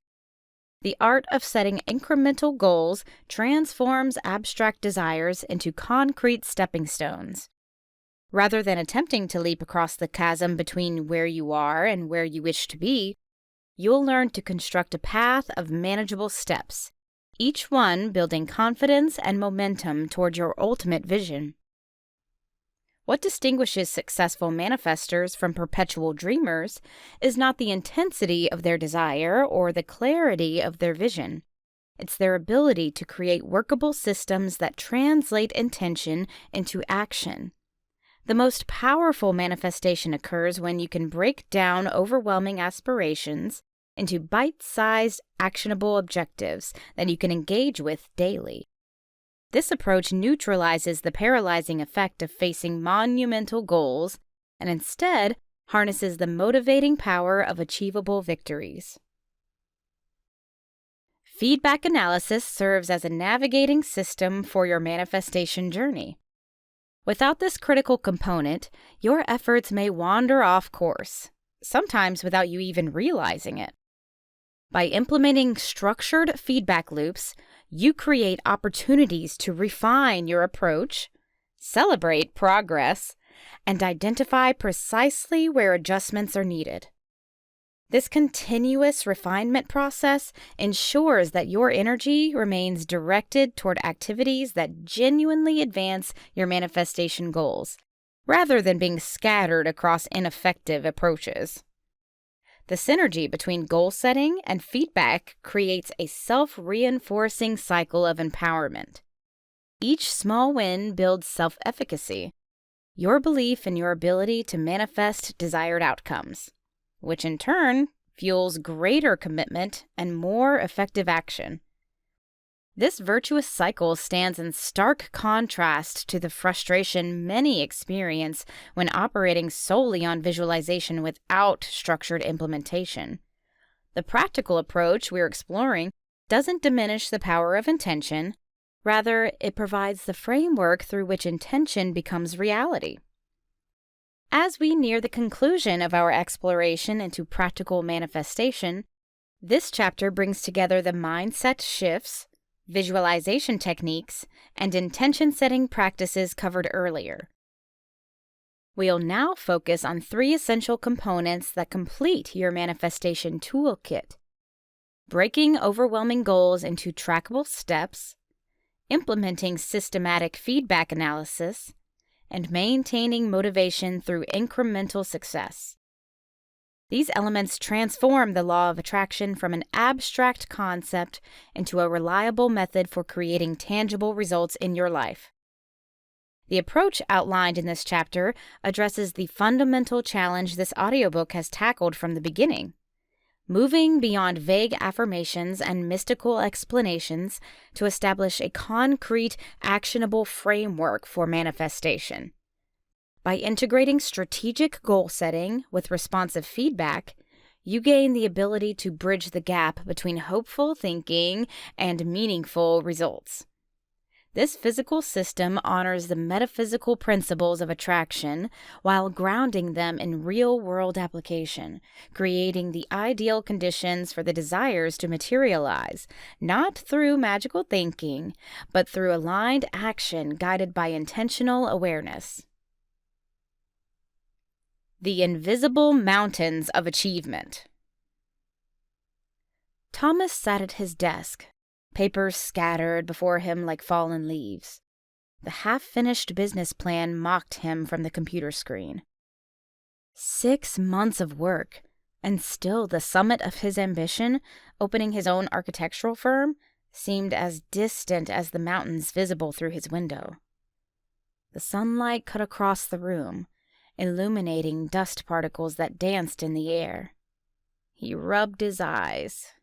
The art of setting incremental goals transforms abstract desires into concrete stepping stones. Rather than attempting to leap across the chasm between where you are and where you wish to be, you'll learn to construct a path of manageable steps, each one building confidence and momentum toward your ultimate vision. What distinguishes successful manifestors from perpetual dreamers is not the intensity of their desire or the clarity of their vision. It's their ability to create workable systems that translate intention into action. The most powerful manifestation occurs when you can break down overwhelming aspirations into bite-sized, actionable objectives that you can engage with daily. This approach neutralizes the paralyzing effect of facing monumental goals and instead harnesses the motivating power of achievable victories. Feedback analysis serves as a navigating system for your manifestation journey. Without this critical component, your efforts may wander off course, sometimes without you even realizing it. By implementing structured feedback loops, you create opportunities to refine your approach, celebrate progress, and identify precisely where adjustments are needed. This continuous refinement process ensures that your energy remains directed toward activities that genuinely advance your manifestation goals, rather than being scattered across ineffective approaches. The synergy between goal setting and feedback creates a self-reinforcing cycle of empowerment. Each small win builds self-efficacy, your belief in your ability to manifest desired outcomes, which in turn fuels greater commitment and more effective action. This virtuous cycle stands in stark contrast to the frustration many experience when operating solely on visualization without structured implementation. The practical approach we're exploring doesn't diminish the power of intention, rather, it provides the framework through which intention becomes reality. As we near the conclusion of our exploration into practical manifestation, this chapter brings together the mindset shifts, visualization techniques, and intention-setting practices covered earlier. We'll now focus on 3 essential components that complete your manifestation toolkit: breaking overwhelming goals into trackable steps, implementing systematic feedback analysis, and maintaining motivation through incremental success. These elements transform the law of attraction from an abstract concept into a reliable method for creating tangible results in your life. The approach outlined in this chapter addresses the fundamental challenge this audiobook has tackled from the beginning, moving beyond vague affirmations and mystical explanations to establish a concrete, actionable framework for manifestation. By integrating strategic goal setting with responsive feedback, you gain the ability to bridge the gap between hopeful thinking and meaningful results. This physical system honors the metaphysical principles of attraction while grounding them in real-world application, creating the ideal conditions for the desires to materialize, not through magical thinking, but through aligned action guided by intentional awareness. The invisible mountains of achievement. Thomas sat at his desk, papers scattered before him like fallen leaves. The half-finished business plan mocked him from the computer screen. 6 months of work, and still the summit of his ambition, opening his own architectural firm, seemed as distant as the mountains visible through his window. The sunlight cut across the room, illuminating dust particles that danced in the air. He rubbed his eyes.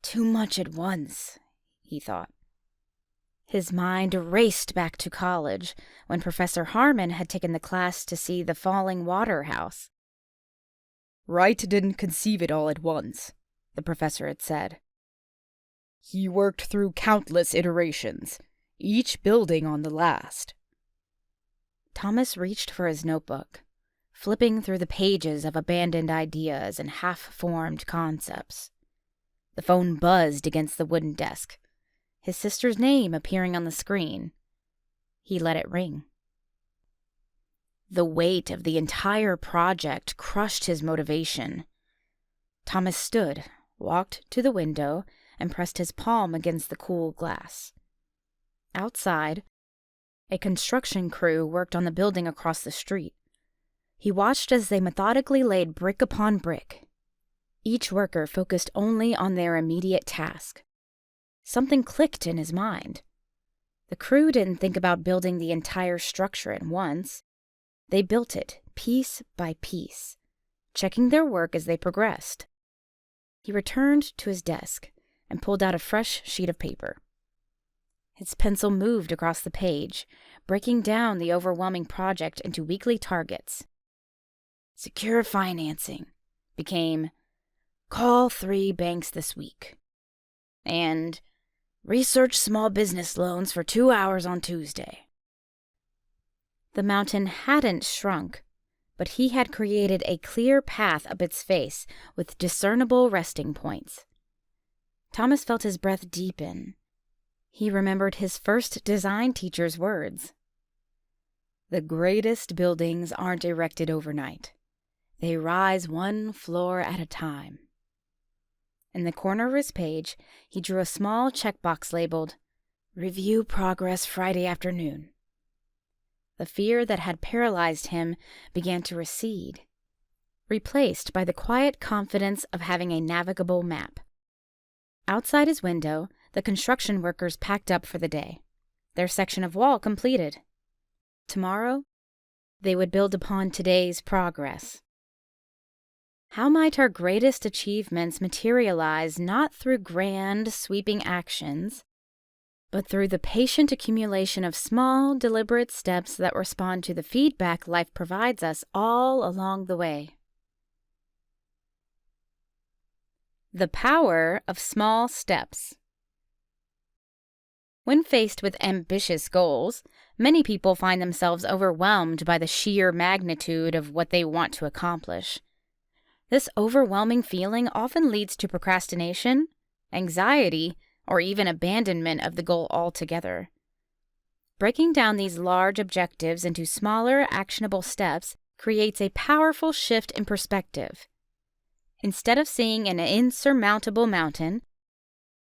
Too much at once, he thought. His mind raced back to college, when Professor Harmon had taken the class to see the falling water house. Wright didn't conceive it all at once, the professor had said. He worked through countless iterations, each building on the last. Thomas reached for his notebook, flipping through the pages of abandoned ideas and half-formed concepts. The phone buzzed against the wooden desk, his sister's name appearing on the screen. He let it ring. The weight of the entire project crushed his motivation. Thomas stood, walked to the window, and pressed his palm against the cool glass. Outside, A construction crew worked on the building across the street. He watched as they methodically laid brick upon brick. Each worker focused only on their immediate task. Something clicked in his mind. The crew didn't think about building the entire structure at once. They built it piece by piece, checking their work as they progressed. He returned to his desk and pulled out a fresh sheet of paper. His pencil moved across the page, breaking down the overwhelming project into weekly targets. Secure financing became call 3 banks this week, and research small business loans for 2 hours on Tuesday. The mountain hadn't shrunk, but he had created a clear path up its face with discernible resting points. Thomas felt his breath deepen. He remembered his first design teacher's words. The greatest buildings aren't erected overnight. They rise one floor at a time. In the corner of his page, he drew a small checkbox labeled, Review Progress Friday Afternoon. The fear that had paralyzed him began to recede, replaced by the quiet confidence of having a navigable map. Outside his window, the construction workers packed up for the day, their section of wall completed. Tomorrow, they would build upon today's progress. How might our greatest achievements materialize not through grand, sweeping actions, but through the patient accumulation of small, deliberate steps that respond to the feedback life provides us all along the way? The power of small steps. When faced with ambitious goals, many people find themselves overwhelmed by the sheer magnitude of what they want to accomplish. This overwhelming feeling often leads to procrastination, anxiety, or even abandonment of the goal altogether. Breaking down these large objectives into smaller, actionable steps creates a powerful shift in perspective. Instead of seeing an insurmountable mountain,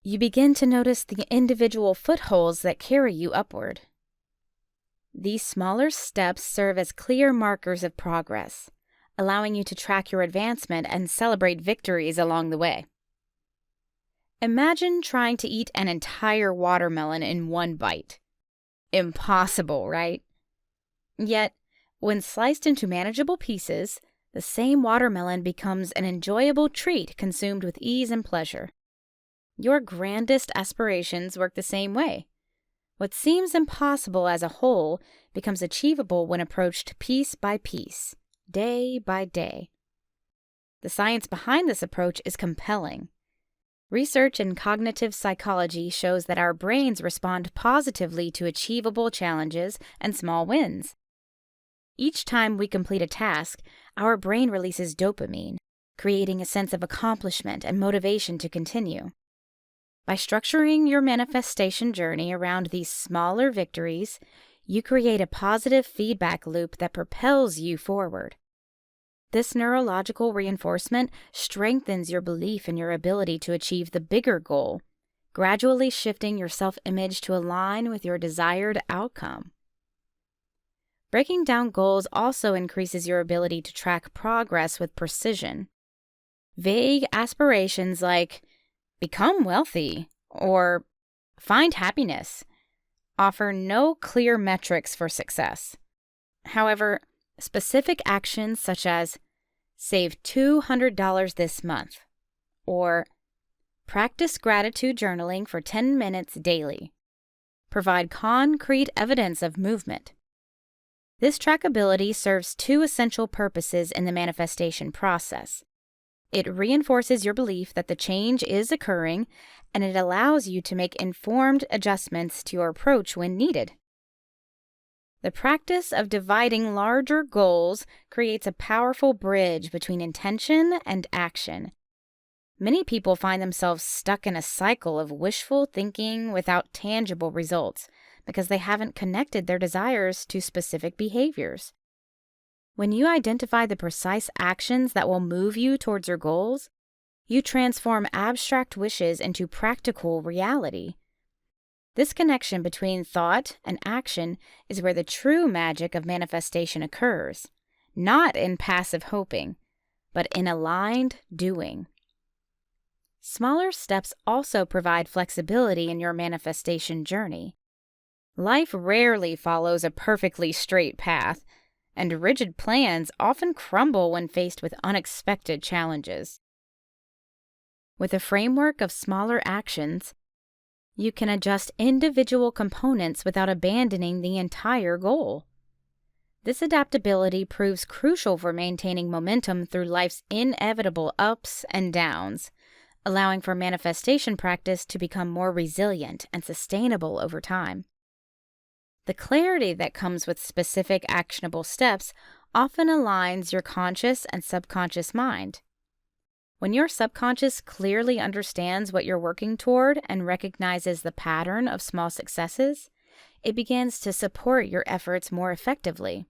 you begin to notice the individual footholds that carry you upward. These smaller steps serve as clear markers of progress, allowing you to track your advancement and celebrate victories along the way. Imagine trying to eat an entire watermelon in one bite. Impossible, right? Yet, when sliced into manageable pieces, the same watermelon becomes an enjoyable treat consumed with ease and pleasure. Your grandest aspirations work the same way. What seems impossible as a whole becomes achievable when approached piece by piece, day by day. The science behind this approach is compelling. Research in cognitive psychology shows that our brains respond positively to achievable challenges and small wins. Each time we complete a task, our brain releases dopamine, creating a sense of accomplishment and motivation to continue. By structuring your manifestation journey around these smaller victories, you create a positive feedback loop that propels you forward. This neurological reinforcement strengthens your belief in your ability to achieve the bigger goal, gradually shifting your self-image to align with your desired outcome. Breaking down goals also increases your ability to track progress with precision. Vague aspirations like become wealthy or find happiness offer no clear metrics for success. However, specific actions such as save $200 this month or practice gratitude journaling for 10 minutes daily provide concrete evidence of movement. This trackability serves two essential purposes in the manifestation process. It reinforces your belief that the change is occurring, and it allows you to make informed adjustments to your approach when needed. The practice of dividing larger goals creates a powerful bridge between intention and action. Many people find themselves stuck in a cycle of wishful thinking without tangible results because they haven't connected their desires to specific behaviors. When you identify the precise actions that will move you towards your goals, you transform abstract wishes into practical reality. This connection between thought and action is where the true magic of manifestation occurs, not in passive hoping, but in aligned doing. Smaller steps also provide flexibility in your manifestation journey. Life rarely follows a perfectly straight path, and rigid plans often crumble when faced with unexpected challenges. With a framework of smaller actions, you can adjust individual components without abandoning the entire goal. This adaptability proves crucial for maintaining momentum through life's inevitable ups and downs, allowing for manifestation practice to become more resilient and sustainable over time. The clarity that comes with specific actionable steps often aligns your conscious and subconscious mind. When your subconscious clearly understands what you're working toward and recognizes the pattern of small successes, it begins to support your efforts more effectively.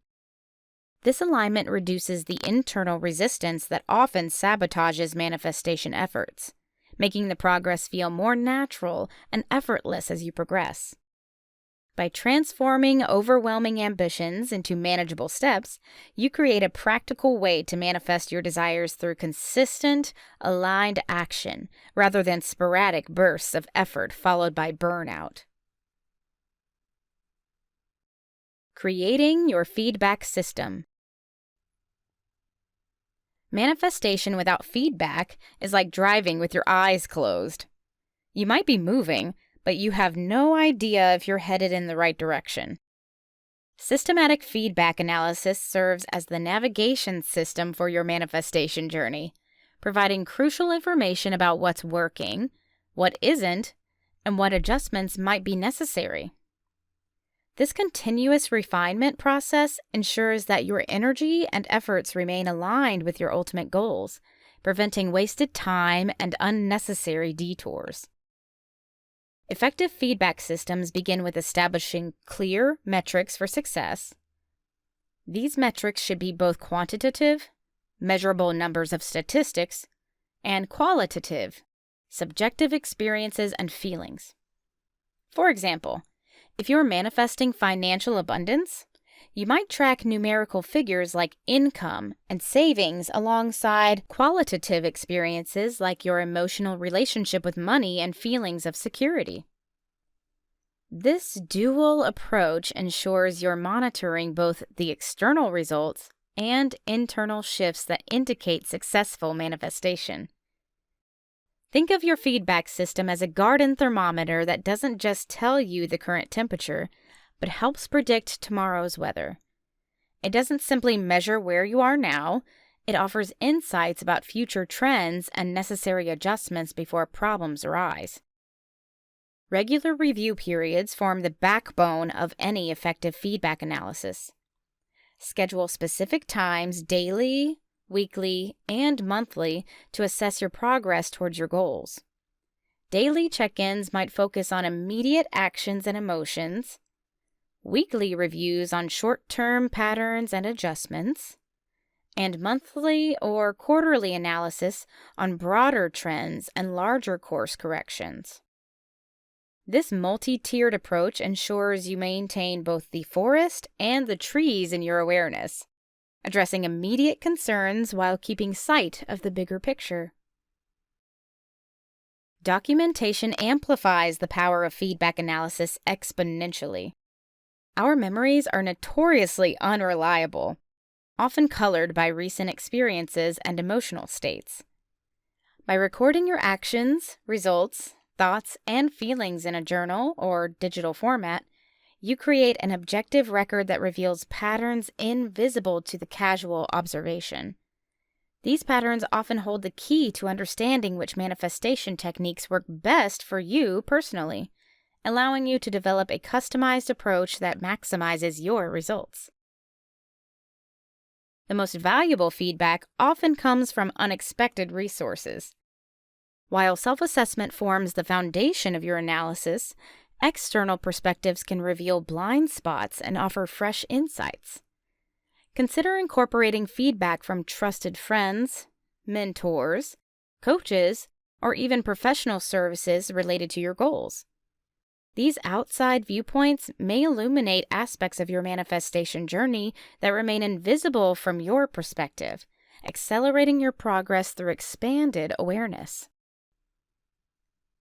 This alignment reduces the internal resistance that often sabotages manifestation efforts, making the progress feel more natural and effortless as you progress. By transforming overwhelming ambitions into manageable steps, you create a practical way to manifest your desires through consistent, aligned action, rather than sporadic bursts of effort followed by burnout. Creating your feedback system. Manifestation without feedback is like driving with your eyes closed. You might be moving, but you have no idea if you're headed in the right direction. Systematic feedback analysis serves as the navigation system for your manifestation journey, providing crucial information about what's working, what isn't, and what adjustments might be necessary. This continuous refinement process ensures that your energy and efforts remain aligned with your ultimate goals, preventing wasted time and unnecessary detours. Effective feedback systems begin with establishing clear metrics for success. These metrics should be both quantitative, measurable numbers of statistics, and qualitative, subjective experiences and feelings. For example, if you're manifesting financial abundance, you might track numerical figures like income and savings alongside qualitative experiences like your emotional relationship with money and feelings of security. This dual approach ensures you're monitoring both the external results and internal shifts that indicate successful manifestation. Think of your feedback system as a garden thermometer that doesn't just tell you the current temperature, but helps predict tomorrow's weather. It doesn't simply measure where you are now, it offers insights about future trends and necessary adjustments before problems arise. Regular review periods form the backbone of any effective feedback analysis. Schedule specific times daily, weekly, and monthly to assess your progress towards your goals. Daily check-ins might focus on immediate actions and emotions, weekly reviews on short-term patterns and adjustments, and monthly or quarterly analysis on broader trends and larger course corrections. This multi-tiered approach ensures you maintain both the forest and the trees in your awareness, addressing immediate concerns while keeping sight of the bigger picture. Documentation amplifies the power of feedback analysis exponentially. Our memories are notoriously unreliable, often colored by recent experiences and emotional states. By recording your actions, results, thoughts, and feelings in a journal or digital format, you create an objective record that reveals patterns invisible to the casual observation. These patterns often hold the key to understanding which manifestation techniques work best for you personally, allowing you to develop a customized approach that maximizes your results. The most valuable feedback often comes from unexpected resources. While self-assessment forms the foundation of your analysis, external perspectives can reveal blind spots and offer fresh insights. Consider incorporating feedback from trusted friends, mentors, coaches, or even professional services related to your goals. These outside viewpoints may illuminate aspects of your manifestation journey that remain invisible from your perspective, accelerating your progress through expanded awareness.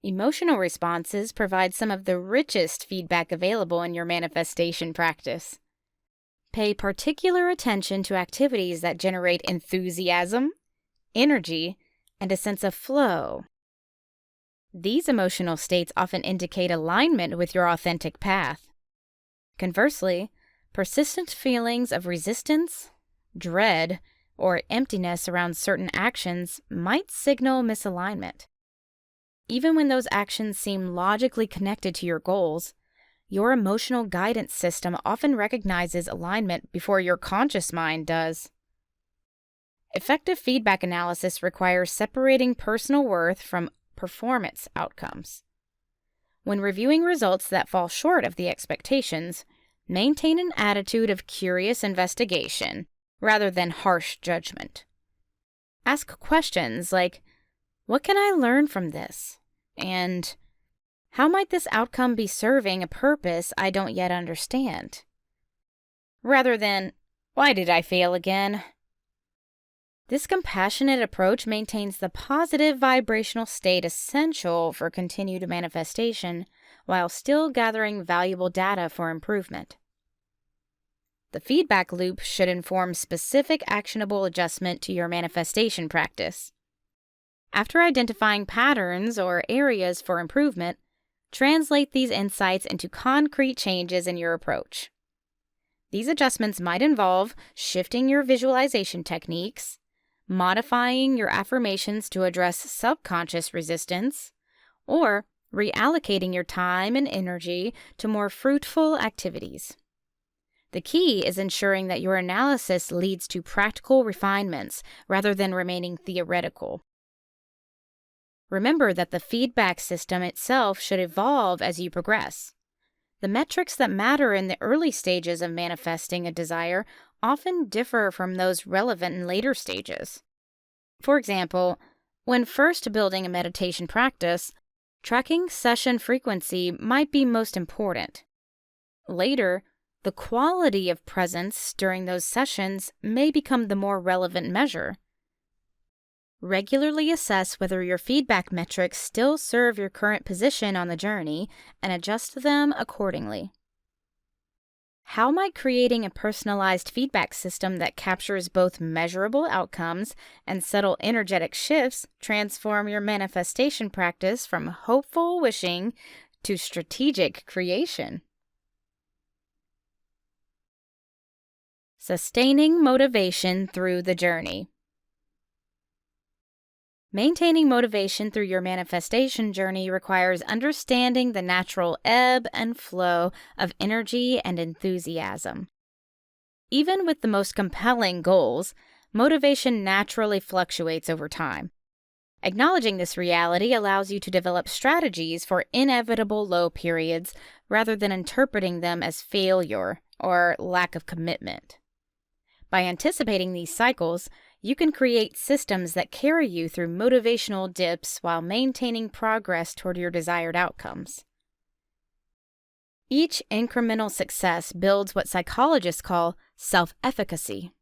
Emotional responses provide some of the richest feedback available in your manifestation practice. Pay particular attention to activities that generate enthusiasm, energy, and a sense of flow. These emotional states often indicate alignment with your authentic path. Conversely, persistent feelings of resistance, dread, or emptiness around certain actions might signal misalignment. Even when those actions seem logically connected to your goals, your emotional guidance system often recognizes alignment before your conscious mind does. Effective feedback analysis requires separating personal worth from performance outcomes. When reviewing results that fall short of the expectations, maintain an attitude of curious investigation rather than harsh judgment. Ask questions like, "What can I learn from this?" and "How might this outcome be serving a purpose I don't yet understand?" rather than, "Why did I fail again?" This compassionate approach maintains the positive vibrational state essential for continued manifestation while still gathering valuable data for improvement. The feedback loop should inform specific actionable adjustment to your manifestation practice. After identifying patterns or areas for improvement, translate these insights into concrete changes in your approach. These adjustments might involve shifting your visualization techniques, modifying your affirmations to address subconscious resistance, or reallocating your time and energy to more fruitful activities. The key is ensuring that your analysis leads to practical refinements rather than remaining theoretical. Remember that the feedback system itself should evolve as you progress. The metrics that matter in the early stages of manifesting a desire often differ from those relevant in later stages. For example, when first building a meditation practice, tracking session frequency might be most important. Later, the quality of presence during those sessions may become the more relevant measure. Regularly assess whether your feedback metrics still serve your current position on the journey and adjust them accordingly. How might creating a personalized feedback system that captures both measurable outcomes and subtle energetic shifts transform your manifestation practice from hopeful wishing to strategic creation? Sustaining motivation through the journey. Maintaining motivation through your manifestation journey requires understanding the natural ebb and flow of energy and enthusiasm. Even with the most compelling goals, motivation naturally fluctuates over time. Acknowledging this reality allows you to develop strategies for inevitable low periods rather than interpreting them as failure or lack of commitment. By anticipating these cycles, you can create systems that carry you through motivational dips while maintaining progress toward your desired outcomes. Each incremental success builds what psychologists call self-efficacy,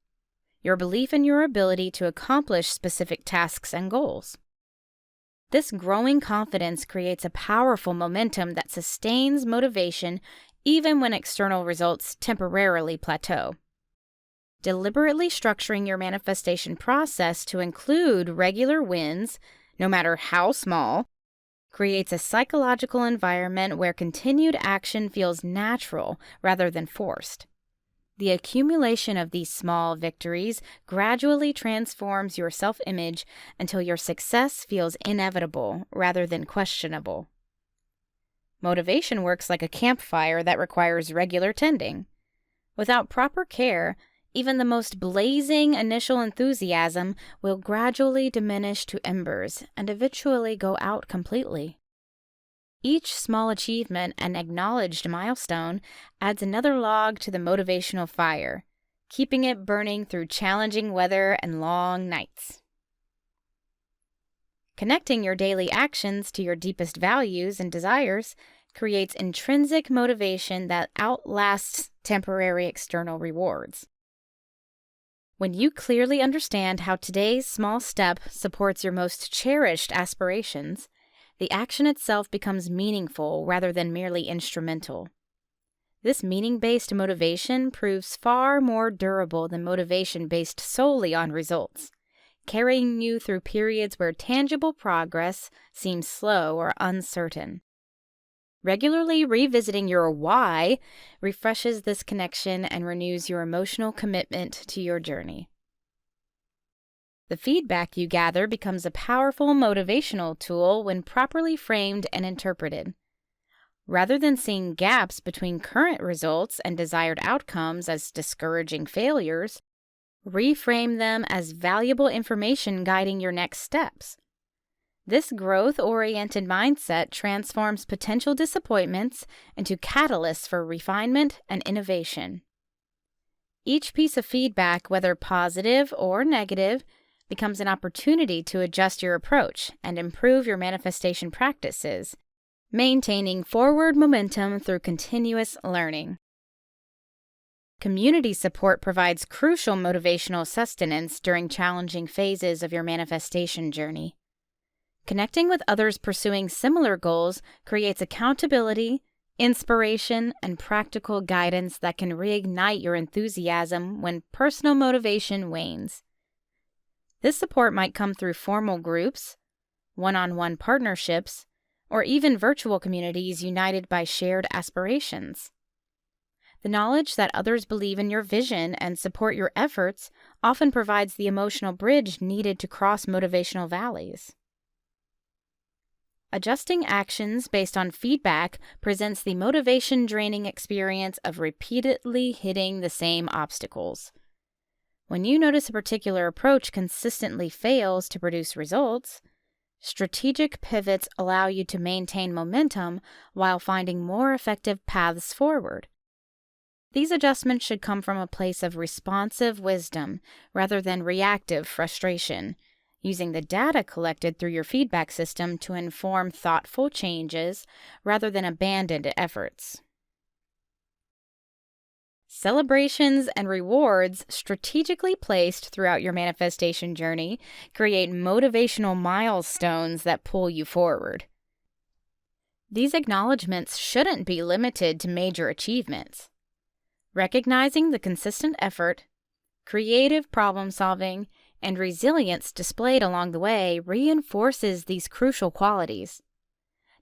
your belief in your ability to accomplish specific tasks and goals. This growing confidence creates a powerful momentum that sustains motivation even when external results temporarily plateau. Deliberately structuring your manifestation process to include regular wins, no matter how small, creates a psychological environment where continued action feels natural rather than forced. The accumulation of these small victories gradually transforms your self-image until your success feels inevitable rather than questionable. Motivation works like a campfire that requires regular tending. Without proper care, even the most blazing initial enthusiasm will gradually diminish to embers and eventually go out completely. Each small achievement and acknowledged milestone adds another log to the motivational fire, keeping it burning through challenging weather and long nights. Connecting your daily actions to your deepest values and desires creates intrinsic motivation that outlasts temporary external rewards. When you clearly understand how today's small step supports your most cherished aspirations, the action itself becomes meaningful rather than merely instrumental. This meaning-based motivation proves far more durable than motivation based solely on results, carrying you through periods where tangible progress seems slow or uncertain. Regularly revisiting your why refreshes this connection and renews your emotional commitment to your journey. The feedback you gather becomes a powerful motivational tool when properly framed and interpreted. Rather than seeing gaps between current results and desired outcomes as discouraging failures, reframe them as valuable information guiding your next steps. This growth-oriented mindset transforms potential disappointments into catalysts for refinement and innovation. Each piece of feedback, whether positive or negative, becomes an opportunity to adjust your approach and improve your manifestation practices, maintaining forward momentum through continuous learning. Community support provides crucial motivational sustenance during challenging phases of your manifestation journey. Connecting with others pursuing similar goals creates accountability, inspiration, and practical guidance that can reignite your enthusiasm when personal motivation wanes. This support might come through formal groups, one-on-one partnerships, or even virtual communities united by shared aspirations. The knowledge that others believe in your vision and support your efforts often provides the emotional bridge needed to cross motivational valleys. Adjusting actions based on feedback presents the motivation-draining experience of repeatedly hitting the same obstacles. When you notice a particular approach consistently fails to produce results, strategic pivots allow you to maintain momentum while finding more effective paths forward. These adjustments should come from a place of responsive wisdom rather than reactive frustration, using the data collected through your feedback system to inform thoughtful changes rather than abandoned efforts. Celebrations and rewards strategically placed throughout your manifestation journey create motivational milestones that pull you forward. These acknowledgments shouldn't be limited to major achievements. Recognizing the consistent effort, creative problem-solving, and resilience displayed along the way reinforces these crucial qualities.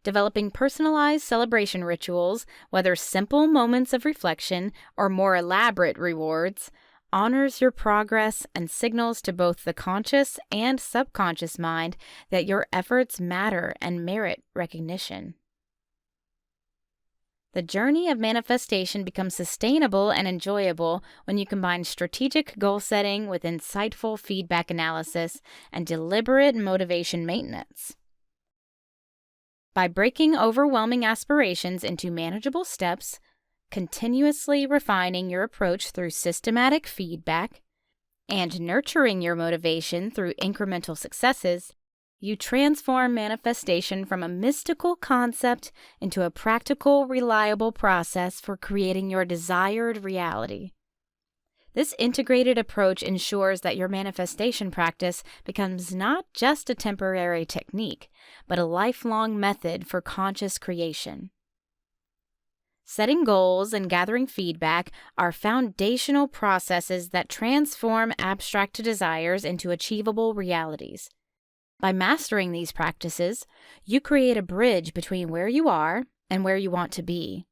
Developing personalized celebration rituals, whether simple moments of reflection or more elaborate rewards, honors your progress and signals to both the conscious and subconscious mind that your efforts matter and merit recognition. The journey of manifestation becomes sustainable and enjoyable when you combine strategic goal setting with insightful feedback analysis and deliberate motivation maintenance. By breaking overwhelming aspirations into manageable steps, continuously refining your approach through systematic feedback, and nurturing your motivation through incremental successes, you transform manifestation from a mystical concept into a practical, reliable process for creating your desired reality. This integrated approach ensures that your manifestation practice becomes not just a temporary technique, but a lifelong method for conscious creation. Setting goals and gathering feedback are foundational processes that transform abstract desires into achievable realities. By mastering these practices, you create a bridge between where you are and where you want to be,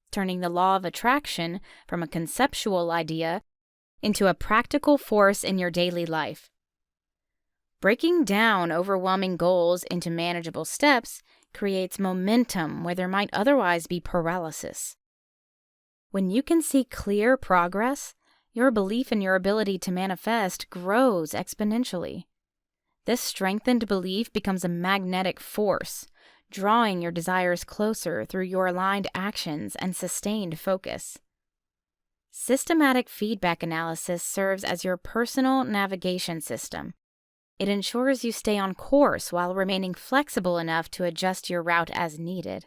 turning the law of attraction from a conceptual idea into a practical force in your daily life. Breaking down overwhelming goals into manageable steps creates momentum where there might otherwise be paralysis. When you can see clear progress, your belief in your ability to manifest grows exponentially. This strengthened belief becomes a magnetic force, drawing your desires closer through your aligned actions and sustained focus. Systematic feedback analysis serves as your personal navigation system. It ensures you stay on course while remaining flexible enough to adjust your route as needed.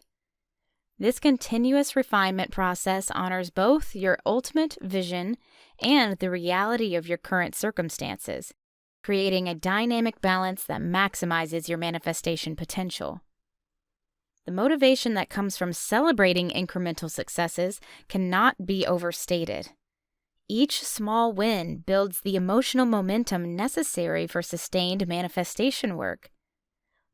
This continuous refinement process honors both your ultimate vision and the reality of your current circumstances, creating a dynamic balance that maximizes your manifestation potential. The motivation that comes from celebrating incremental successes cannot be overstated. Each small win builds the emotional momentum necessary for sustained manifestation work.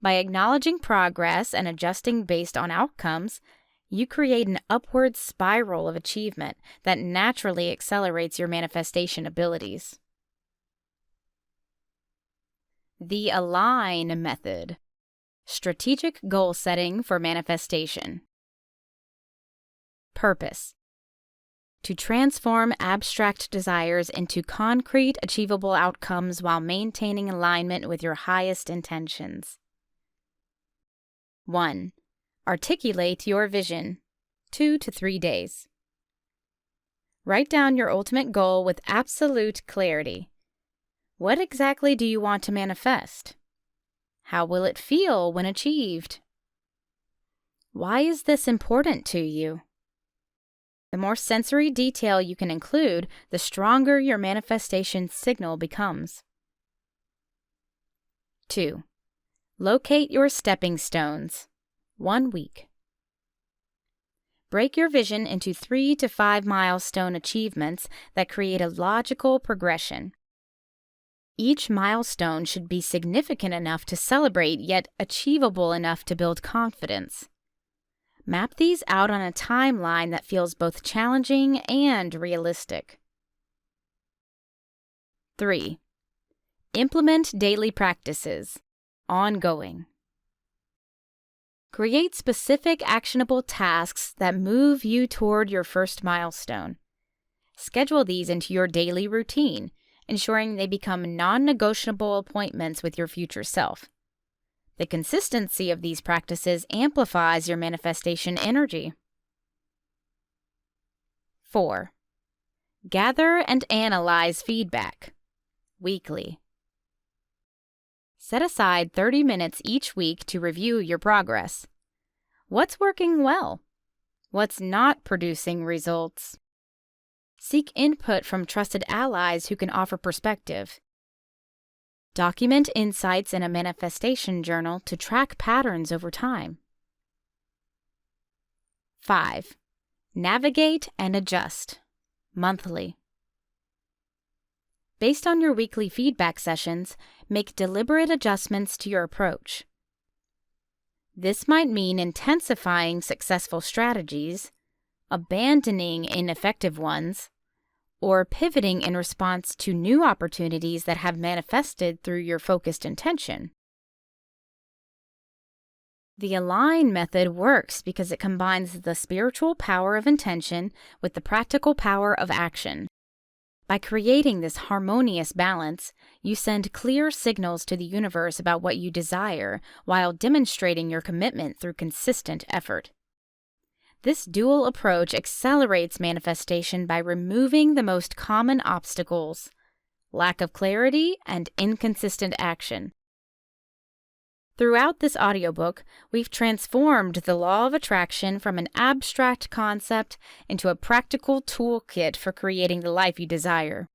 By acknowledging progress and adjusting based on outcomes, you create an upward spiral of achievement that naturally accelerates your manifestation abilities. The Align Method. Strategic goal setting for manifestation. Purpose. To transform abstract desires into concrete, achievable outcomes while maintaining alignment with your highest intentions. 1. Articulate your vision. 2 to 3 days. Write down your ultimate goal with absolute clarity. What exactly do you want to manifest? How will it feel when achieved? Why is this important to you? The more sensory detail you can include, the stronger your manifestation signal becomes. 2. Locate your stepping stones. 1 week. Break your vision into 3 to 5 milestone achievements that create a logical progression. Each milestone should be significant enough to celebrate, yet achievable enough to build confidence. Map these out on a timeline that feels both challenging and realistic. 3. Implement daily practices. Ongoing. Create specific actionable tasks that move you toward your first milestone. Schedule these into your daily routine, ensuring they become non-negotiable appointments with your future self. The consistency of these practices amplifies your manifestation energy. 4. Gather and analyze feedback. Weekly. Set aside 30 minutes each week to review your progress. What's working well? What's not producing results? Seek input from trusted allies who can offer perspective. Document insights in a manifestation journal to track patterns over time. 5. Navigate and adjust. Monthly. Based on your weekly feedback sessions, make deliberate adjustments to your approach. This might mean intensifying successful strategies, abandoning ineffective ones, or pivoting in response to new opportunities that have manifested through your focused intention. The Align method works because it combines the spiritual power of intention with the practical power of action. By creating this harmonious balance, you send clear signals to the universe about what you desire while demonstrating your commitment through consistent effort. This dual approach accelerates manifestation by removing the most common obstacles: lack of clarity and inconsistent action. Throughout this audiobook, we've transformed the law of attraction from an abstract concept into a practical toolkit for creating the life you desire.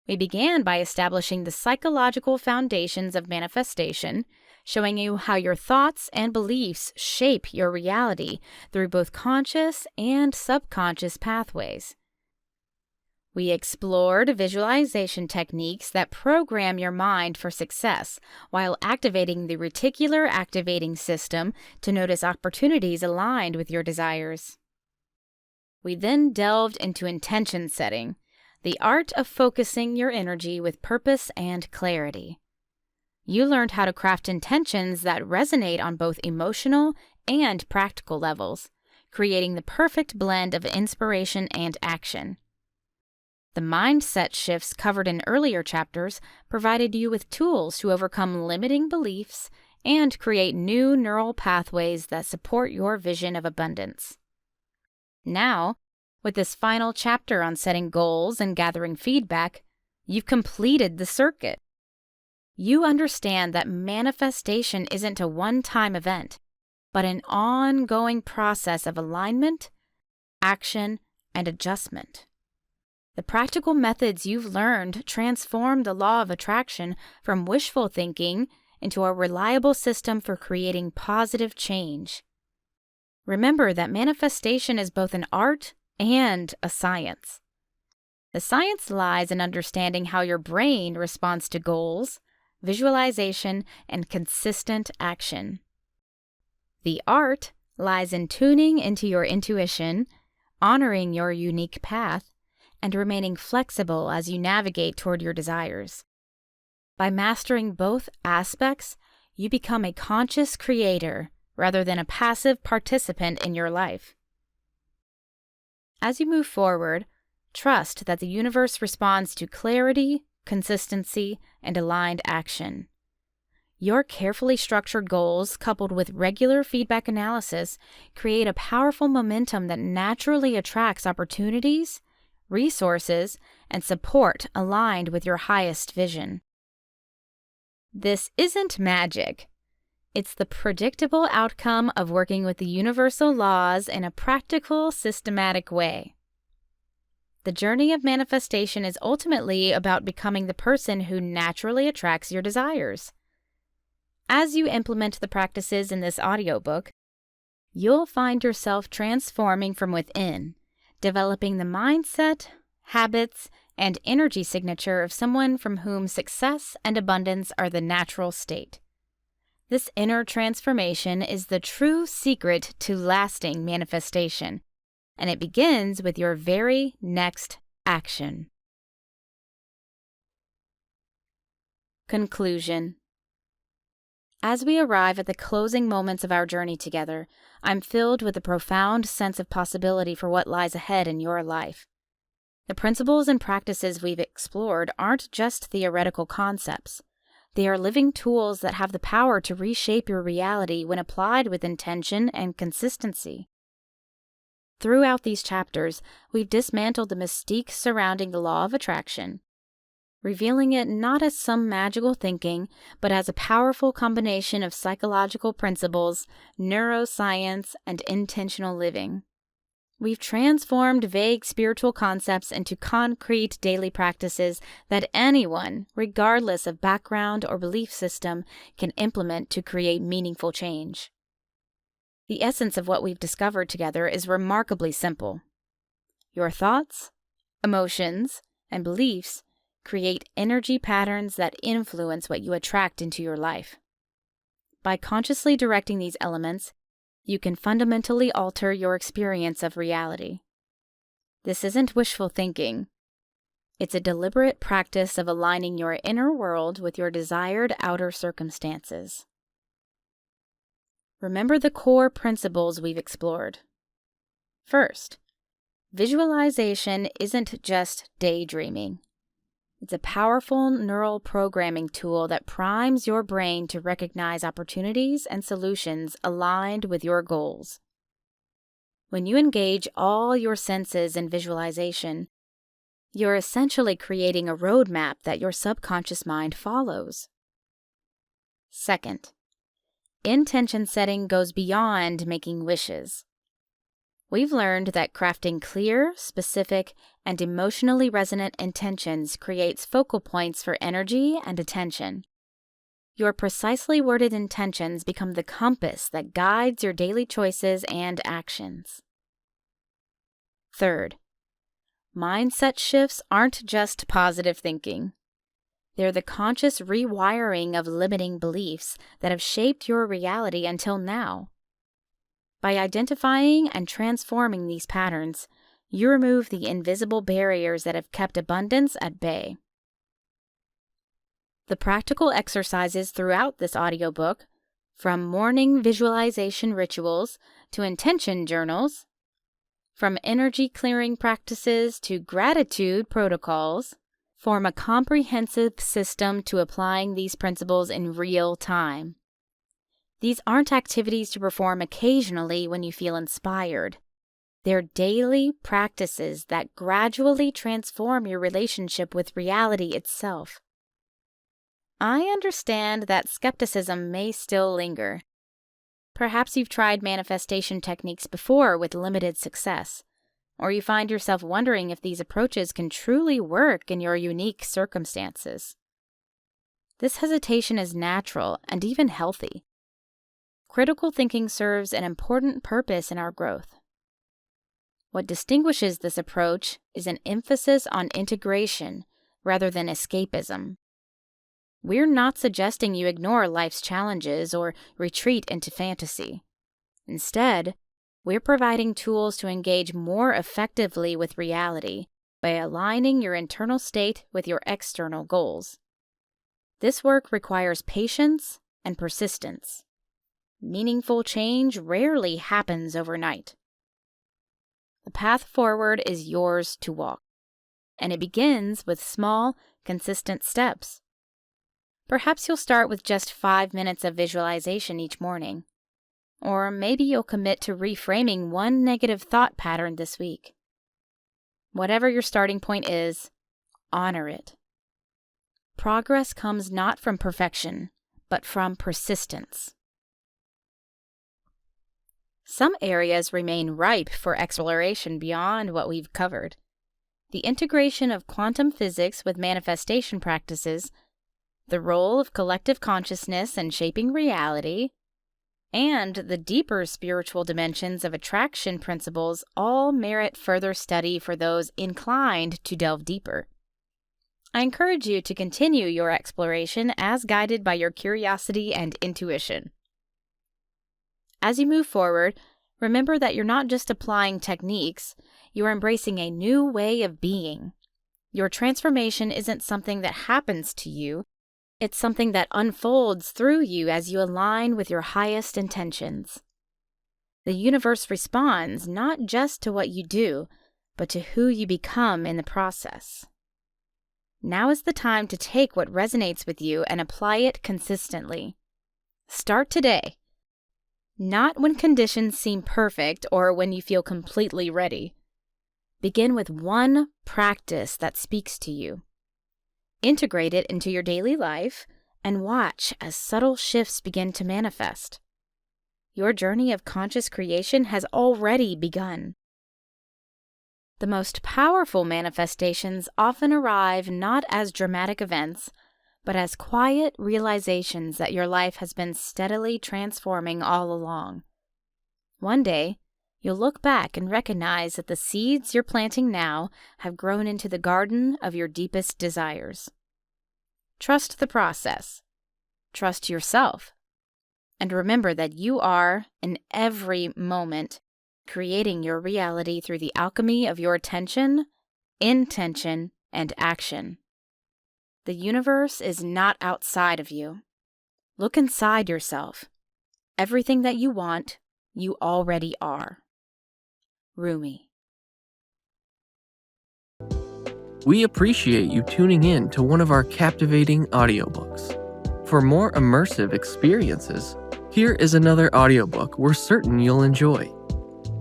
We began by establishing the psychological foundations of manifestation, showing you how your thoughts and beliefs shape your reality through both conscious and subconscious pathways. We explored visualization techniques that program your mind for success while activating the reticular activating system to notice opportunities aligned with your desires. We then delved into intention setting, the art of focusing your energy with purpose and clarity. You learned how to craft intentions that resonate on both emotional and practical levels, creating the perfect blend of inspiration and action. The mindset shifts covered in earlier chapters provided you with tools to overcome limiting beliefs and create new neural pathways that support your vision of abundance. Now, with this final chapter on setting goals and gathering feedback, you've completed the circuit. You understand that manifestation isn't a one-time event, but an ongoing process of alignment, action, and adjustment. The practical methods you've learned transform the law of attraction from wishful thinking into a reliable system for creating positive change. Remember that manifestation is both an art and a science. The science lies in understanding how your brain responds to goals, visualization, and consistent action. The art lies in tuning into your intuition, honoring your unique path, and remaining flexible as you navigate toward your desires. By mastering both aspects, you become a conscious creator rather than a passive participant in your life. As you move forward, trust that the universe responds to clarity, consistency, and aligned action. Your carefully structured goals, coupled with regular feedback analysis, create a powerful momentum that naturally attracts opportunities, resources, and support aligned with your highest vision. This isn't magic. It's the predictable outcome of working with the universal laws in a practical, systematic way. The journey of manifestation is ultimately about becoming the person who naturally attracts your desires. As you implement the practices in this audiobook, you'll find yourself transforming from within, developing the mindset, habits, and energy signature of someone from whom success and abundance are the natural state. This inner transformation is the true secret to lasting manifestation, and it begins with your very next action. Conclusion. As we arrive at the closing moments of our journey together, I'm filled with a profound sense of possibility for what lies ahead in your life. The principles and practices we've explored aren't just theoretical concepts. They are living tools that have the power to reshape your reality when applied with intention and consistency. Throughout these chapters, we've dismantled the mystique surrounding the law of attraction, revealing it not as some magical thinking, but as a powerful combination of psychological principles, neuroscience, and intentional living. We've transformed vague spiritual concepts into concrete daily practices that anyone, regardless of background or belief system, can implement to create meaningful change. The essence of what we've discovered together is remarkably simple. Your thoughts, emotions, and beliefs create energy patterns that influence what you attract into your life. By consciously directing these elements, you can fundamentally alter your experience of reality. This isn't wishful thinking. It's a deliberate practice of aligning your inner world with your desired outer circumstances. Remember the core principles we've explored. First, visualization isn't just daydreaming. It's a powerful neural programming tool that primes your brain to recognize opportunities and solutions aligned with your goals. When you engage all your senses in visualization, you're essentially creating a roadmap that your subconscious mind follows. Second, intention setting goes beyond making wishes. We've learned that crafting clear, specific, and emotionally resonant intentions creates focal points for energy and attention. Your precisely worded intentions become the compass that guides your daily choices and actions. Third, mindset shifts aren't just positive thinking. They're the conscious rewiring of limiting beliefs that have shaped your reality until now. By identifying and transforming these patterns, you remove the invisible barriers that have kept abundance at bay. The practical exercises throughout this audiobook, from morning visualization rituals to intention journals, from energy clearing practices to gratitude protocols, form a comprehensive system to applying these principles in real time. These aren't activities to perform occasionally when you feel inspired. They're daily practices that gradually transform your relationship with reality itself. I understand that skepticism may still linger, Perhaps you've tried manifestation techniques before with limited success, or you find yourself wondering if these approaches can truly work in your unique circumstances. This hesitation is natural and even healthy. Critical thinking serves an important purpose in our growth. What distinguishes this approach is an emphasis on integration rather than escapism. We're not suggesting you ignore life's challenges or retreat into fantasy. Instead, we're providing tools to engage more effectively with reality by aligning your internal state with your external goals. This work requires patience and persistence. Meaningful change rarely happens overnight. The path forward is yours to walk, and it begins with small, consistent steps. Perhaps you'll start with just 5 minutes of visualization each morning. Or maybe you'll commit to reframing one negative thought pattern this week. Whatever your starting point is, honor it. Progress comes not from perfection, but from persistence. Some areas remain ripe for exploration beyond what we've covered. The integration of quantum physics with manifestation practices, the role of collective consciousness in shaping reality, and the deeper spiritual dimensions of attraction principles all merit further study for those inclined to delve deeper. I encourage you to continue your exploration as guided by your curiosity and intuition. As you move forward, remember that you're not just applying techniques, you're embracing a new way of being. Your transformation isn't something that happens to you, it's something that unfolds through you as you align with your highest intentions. The universe responds not just to what you do, but to who you become in the process. Now is the time to take what resonates with you and apply it consistently. Start today. Not when conditions seem perfect or when you feel completely ready. Begin with one practice that speaks to you. Integrate it into your daily life and watch as subtle shifts begin to manifest. Your journey of conscious creation has already begun. The most powerful manifestations often arrive not as dramatic events, but as quiet realizations that your life has been steadily transforming all along. One day, you'll look back and recognize that the seeds you're planting now have grown into the garden of your deepest desires. Trust the process. Trust yourself. And remember that you are, in every moment, creating your reality through the alchemy of your attention, intention, and action. The universe is not outside of you. Look inside yourself. Everything that you want, you already are. Rumi. We appreciate you tuning in to one of our captivating audiobooks. For more immersive experiences, here is another audiobook we're certain you'll enjoy.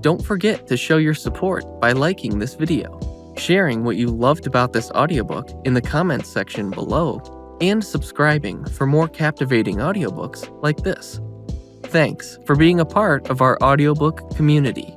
Don't forget to show your support by liking this video, sharing what you loved about this audiobook in the comments section below, and subscribing for more captivating audiobooks like this. Thanks for being a part of our audiobook community.